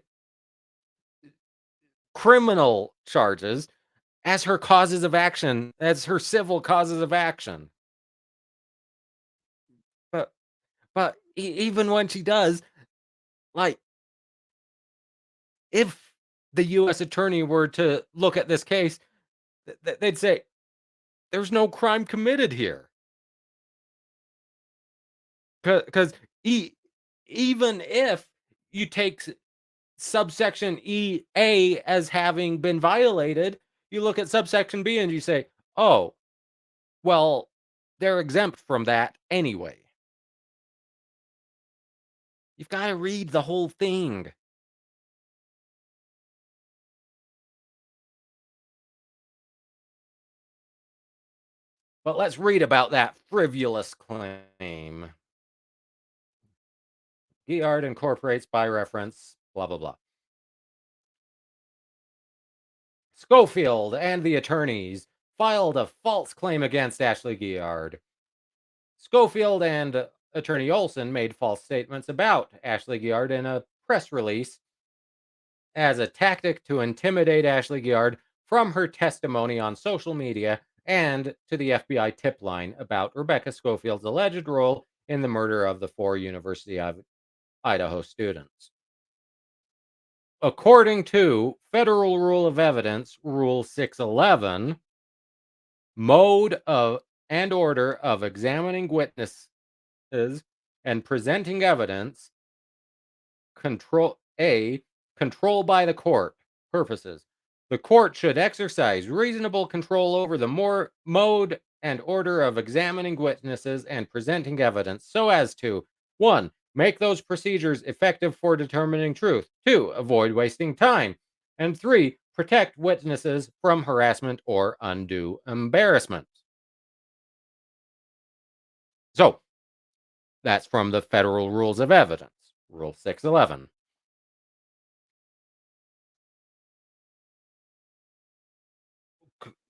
criminal charges as her causes of action, as her civil causes of action. But even when she does, like, if the U.S. attorney were to look at this case, they'd say there's no crime committed here, because even if you take subsection A as having been violated, you look at subsection B and you say, oh, well, they're exempt from that anyway. You've got to read the whole thing. But let's read about that frivolous claim. Guillard incorporates by reference, blah, blah, blah. Scofield and the attorneys filed a false claim against Ashley Guillard. Scofield and attorney Olson made false statements about Ashley Guillard in a press release as a tactic to intimidate Ashley Guillard from her testimony on social media and to the FBI tip line about Rebecca Scofield's alleged role in the murder of the 4 University of Idaho students. according to Federal Rule of Evidence, Rule 611, mode of and order of examining witnesses and presenting evidence, control by the court purposes. The court should exercise reasonable control over the mode and order of examining witnesses and presenting evidence so as to 1. Make those procedures effective for determining truth, 2. Avoid wasting time, and 3. Protect witnesses from harassment or undue embarrassment. So, that's from the Federal Rules of Evidence, Rule 611.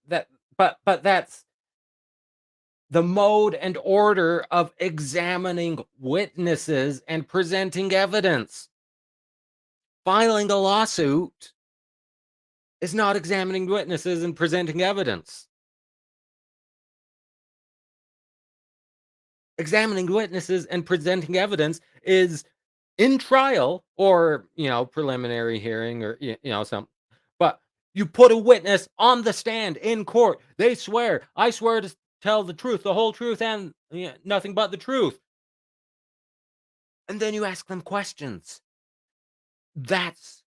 That but that's the mode and order of examining witnesses and presenting evidence. Filing a lawsuit is not examining witnesses and presenting evidence. Examining witnesses and presenting evidence is in trial or, preliminary hearing or, some. But you put a witness on the stand in court. They swear, I swear to tell the truth, the whole truth, and nothing but the truth. And then you ask them questions. That's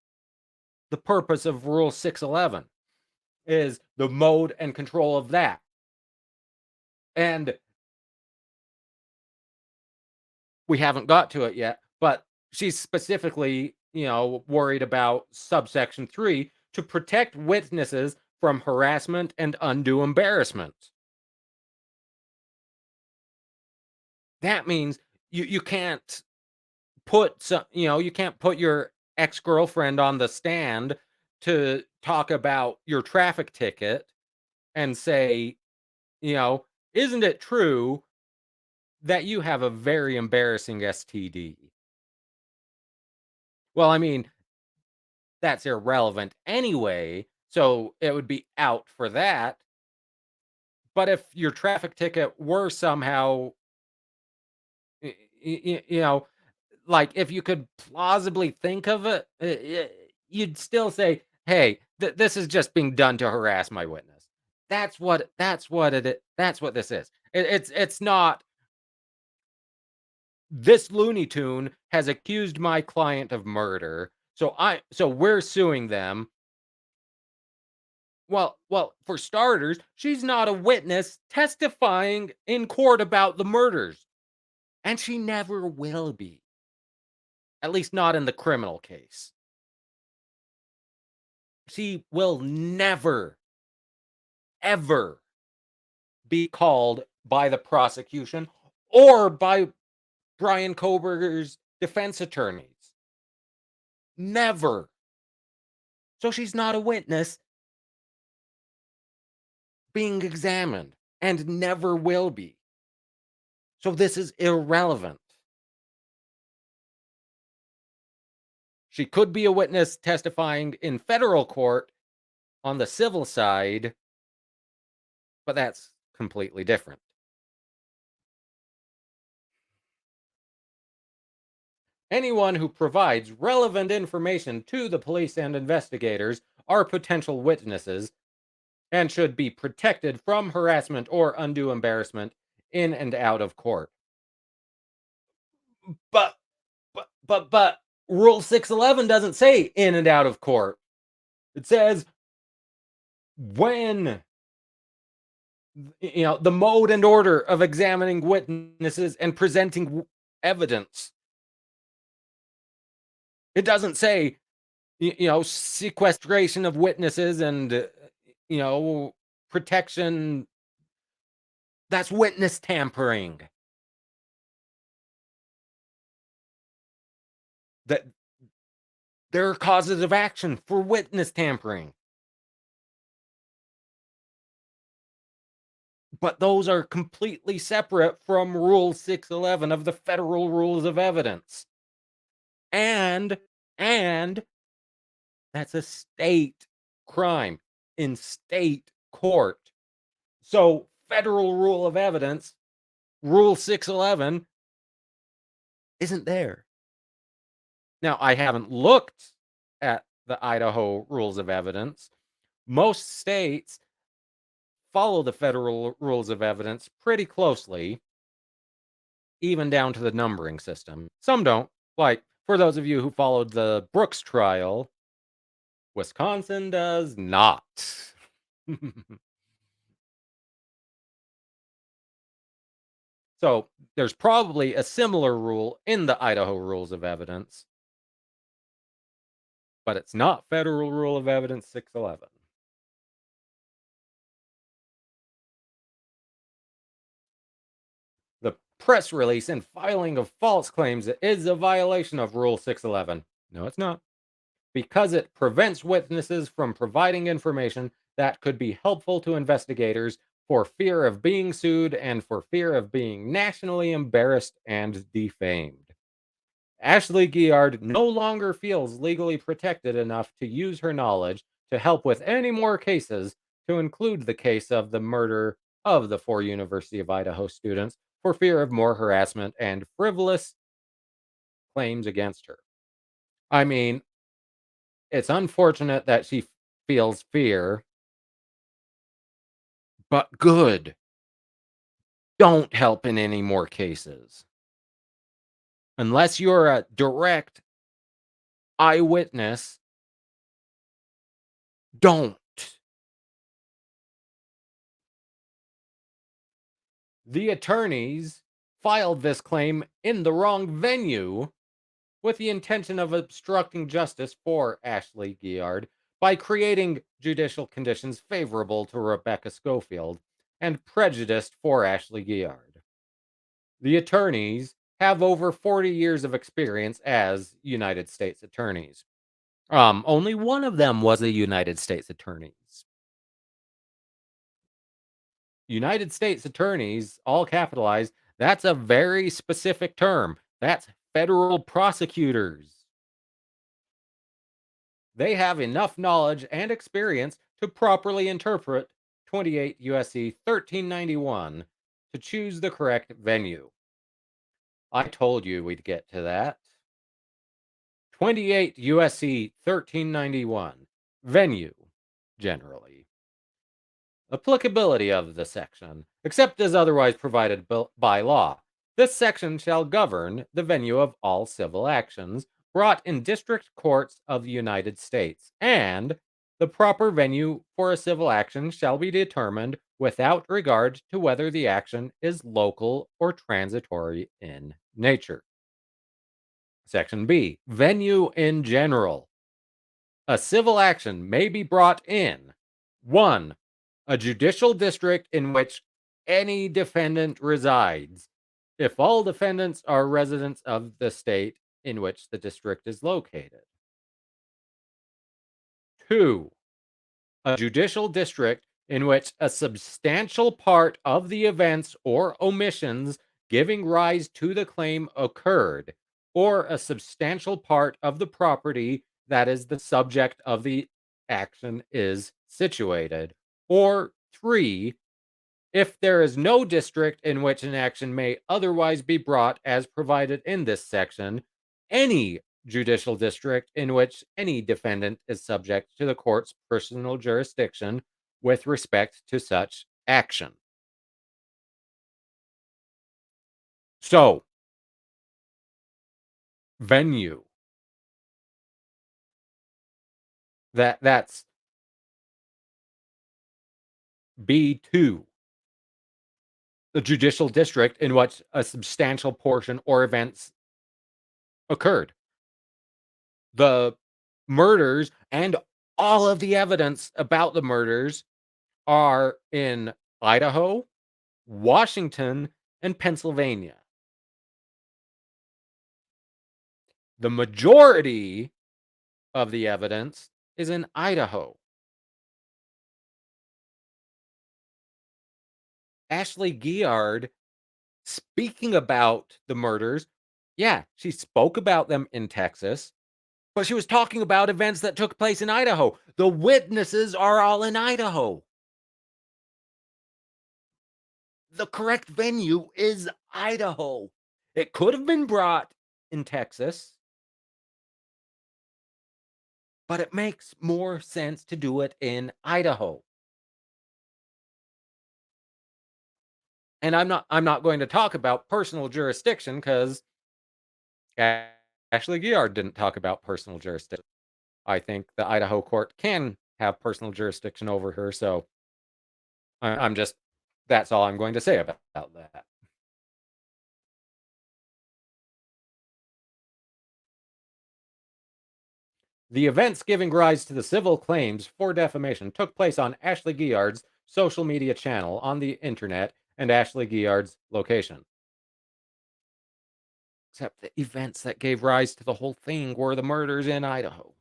the purpose of Rule 611, is the mode and control of that. And we haven't got to it yet, but she's specifically, worried about subsection 3 to protect witnesses from harassment and undue embarrassment. That means you can't you can't put your ex-girlfriend on the stand to talk about your traffic ticket and say, you know, isn't it true that you have a very embarrassing STD? Well, I mean, that's irrelevant anyway, so it would be out for that. But if your traffic ticket were somehow, y- you know, like if you could plausibly think of it, you'd still say, "Hey, this is just being done to harass my witness." That's what this is. It's not, this Looney Tune has accused my client of murder, so we're suing them. Well, for starters, she's not a witness testifying in court about the murders, and she never will be. At least not in the criminal case. She will never, ever be called by the prosecution or by Brian Koberger's defense attorneys. Never. So she's not a witness being examined and never will be. So this is irrelevant. She could be a witness testifying in federal court on the civil side, but that's completely different. Anyone who provides relevant information to the police and investigators are potential witnesses and should be protected from harassment or undue embarrassment in and out of court. But but Rule 611 doesn't say in and out of court. It says when, the mode and order of examining witnesses and presenting evidence. It doesn't say, sequestration of witnesses and, protection. That's witness tampering. That there are causes of action for witness tampering. But those are completely separate from Rule 611 of the Federal Rules of Evidence. And that's a state crime in state court. So, Federal Rule of Evidence, Rule 611, isn't there. Now, I haven't looked at the Idaho rules of evidence. Most states follow the federal rules of evidence pretty closely, even down to the numbering system. Some don't. Like, for those of you who followed the Brooks trial, Wisconsin does not. So, there's probably a similar rule in the Idaho rules of evidence, but it's not Federal Rule of Evidence 611. The press release and filing of false claims is a violation of Rule 611. No, it's not. Because it prevents witnesses from providing information that could be helpful to investigators for fear of being sued and for fear of being nationally embarrassed and defamed. Ashley Guillard no longer feels legally protected enough to use her knowledge to help with any more cases, to include the case of the murder of the four University of Idaho students, for fear of more harassment and frivolous claims against her. I mean, it's unfortunate that she feels fear, but good. Don't help in any more cases. Unless you're a direct eyewitness, don't. The attorneys filed this claim in the wrong venue with the intention of obstructing justice for Ashley Guillard by creating judicial conditions favorable to Rebecca Scofield and prejudiced for Ashley Guillard. The attorneys have over 40 years of experience as United States attorneys. Only one of them was a United States attorney. United States attorneys, all capitalized, that's a very specific term. That's federal prosecutors. They have enough knowledge and experience to properly interpret 28 USC 1391 to choose the correct venue. I told you we'd get to that. 28 USC 1391, venue, generally. Applicability of the section, except as otherwise provided by law. This section shall govern the venue of all civil actions brought in district courts of the United States, and the proper venue for a civil action shall be determined without regard to whether the action is local or transitory in nature. Section B, venue in general. A civil action may be brought in 1. A judicial district in which any defendant resides, if all defendants are residents of the state in which the district is located. 2. A judicial district in which a substantial part of the events or omissions giving rise to the claim occurred, or a substantial part of the property that is the subject of the action is situated. Or 3, if there is no district in which an action may otherwise be brought as provided in this section, any judicial district in which any defendant is subject to the court's personal jurisdiction with respect to such action. So, venue. That's B2. The judicial district in which a substantial portion or events occurred. The murders and all of the evidence about the murders are in Idaho, Washington, and Pennsylvania. The majority of the evidence is in Idaho. Ashley Guillard, speaking about the murders, yeah, she spoke about them in Texas, but she was talking about events that took place in Idaho. The witnesses are all in Idaho. The correct venue is Idaho. It could have been brought in Texas. but it makes more sense to do it in Idaho. And I'm not going to talk about personal jurisdiction because Ashley Guillard didn't talk about personal jurisdiction. I think the Idaho court can have personal jurisdiction over her, so I'm just that's all I'm going to say about that. The events giving rise to the civil claims for defamation took place on Ashley Guillard's social media channel on the internet and Ashley Guillard's location. Except the events that gave rise to the whole thing were the murders in Idaho.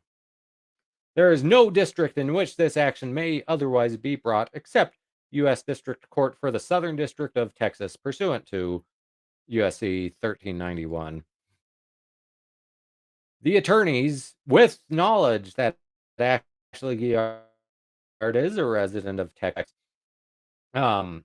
There is no district in which this action may otherwise be brought except U.S. District Court for the Southern District of Texas, pursuant to USC 1391. The attorneys, with knowledge that Ashley Guillard is a resident of Texas, um,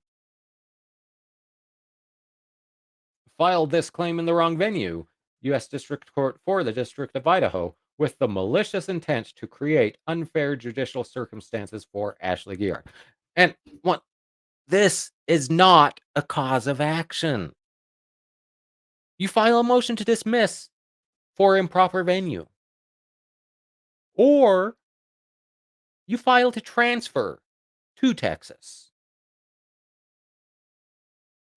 filed this claim in the wrong venue, U.S. District Court for the District of Idaho, with the malicious intent to create unfair judicial circumstances for Ashley Guillard. And what this is not a cause of action. You file a motion to dismiss for improper venue, or you file to transfer to Texas.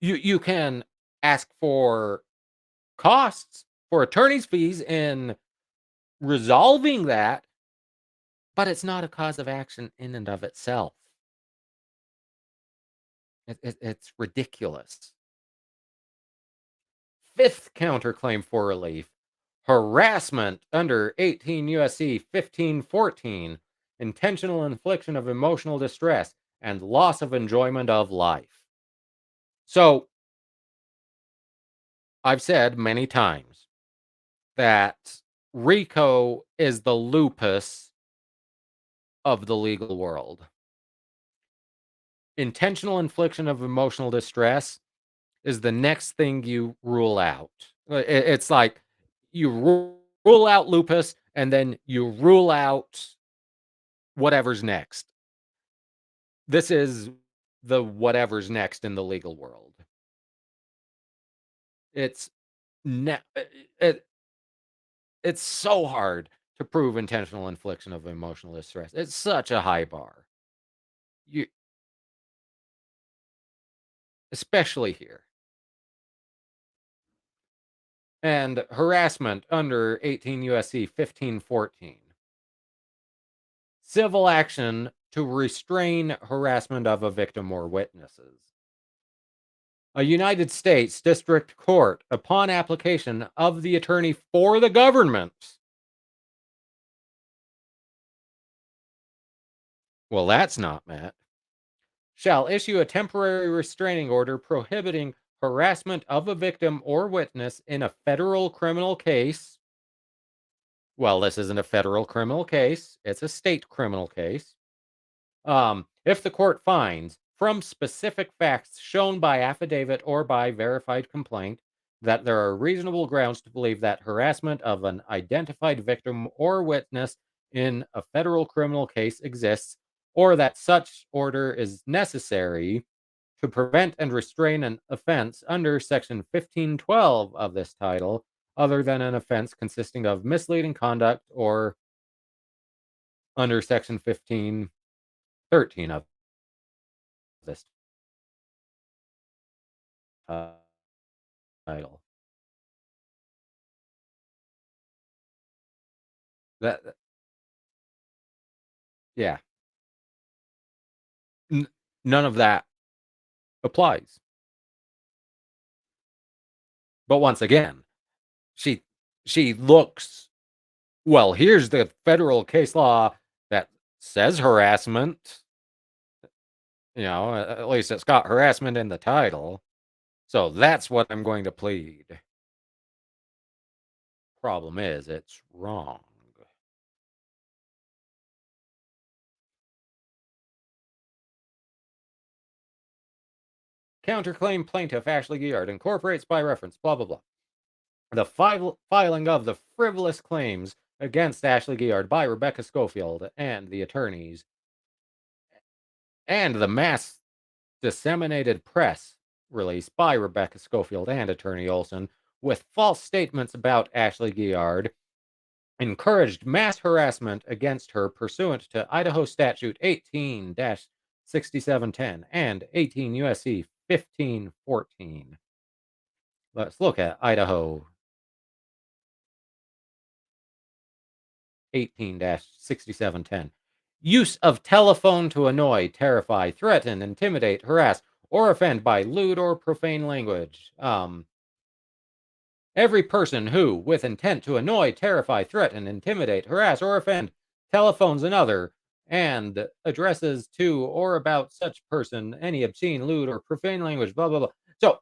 You can ask for costs for attorney's fees in resolving that, but it's not a cause of action in and of itself. It's ridiculous. Fifth counterclaim for relief: harassment under 18 USC 1514, intentional infliction of emotional distress, and loss of enjoyment of life. So, I've said many times that RICO is the lupus of the legal world. Intentional infliction of emotional distress is the next thing you rule out. It's like you rule out lupus and then you rule out whatever's next. This is the whatever's next in the legal world. It's ne- it, it's so hard to prove intentional infliction of emotional distress. It's such a high bar. You especially here. And harassment under 18 USC 1514. Civil action to restrain harassment of a victim or witnesses. A United States District Court, upon application of the attorney for the government. Well, that's not met. Shall issue a temporary restraining order prohibiting harassment of a victim or witness in a federal criminal case. Well, this isn't a federal criminal case, it's a state criminal case. If the court finds from specific facts shown by affidavit or by verified complaint that there are reasonable grounds to believe that harassment of an identified victim or witness in a federal criminal case exists, or that such order is necessary to prevent and restrain an offense under Section 1512 of this title, other than an offense consisting of misleading conduct, or under Section 1513 of this title. That yeah, n- none of that applies. But once again, she she looks well. Here's the federal case law that says harassment. At least it's got harassment in the title. So that's what I'm going to plead. Problem is, it's wrong. Counterclaim plaintiff Ashley Guillard incorporates by reference, blah, blah, blah. The filing of the frivolous claims against Ashley Guillard by Rebecca Scofield and the attorneys, and the mass disseminated press release by Rebecca Scofield and Attorney Olson with false statements about Ashley Guillard encouraged mass harassment against her pursuant to Idaho Statute 18 6710 and 18 USC 1514. Let's look at Idaho 18 6710. Use of telephone to annoy, terrify, threaten, intimidate, harass, or offend by lewd or profane language. Every person who, with intent to annoy, terrify, threaten, intimidate, harass, or offend, telephones another and addresses to or about such person any obscene, lewd, or profane language, blah, blah, blah. So,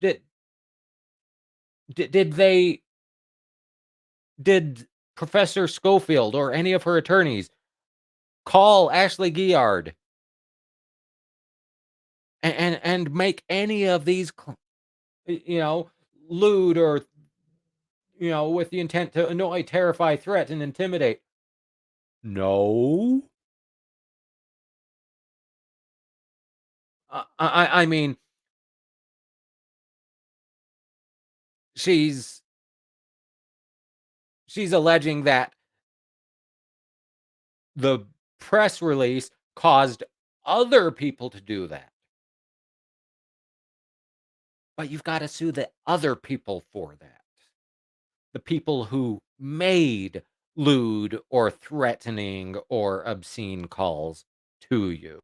did, did they, did Professor Scofield or any of her attorneys call Ashley Guillard and make any of these, lewd or, with the intent to annoy, terrify, threaten, intimidate? No. I mean, she's she's alleging that the press release caused other people to do that. But you've got to sue the other people for that. The people who made lewd or threatening or obscene calls to you.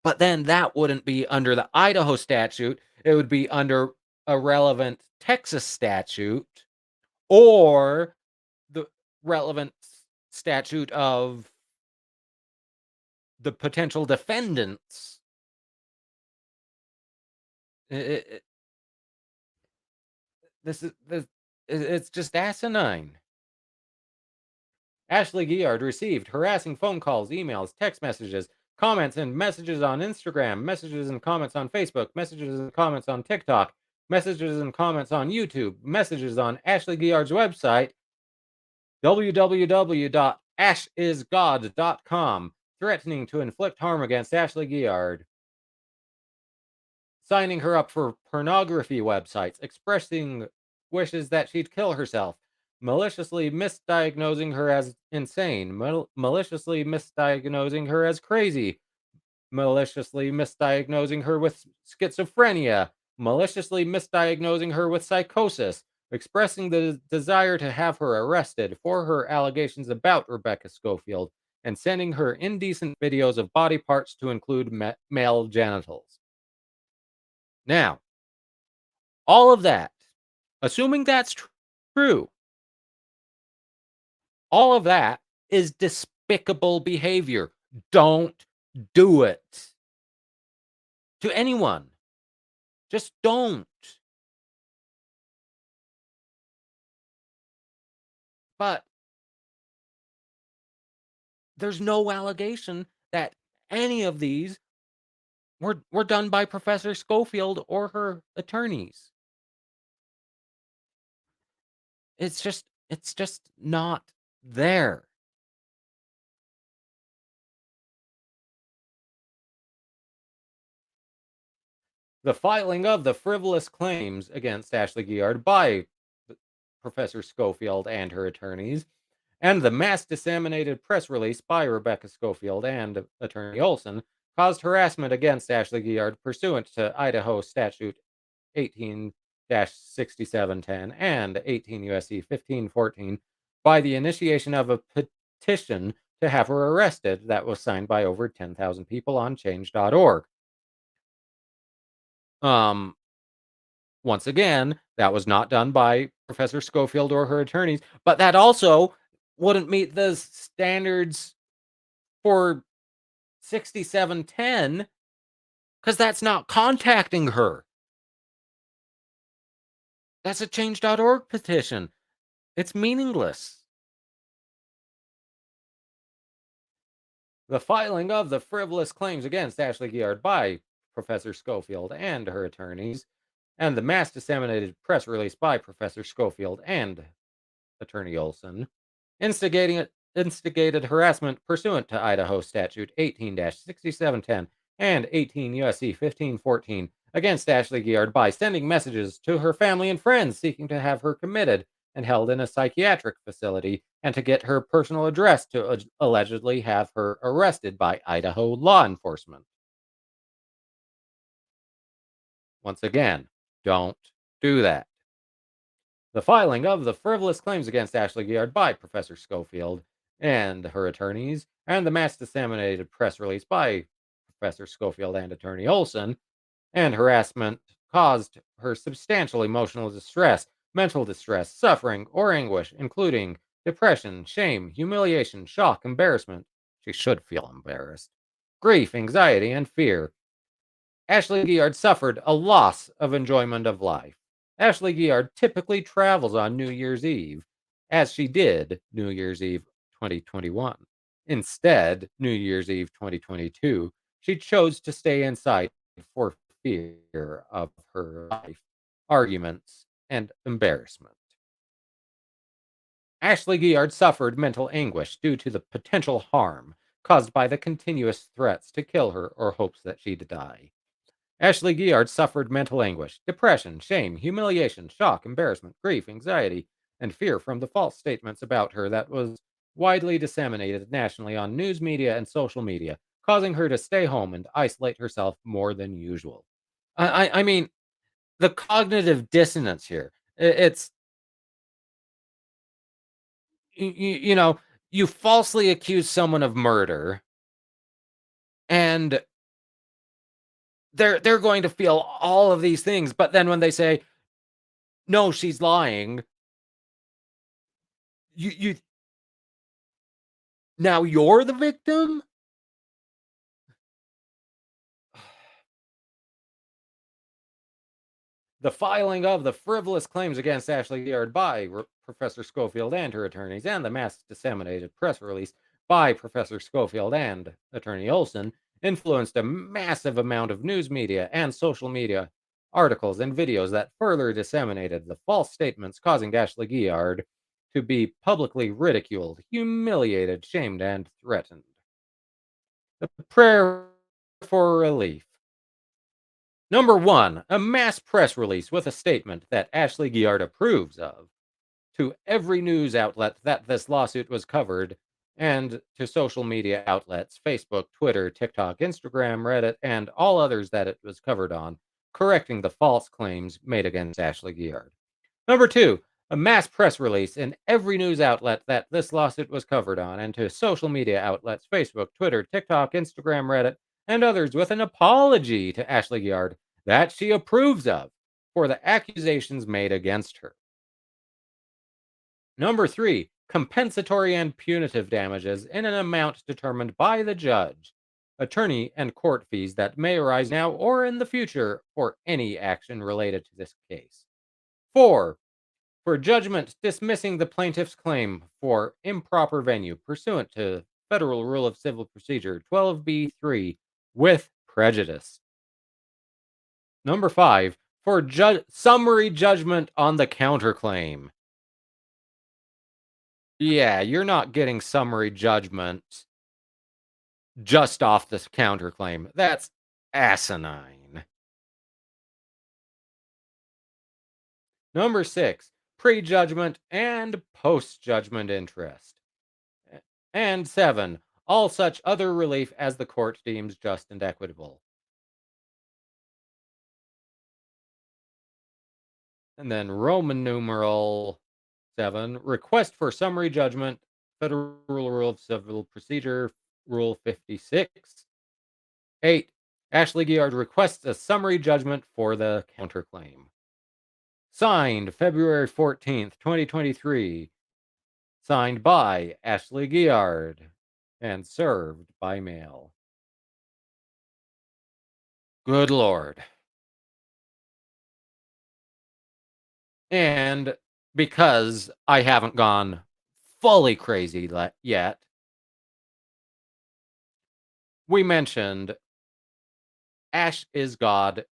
But then that wouldn't be under the Idaho statute. It would be under a relevant Texas statute or the relevant statute of the potential defendants. It, it's just asinine. Ashley Guillard received harassing phone calls, emails, text messages, comments and messages on Instagram, messages and comments on Facebook, messages and comments on Tic Toc, messages and comments on YouTube, messages on Ashley Guillard's website, www.ashisgod.com, threatening to inflict harm against Ashley Guillard, signing her up for pornography websites, expressing wishes that she'd kill herself, maliciously misdiagnosing her as insane, maliciously misdiagnosing her as crazy, maliciously misdiagnosing her with schizophrenia, maliciously misdiagnosing her with psychosis, expressing the desire to have her arrested for her allegations about Rebecca Scofield, and sending her indecent videos of body parts to include male genitals. Now, all of that, assuming that's true, all of that is despicable behavior. Don't do it to anyone. Just don't. But there's no allegation that any of these were done by Professor Scofield or her attorneys. It's just not there. The filing of the frivolous claims against Ashley Guillard by Professor Scofield and her attorneys, and the mass disseminated press release by Rebecca Scofield and Attorney Olson caused harassment against Ashley Guillard pursuant to Idaho Statute 18 6710 and 18 USC 1514 by the initiation of a petition to have her arrested that was signed by over 10,000 people on change.org. Um, Once again, that was not done by Professor Scofield or her attorneys, but that also wouldn't meet the standards for 6710 because that's not contacting her. That's a change.org petition. It's meaningless. The filing of the frivolous claims against Ashley Guillard by Professor Scofield and her attorneys, and the mass disseminated press release by Professor Scofield and Attorney Olson instigated harassment pursuant to Idaho Statute 18-6710 and 18 USC 1514 against Ashley Guillard by sending messages to her family and friends seeking to have her committed and held in a psychiatric facility and to get her personal address to allegedly have her arrested by Idaho law enforcement. Once again, don't do that. The filing of the frivolous claims against Ashley Guillard by Professor Scofield and her attorneys, and the mass disseminated press release by Professor Scofield and Attorney Olson, and harassment caused her substantial emotional distress, mental distress, suffering, or anguish, including depression, shame, humiliation, shock, embarrassment. She should feel embarrassed. Grief, anxiety, and fear. Ashley Guillard suffered a loss of enjoyment of life. Ashley Guillard typically travels on New Year's Eve, as she did New Year's Eve 2021. Instead, New Year's Eve 2022, she chose to stay inside for fear of her life, arguments, and embarrassment. Ashley Guillard suffered mental anguish due to the potential harm caused by the continuous threats to kill her or hopes that she'd die. Ashley Guillard suffered mental anguish, depression, shame, humiliation, shock, embarrassment, grief, anxiety, and fear from the false statements about her that was widely disseminated nationally on news media and social media, causing her to stay home and isolate herself more than usual. I mean, the cognitive dissonance here. It's you know, you falsely accuse someone of murder, and they're going to feel all of these things, but then when they say no, she's lying, you now you're the victim? The filing of the frivolous claims against Ashley Guillard by Professor Scofield and her attorneys, and the mass disseminated press release by Professor Scofield and Attorney Olson influenced a massive amount of news media and social media articles and videos that further disseminated the false statements, causing Ashley Guillard to be publicly ridiculed, humiliated, shamed, and threatened. The prayer for relief. Number one, a mass press release with a statement that Ashley Guillard approves of to every news outlet that this lawsuit was covered, and to social media outlets Facebook, Twitter, TikTok, Instagram, Reddit, and all others that it was covered on, correcting the false claims made against Ashley Guillard. Number two, a mass press release in every news outlet that this lawsuit was covered on, and to social media outlets Facebook, Twitter, TikTok, Instagram, Reddit, and others with an apology to Ashley Guillard that she approves of for the accusations made against her. Number three, compensatory and punitive damages in an amount determined by the judge, attorney, and court fees that may arise now or in the future for any action related to this case. Four, for judgment dismissing the plaintiff's claim for improper venue pursuant to Federal Rule of Civil Procedure 12b3 with prejudice. Number five, for summary judgment on the counterclaim. Yeah, you're not getting summary judgment just off this counterclaim. That's asinine. Number six, prejudgment and post-judgment interest. And seven, all such other relief as the court deems just and equitable. And then Roman numeral 7, request for summary judgment, Federal Rule of Civil Procedure, Rule 56. 8, Ashley Guillard requests a summary judgment for the counterclaim. Signed February 14th, 2023. Signed by Ashley Guillard and served by mail. Good Lord. And because I haven't gone fully crazy yet, we mentioned ashisgod.com.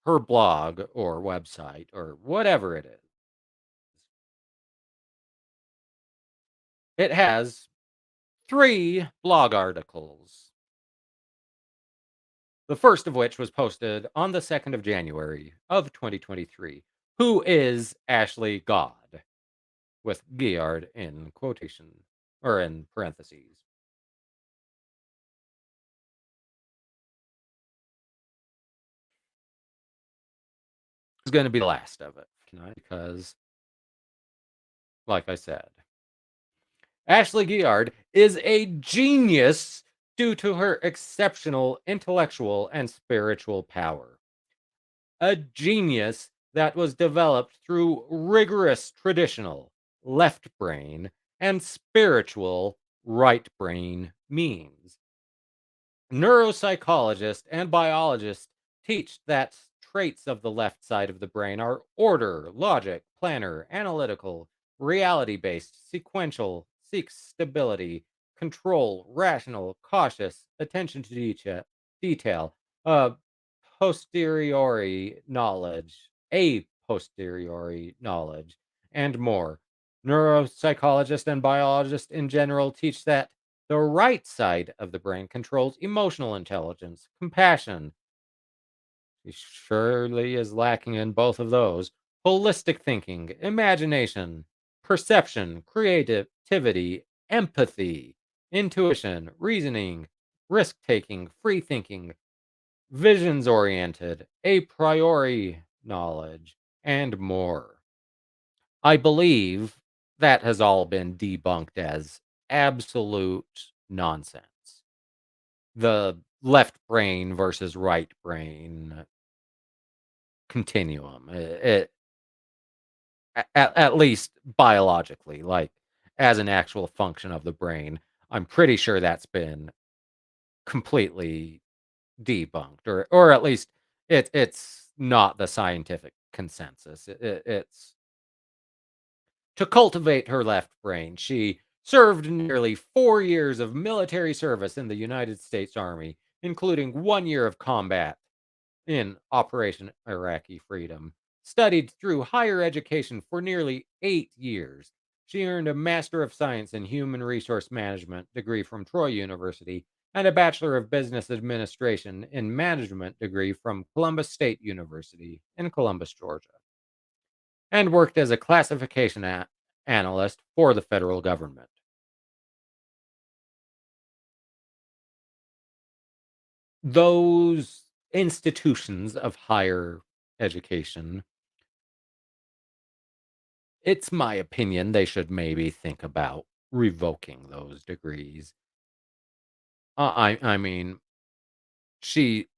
her blog or website or whatever it is. It has 3 blog articles. The first of which was posted on the 2nd of January of 2023. Who is Ashley God? With Guillard in quotation or in parentheses. It's going to be the last of it tonight because, like I said, Ashley Guillard is a genius due to her exceptional intellectual and spiritual power. A genius that was developed through rigorous traditional left brain and spiritual right brain means. Neuropsychologists and biologists teach that traits of the left side of the brain are order, logic, planner, analytical, reality based, sequential, seeks stability, control, rational, cautious, attention to detail, uh, a posteriori knowledge, and more. Neuropsychologists and biologists in general teach that the right side of the brain controls emotional intelligence, compassion. He surely is lacking in both of those. Holistic thinking, imagination, perception, creativity, empathy, intuition, reasoning, risk taking, free thinking, visions oriented, a priori knowledge, and more. I believe that has all been debunked as absolute nonsense. The left brain versus right brain continuum. At least biologically, like as an actual function of the brain, I'm pretty sure that's been completely debunked, or at least it's not the scientific consensus. It's to cultivate her left brain. She served nearly 4 years of military service in the United States Army, including 1 year of combat in Operation Iraqi Freedom, studied through higher education for nearly 8 years. She earned a Master of Science in Human Resource Management degree from Troy University and a Bachelor of Business Administration in Management degree from Columbus State University in Columbus, Georgia, and worked as a classification analyst for the federal government. Those institutions of higher education, it's my opinion they should maybe think about revoking those degrees. I mean, she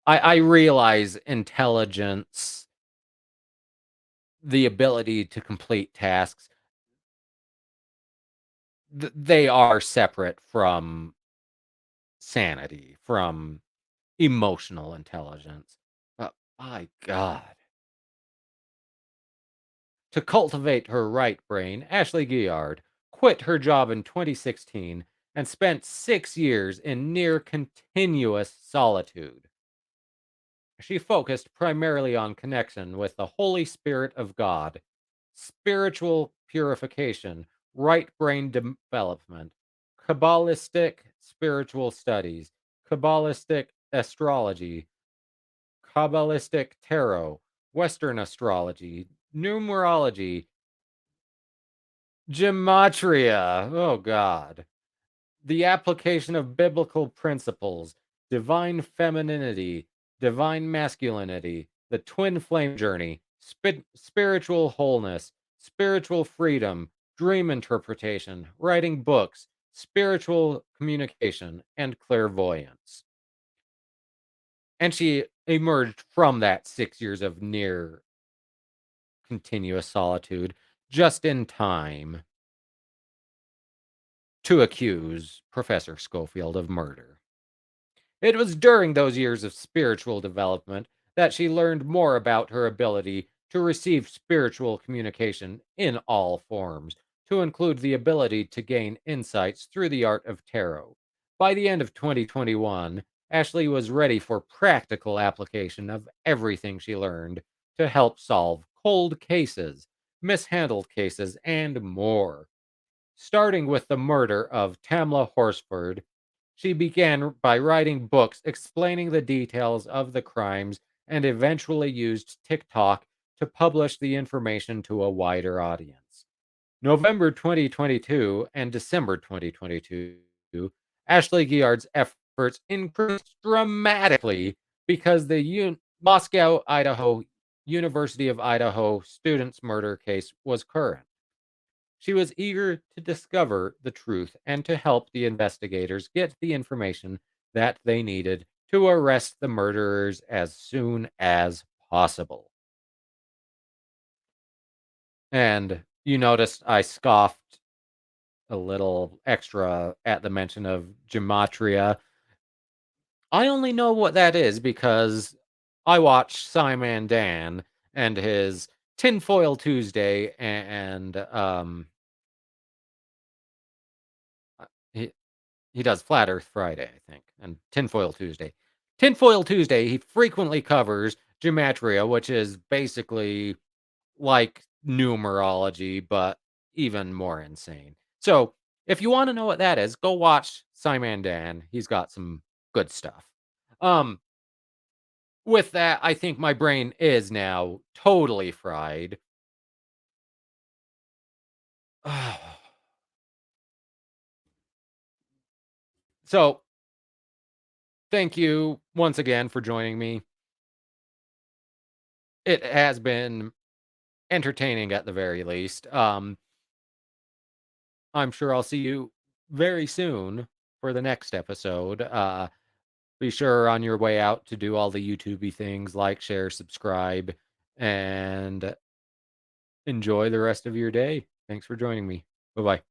I realize intelligence, the ability to complete tasks, they are separate from sanity, from emotional intelligence. My God. To cultivate her right brain, Ashley Guillard quit her job in 2016 and spent 6 years in near continuous solitude. She focused primarily on connection with the Holy Spirit of God, spiritual purification, right brain development, Kabbalistic spiritual studies, Kabbalistic astrology, Kabbalistic tarot, Western astrology, numerology, gematria. Oh, God. The application of biblical principles, divine femininity, divine masculinity, the twin flame journey, spiritual wholeness, spiritual freedom, dream interpretation, writing books, spiritual communication, and clairvoyance. And she emerged from that 6 years of near continuous solitude just in time to accuse Professor Scofield of murder. It was during those years of spiritual development that she learned more about her ability to receive spiritual communication in all forms, to include the ability to gain insights through the art of tarot. By the end of 2021, Ashley was ready for practical application of everything she learned to help solve cold cases, mishandled cases, and more. Starting with the murder of Tamla Horsford, she began by writing books explaining the details of the crimes and eventually used TikTok to publish the information to a wider audience. November 2022 and December 2022, Ashley Guillard's efforts increased dramatically because the Moscow, Idaho, University of Idaho student's murder case was current. She was eager to discover the truth and to help the investigators get the information that they needed to arrest the murderers as soon as possible. And you noticed I scoffed a little extra at the mention of gematria. I only know what that is because I watch Simon Dan and his Tinfoil Tuesday and he he does Flat Earth Friday, I think, and Tinfoil Tuesday. Tinfoil Tuesday, he frequently covers gematria, which is basically like numerology, but even more insane. So, if you want to know what that is, go watch Simon Dan. He's got some good stuff. Um, with that, I think my brain is now totally fried. So, thank you once again for joining me. It has been entertaining at the very least. I'm sure I'll see you very soon for the next episode. Be sure on your way out to do all the YouTubey things like, share, subscribe, and enjoy the rest of your day. Thanks for joining me. Bye bye.